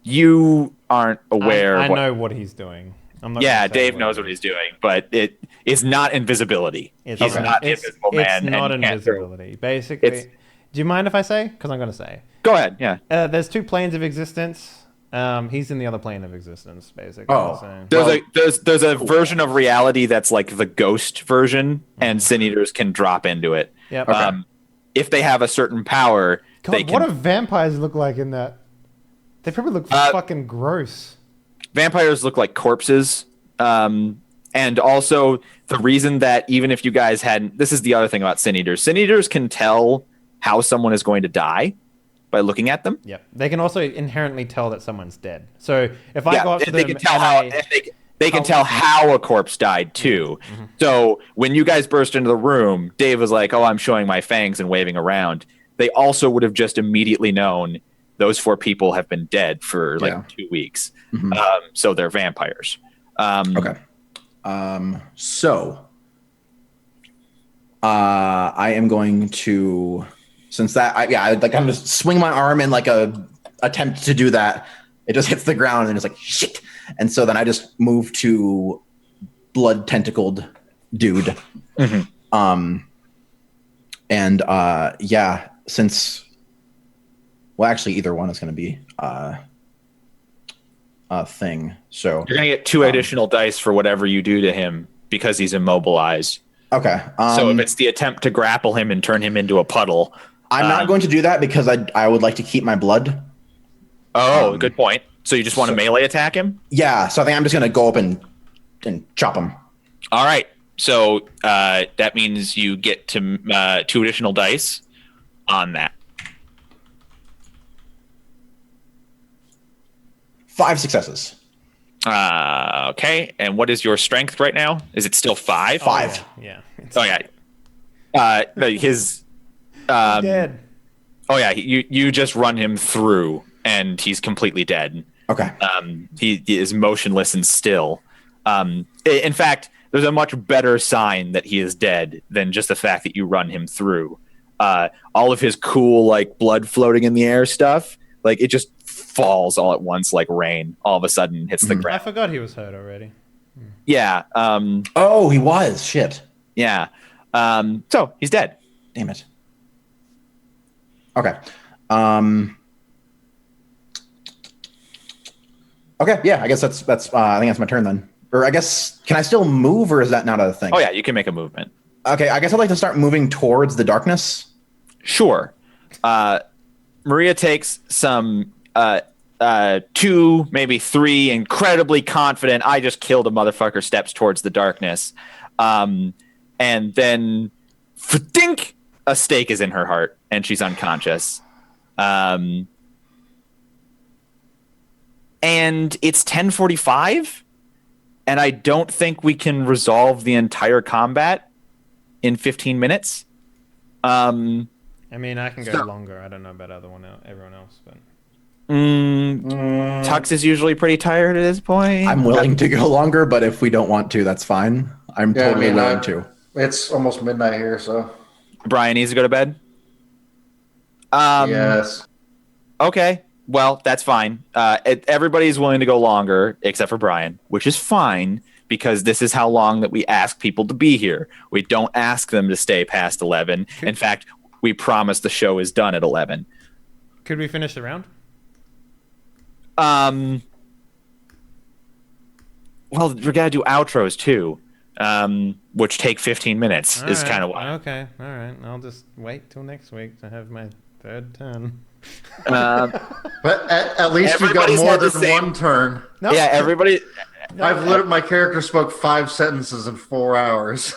Speaker 4: You aren't aware.
Speaker 1: I know what he's doing. I'm not
Speaker 4: yeah,
Speaker 1: gonna say
Speaker 4: Dave knows what he's doing, but it is not invisibility. He's not the invisible man.
Speaker 1: It's not
Speaker 4: and he can't throw.
Speaker 1: invisibility. Basically, do you mind if I say? Because I'm going to say.
Speaker 4: Go ahead. Yeah.
Speaker 1: There's two planes of existence. He's in the other plane of existence, basically.
Speaker 2: Oh.
Speaker 1: So.
Speaker 4: There's a version of reality that's like the ghost version, and Sin Eaters can drop into it.
Speaker 1: Yep.
Speaker 2: Okay.
Speaker 4: If they have a certain power,
Speaker 1: God,
Speaker 4: they can.
Speaker 1: what do vampires look like in that? They probably look fucking gross.
Speaker 4: Vampires look like corpses. And also the reason that even if you guys hadn't, this is the other thing about Sin Eaters can tell how someone is going to die by looking at them.
Speaker 1: Yep. They can also inherently tell that someone's dead. So if I go up to them,
Speaker 4: they can tell they can tell how a corpse died too. Mm-hmm. So when you guys burst into the room, Dave was like, "Oh, I'm showing my fangs and waving around." They also would have just immediately known those 4 people have been dead for 2 weeks. Mm-hmm. So they're vampires.
Speaker 2: Okay. So I am going to, since that, I'm just swing my arm in like a attempt to do that. It just hits the ground and it's like shit. And so then I just move to blood tentacled dude. Mm-hmm. Since, well, actually either one is going to be a thing. So
Speaker 4: you're gonna get 2 additional dice for whatever you do to him because he's immobilized.
Speaker 2: Okay.
Speaker 4: So if it's the attempt to grapple him and turn him into a puddle,
Speaker 2: I'm not going to do that because I would like to keep my blood.
Speaker 4: Oh, good point. So you just want to melee attack him?
Speaker 2: Yeah. So I think I'm just gonna go up and chop him.
Speaker 4: All right. So that means you get to 2 additional dice on that.
Speaker 2: 5 successes.
Speaker 4: Okay. And what is your strength right now? Is it still 5?
Speaker 2: 5.
Speaker 1: Yeah.
Speaker 4: Oh yeah. His
Speaker 1: dead.
Speaker 4: Oh yeah. You just run him through, and he's completely dead.
Speaker 2: Okay.
Speaker 4: He is motionless and still. In fact, there's a much better sign that he is dead than just the fact that you run him through. All of his cool like blood floating in the air stuff, like it just falls all at once like rain. All of a sudden hits the ground.
Speaker 1: I forgot he was hurt already.
Speaker 4: Yeah.
Speaker 2: Oh, he was. Shit.
Speaker 4: Yeah. So he's dead.
Speaker 2: Damn it. Okay. Okay. Yeah. I guess that's. I think that's my turn then. Or I guess, can I still move, or is that not a thing?
Speaker 4: Oh yeah, you can make a movement.
Speaker 2: Okay. I guess I'd like to start moving towards the darkness.
Speaker 4: Sure. Maria takes some 2, maybe 3 incredibly confident, I just killed a motherfucker steps towards the darkness. And then think a stake is in her heart and she's unconscious. And it's 10:45, and I don't think we can resolve the entire combat in 15 minutes.
Speaker 1: I mean, I can go longer. I don't know about everyone else, but
Speaker 4: Tux is usually pretty tired at this point.
Speaker 2: I'm willing to go longer, but if we don't want to, that's fine. I'm totally willing to.
Speaker 5: It's almost midnight here, so
Speaker 4: Brian needs to go to bed.
Speaker 5: Yes.
Speaker 4: Okay. Well, that's fine. Everybody's willing to go longer except for Brian, which is fine because this is how long that we ask people to be here. We don't ask them to stay past 11. In fact, we promise the show is done at 11.
Speaker 1: Could we finish the round?
Speaker 4: Well, we gotta do outros too, which take 15 minutes. Is kind of why.
Speaker 1: Okay, all right. I'll just wait till next week to have my 3rd turn.
Speaker 5: But at least you got
Speaker 4: Everybody's
Speaker 5: more
Speaker 4: had the
Speaker 5: than
Speaker 4: same-
Speaker 5: one turn.
Speaker 1: No.
Speaker 4: Yeah, everybody.
Speaker 5: My character spoke 5 sentences in 4 hours.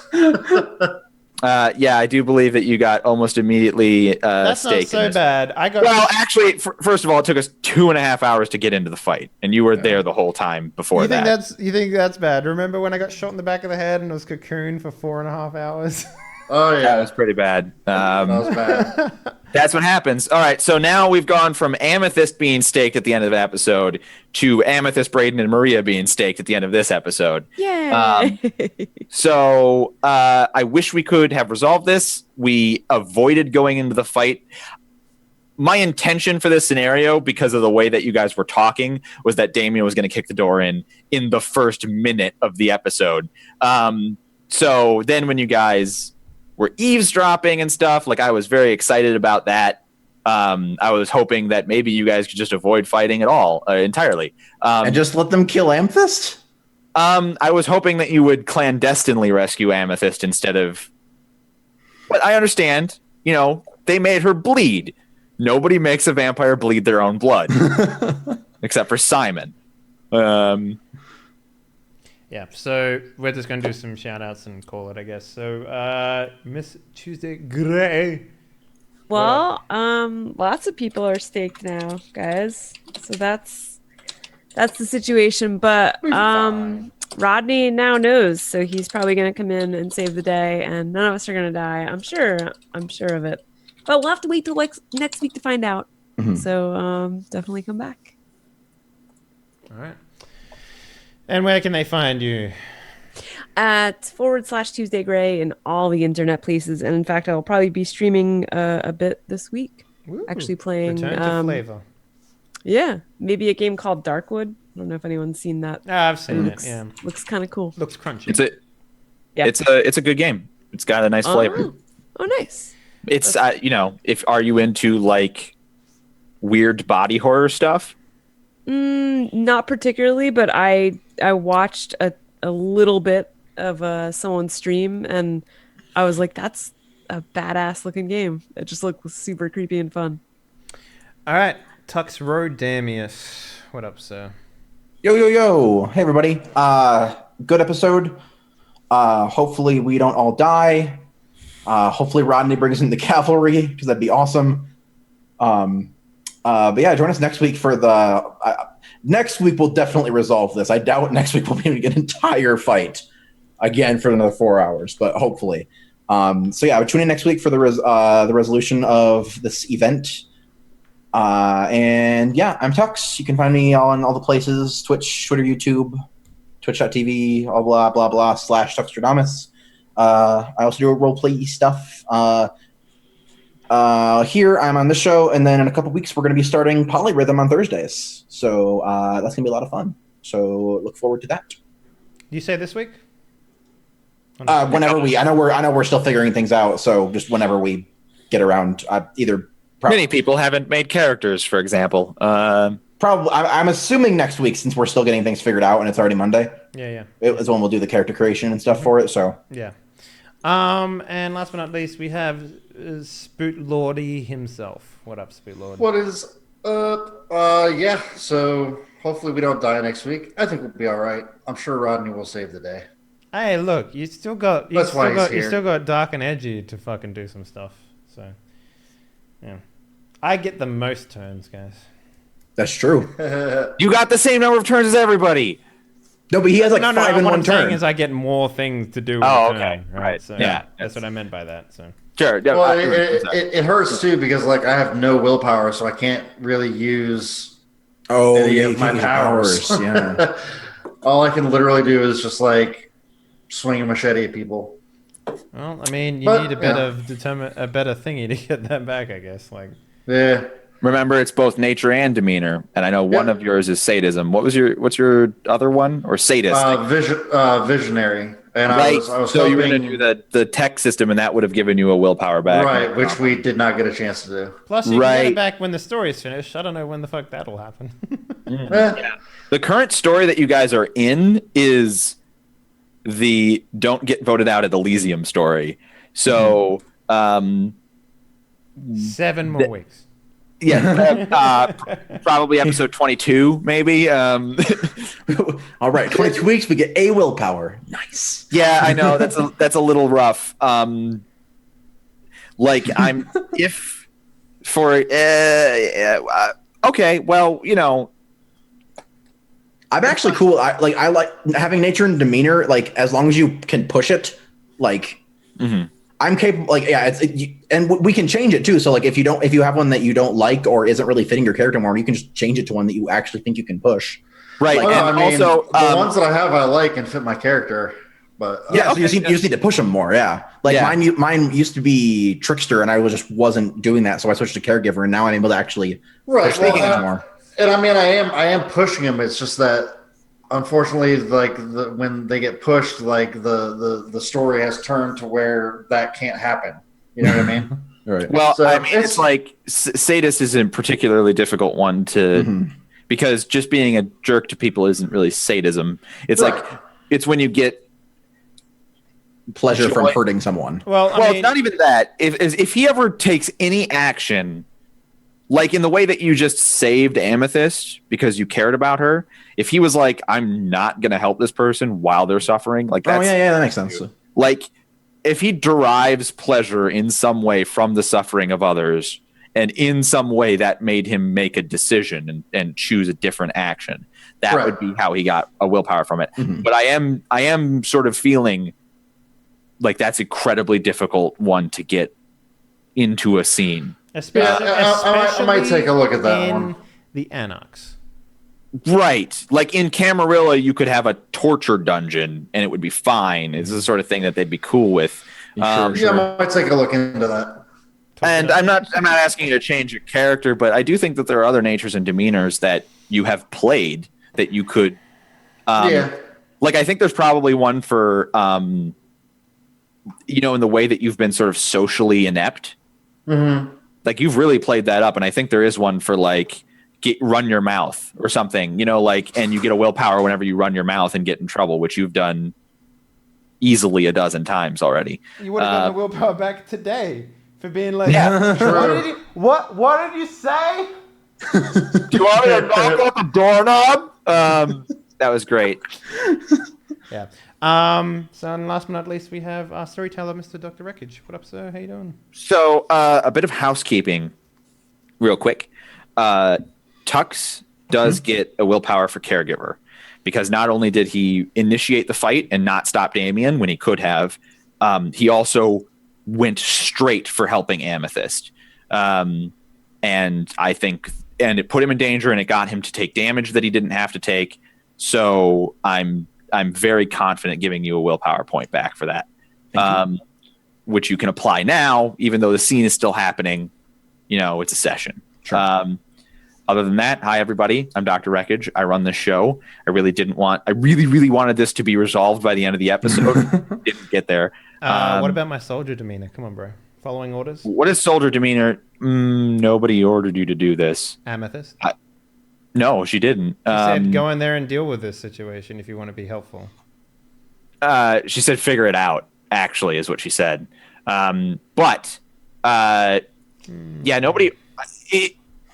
Speaker 4: Yeah, I do believe that you got almost immediately
Speaker 1: That's not
Speaker 4: stake in
Speaker 1: so
Speaker 4: this.
Speaker 1: bad. I got
Speaker 4: Well, actually, first of all, it took us 2.5 hours to get into the fight, and you were there the whole time before
Speaker 1: you think
Speaker 4: that.
Speaker 1: you think that's bad? Remember when I got shot in the back of the head and was cocooned for 4.5 hours?
Speaker 5: Oh yeah,
Speaker 4: That was pretty bad.
Speaker 5: that was bad.
Speaker 4: That's what happens. All right, so now we've gone from Amethyst being staked at the end of the episode to Amethyst, Braden, and Maria being staked at the end of this episode.
Speaker 3: Yay!
Speaker 4: So I wish we could have resolved this. We avoided going into the fight. My intention for this scenario, because of the way that you guys were talking, was that Damien was going to kick the door in the first minute of the episode. So then when you guys were eavesdropping and stuff, like I was very excited about that. I was hoping that maybe you guys could just avoid fighting at all entirely.
Speaker 2: And just let them kill Amethyst?
Speaker 4: I was hoping that you would clandestinely rescue Amethyst instead of... But I understand, they made her bleed. Nobody makes a vampire bleed their own blood. Except for Simon.
Speaker 1: Yeah, so we're just going to do some shout-outs and call it, I guess. So, Miss Tuesday Gray.
Speaker 3: Well, lots of people are staked now, guys. So that's the situation. But Rodney now knows, so he's probably going to come in and save the day, and none of us are going to die. I'm sure of it. But we'll have to wait till next week to find out.
Speaker 2: Mm-hmm.
Speaker 3: So definitely come back.
Speaker 1: All right. And where can they find you?
Speaker 3: At /Tuesday Gray in all the internet places. And in fact, I'll probably be streaming a bit this week.
Speaker 1: Ooh,
Speaker 3: Actually playing
Speaker 1: Return to Flavor.
Speaker 3: Yeah, maybe a game called Darkwood. I don't know if anyone's seen that.
Speaker 1: I've seen it, yeah.
Speaker 3: Looks kind of cool.
Speaker 1: Looks crunchy.
Speaker 4: It's a good game. It's got a nice flavor.
Speaker 3: Oh, nice.
Speaker 4: It's are you into like weird body horror stuff?
Speaker 3: Not particularly, but I watched a little bit of someone's stream, and I was like, that's a badass looking game. It just looked super creepy and fun.
Speaker 1: All right, Tux Rodamius. What up, sir?
Speaker 2: Yo. Hey, everybody. Good episode. Hopefully we don't all die. Hopefully Rodney brings in the cavalry, because that'd be awesome. But yeah, join us next week for next week we'll definitely resolve this. I doubt next week we'll be able to get an entire fight again for another 4 hours, but hopefully. So yeah, tune in next week for the resolution of this event. And yeah, I'm Tux. You can find me on all the places: Twitch, Twitter, YouTube, twitch.tv, all blah blah blah /Tuxtradamus. I also do roleplay stuff. Here I'm on the show, and then in a couple weeks we're going to be starting Polyrhythm on Thursdays. So that's going to be a lot of fun. So look forward to that.
Speaker 1: You say this week?
Speaker 2: Whenever I know we're still figuring things out. So just whenever we get around,
Speaker 4: Many people haven't made characters, for example.
Speaker 2: Probably, I'm assuming next week, since we're still getting things figured out and it's already Monday.
Speaker 1: Yeah.
Speaker 2: It is when we'll do the character creation and stuff for it. So
Speaker 1: yeah. And last but not least, we have Spoot Lordy himself. What up, Spoot Lord?
Speaker 5: What is up? Yeah. So hopefully we don't die next week. I think we'll be all right. I'm sure Rodney will save the day.
Speaker 1: Hey, look, you still got
Speaker 5: That's why he's here.
Speaker 1: you still got Dark and Edgy to fucking do some stuff. So yeah, I get the most turns, guys.
Speaker 2: that's true.
Speaker 4: You got the same number of turns as everybody.
Speaker 2: No, but he has like
Speaker 1: No,
Speaker 2: five in
Speaker 1: what
Speaker 2: one
Speaker 1: I'm saying
Speaker 2: turn.
Speaker 1: is I get more things to do.
Speaker 4: Oh,
Speaker 1: in a
Speaker 4: okay.
Speaker 1: turn,
Speaker 4: Right.
Speaker 1: So
Speaker 4: Yeah.
Speaker 1: that's what I meant by that. So
Speaker 4: Sure. Yeah,
Speaker 5: Well,
Speaker 4: I'm sorry.
Speaker 5: it hurts too because like I have no willpower, so I can't really use any
Speaker 2: yeah,
Speaker 5: of
Speaker 2: you
Speaker 5: my
Speaker 2: can't use
Speaker 5: powers.
Speaker 2: Yeah.
Speaker 5: All I can literally do is just like swing a machete at people.
Speaker 1: well, I mean, you
Speaker 5: But,
Speaker 1: need a bit of a better thingy to get that back, I guess. Like
Speaker 5: Yeah.
Speaker 4: Remember, it's both nature and demeanor, and I know one of yours is sadism. What's your other one, or sadist?
Speaker 5: Visionary. And
Speaker 4: right.
Speaker 5: I was
Speaker 4: so
Speaker 5: hoping,
Speaker 4: you were going to do the tech system, and that would have given you a willpower back.
Speaker 5: right, which we did not get a chance to do.
Speaker 1: plus, you can get
Speaker 4: Right.
Speaker 1: it back when the story's finished. I don't know when the fuck that'll happen.
Speaker 4: The current story that you guys are in is the don't get voted out at Elysium story. So,
Speaker 1: 7 more weeks.
Speaker 4: Yeah, probably episode 22, maybe.
Speaker 2: All right, 22 weeks, we get a willpower. Nice.
Speaker 4: Yeah, I know that's a little rough. Like I'm if for okay, well, you know,
Speaker 2: I'm actually cool. I like having nature and demeanor. Like as long as you can push it, like I'm capable. Like and we can change it too. So like if you have one that you don't like or isn't really fitting your character more, you can just change it to one that you actually think you can push.
Speaker 4: Right.
Speaker 5: Well,
Speaker 4: And
Speaker 5: I mean,
Speaker 4: also
Speaker 5: the ones that I have, I like and fit my character. But
Speaker 2: Yeah, so you just need to push them more. Yeah, like mine used to be trickster, and I wasn't doing that, so I switched to caregiver, and now I'm able to actually push things more.
Speaker 5: And I mean, I am pushing them. It's just that unfortunately, like when they get pushed, like the story has turned to where that can't happen. You know what I mean?
Speaker 2: Right.
Speaker 4: Well,
Speaker 5: So
Speaker 4: I mean, it's like sadist is a particularly difficult one to because just being a jerk to people isn't really sadism. It's
Speaker 5: Right.
Speaker 4: like it's when you get
Speaker 2: pleasure from hurting someone.
Speaker 1: Well, I mean,
Speaker 4: it's not even that. If he ever takes any action, like in the way that you just saved Amethyst because you cared about her, if he was like, I'm not going to help this person while they're suffering, like that's,
Speaker 2: that makes sense.
Speaker 4: like if he derives pleasure in some way from the suffering of others, and in some way that made him make a decision and choose a different action, that would be how he got a willpower from it. But I am sort of feeling like that's incredibly difficult one to get into a scene.
Speaker 1: especially
Speaker 5: I might take a look at that
Speaker 1: in
Speaker 5: one.
Speaker 1: the Anarchs.
Speaker 4: Right. Like in Camarilla, you could have a torture dungeon and it would be fine. It's the sort of thing that they'd be cool with.
Speaker 5: Yeah, I might take a look into that.
Speaker 4: And I'm not asking you to change your character, but I do think that there are other natures and demeanors that you have played that you could like I think there's probably one for you know, in the way that you've been sort of socially inept. Like you've really played that up, and I think there is one for like run your mouth or something, you know, like, and you get a willpower whenever you run your mouth and get in trouble, which you've done easy a dozen times already.
Speaker 1: You would have gotten the willpower back today for being like, what did you say?
Speaker 4: Do you want me to knock off a doorknob? That was great.
Speaker 1: Yeah. So and last but not least, we have our storyteller, Mr. Dr. Wreckage. What up, sir? How you doing?
Speaker 4: So a bit of housekeeping real quick. Tux does get a willpower for caregiver because not only did he initiate the fight and not stop Damien when he could have, he also went straight for helping Amethyst. And I think, and it put him in danger and it got him to take damage that he didn't have to take. So I'm very confident giving you a willpower point back for that, which you can apply now, even though the scene is still happening. You know, it's a session. Sure. Other than that, hi everybody. I'm Dr. Wreckage. I run this show. I really wanted this to be resolved by the end of the episode. Didn't get there.
Speaker 1: What about my soldier demeanor? Come on, bro. Following orders?
Speaker 4: What is soldier demeanor? Nobody ordered you to do this.
Speaker 1: Amethyst?
Speaker 4: No, she didn't.
Speaker 1: She said go in there and deal with this situation if you want to be helpful.
Speaker 4: She said figure it out, actually, is what she said. Yeah, nobody...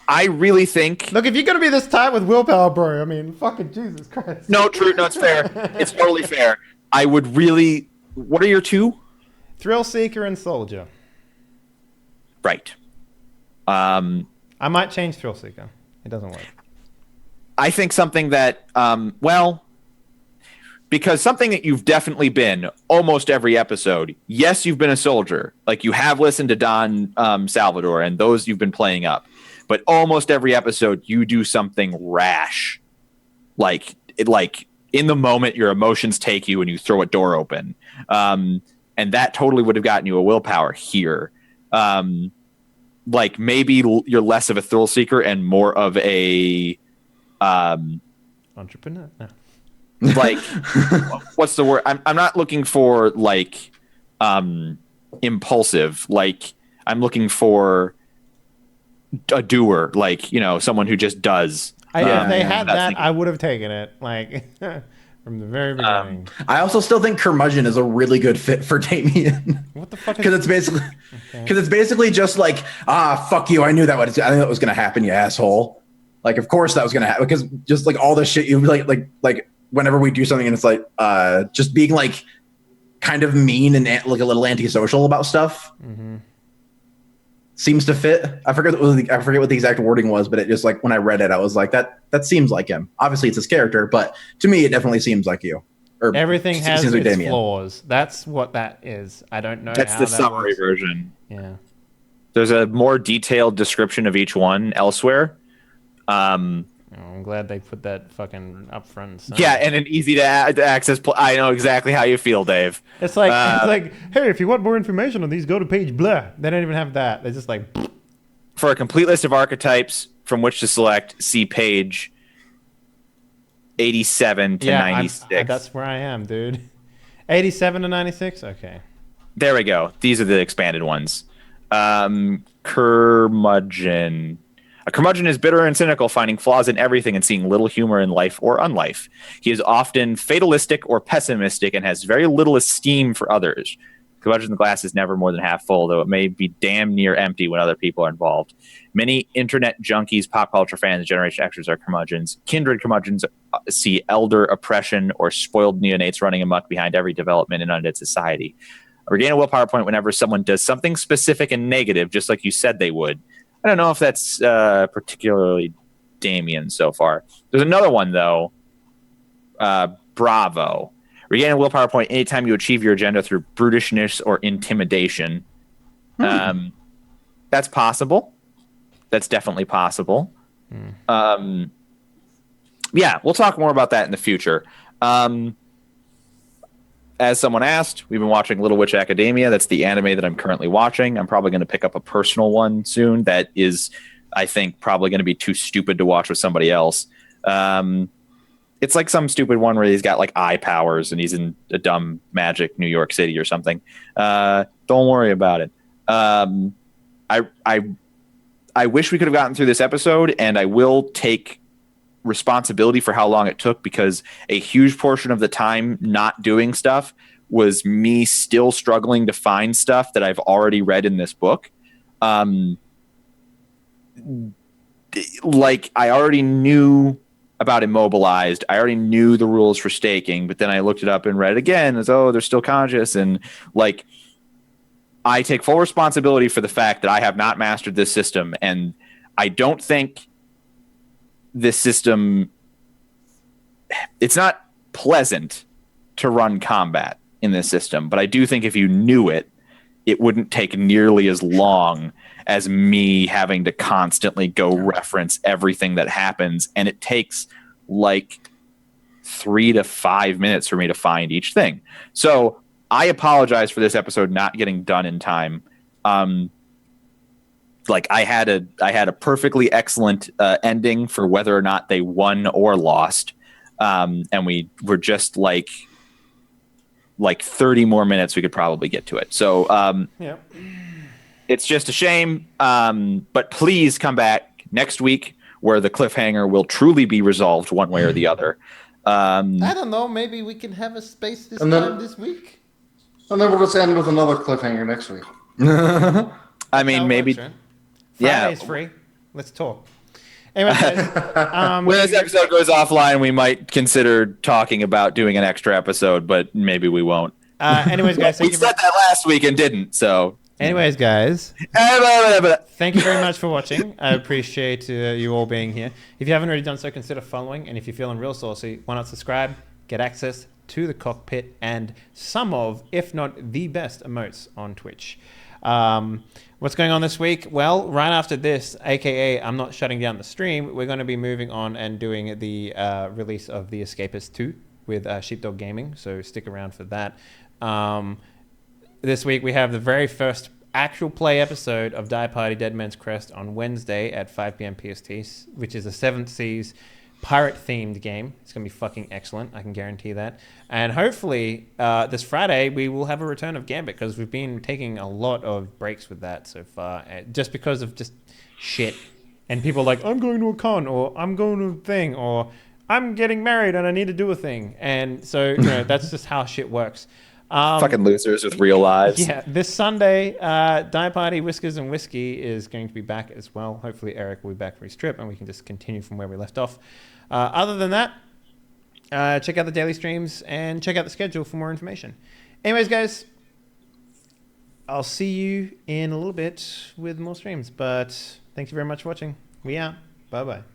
Speaker 4: I really think...
Speaker 1: Look, if you're going to be this tight with willpower, bro, I mean, fucking Jesus Christ.
Speaker 4: No, true. No, it's fair. It's totally fair. I would really... What are your two?
Speaker 1: Thrill Seeker and Soldier.
Speaker 4: Right.
Speaker 1: I might change Thrill Seeker. It doesn't work.
Speaker 4: I think something that, because something that you've definitely been almost every episode. Yes, you've been a soldier. Like you have listened to Don Salvador and those you've been playing up. But almost every episode you do something rash. Like in the moment your emotions take you and you throw a door open. And that totally would have gotten you a willpower here. Like maybe you're less of a thrill seeker and more of a
Speaker 1: entrepreneur. No.
Speaker 4: Like what's the word? I'm not looking for like impulsive. Like I'm looking for a doer. Like, you know, someone who just does.
Speaker 1: If they had that, I would have taken it. Like, From the very beginning.
Speaker 2: I also still think Curmudgeon is a really good fit for Damien.
Speaker 1: What the fuck is
Speaker 2: Because it's basically just like, fuck you. I knew that was going to happen, you asshole. Like, of course that was going to happen. Because just like all this shit, you like whenever we do something and it's like, just being like kind of mean and like a little antisocial about stuff.
Speaker 1: Mm-hmm.
Speaker 2: Seems to fit. I forget what the exact wording was, but it just like when I read it, I was like, that seems like him. Obviously, it's his character, but to me, it definitely seems like you. Or
Speaker 1: everything has
Speaker 2: like
Speaker 1: its
Speaker 2: Damien.
Speaker 1: flaws. That's what that is. I don't know.
Speaker 4: That's
Speaker 1: how
Speaker 4: the
Speaker 1: that
Speaker 4: summary
Speaker 1: works.
Speaker 4: version.
Speaker 1: Yeah.
Speaker 4: There's a more detailed description of each one elsewhere.
Speaker 1: I'm glad they put that fucking up front and center.
Speaker 4: Yeah, and an easy to access. I know exactly how you feel, Dave.
Speaker 1: It's like, hey, if you want more information on these, go to page blah. They don't even have that. They're just like.
Speaker 4: For a complete list of archetypes from which to select, see page 87 to 96.
Speaker 1: That's where I am, dude. 87 to 96? Okay.
Speaker 4: There we go. These are the expanded ones. Curmudgeon. A curmudgeon is bitter and cynical, finding flaws in everything and seeing little humor in life or unlife. He is often fatalistic or pessimistic and has very little esteem for others. Curmudgeon's glass is never more than half full, though it may be damn near empty when other people are involved. Many internet junkies, pop culture fans, and Generation Xers are curmudgeons. Kindred curmudgeons see elder oppression or spoiled neonates running amok behind every development in undead society. Regain a willpower point whenever someone does something specific and negative, just like you said they would. I don't know if that's particularly Damien so far. There's another one, though. Bravo. Regain a willpower point anytime you achieve your agenda through brutishness or intimidation. That's possible. That's definitely possible. Yeah, we'll talk more about that in the future. As someone asked, we've been watching Little Witch Academia. That's the anime that I'm currently watching. I'm probably going to pick up a personal one soon that is, I think, probably going to be too stupid to watch with somebody else. It's like some stupid one where he's got like eye powers and he's in a dumb magic New York City or something. Don't worry about it. I wish we could have gotten through this episode, and I will take responsibility for how long it took, because a huge portion of the time not doing stuff was me still struggling to find stuff that I've already read in this book. Like I already knew about Immobilized. I already knew the rules for staking, but then I looked it up and read it again as, they're still conscious. And like, I take full responsibility for the fact that I have not mastered this system. And I don't think this system, it's not pleasant to run combat in this system, but I do think if you knew it, it wouldn't take nearly as long as me having to constantly go reference everything that happens. And it takes like 3 to 5 minutes for me to find each thing. So I apologize for this episode not getting done in time. Like I had a perfectly excellent ending for whether or not they won or lost. And we were just like 30 more minutes, we could probably get to it. So it's just a shame. But please come back next week where the cliffhanger will truly be resolved one way or the other.
Speaker 1: I don't know. Maybe we can have a space this week.
Speaker 5: And then we'll just end with another cliffhanger next week.
Speaker 4: I mean, maybe.
Speaker 1: Friday's free. Let's talk. Anyway, guys,
Speaker 4: when this episode goes offline, we might consider talking about doing an extra episode, but maybe we won't.
Speaker 1: Anyways, guys,
Speaker 4: we said that last week and didn't. So,
Speaker 1: anyways, guys, thank you very much for watching. I appreciate you all being here. If you haven't already done so, consider following. And if you're feeling real saucy, why not subscribe? Get access to the cockpit and some of, if not the best, emotes on Twitch. What's going on this week? Well, right after this, aka I'm not shutting down the stream, we're going to be moving on and doing the release of The Escapist 2 with Sheepdog Gaming, so stick around for that. This week we have the very first actual play episode of Die Party Dead Man's Crest on Wednesday at 5 p.m. PST, which is a 7th Seas pirate-themed game. It's going to be fucking excellent. I can guarantee that. And hopefully, this Friday, we will have a return of Gambit, because we've been taking a lot of breaks with that so far, just because of just shit. And people are like, I'm going to a con, or I'm going to a thing, or I'm getting married and I need to do a thing. And so, that's just how shit works.
Speaker 4: Fucking losers with real lives.
Speaker 1: Yeah, this Sunday, Die Party, Whiskers and Whiskey is going to be back as well. Hopefully Eric will be back for his trip and we can just continue from where we left off. Other than that, check out the daily streams and check out the schedule for more information. Anyways, guys, I'll see you in a little bit with more streams. But thank you very much for watching. We out. Bye-bye.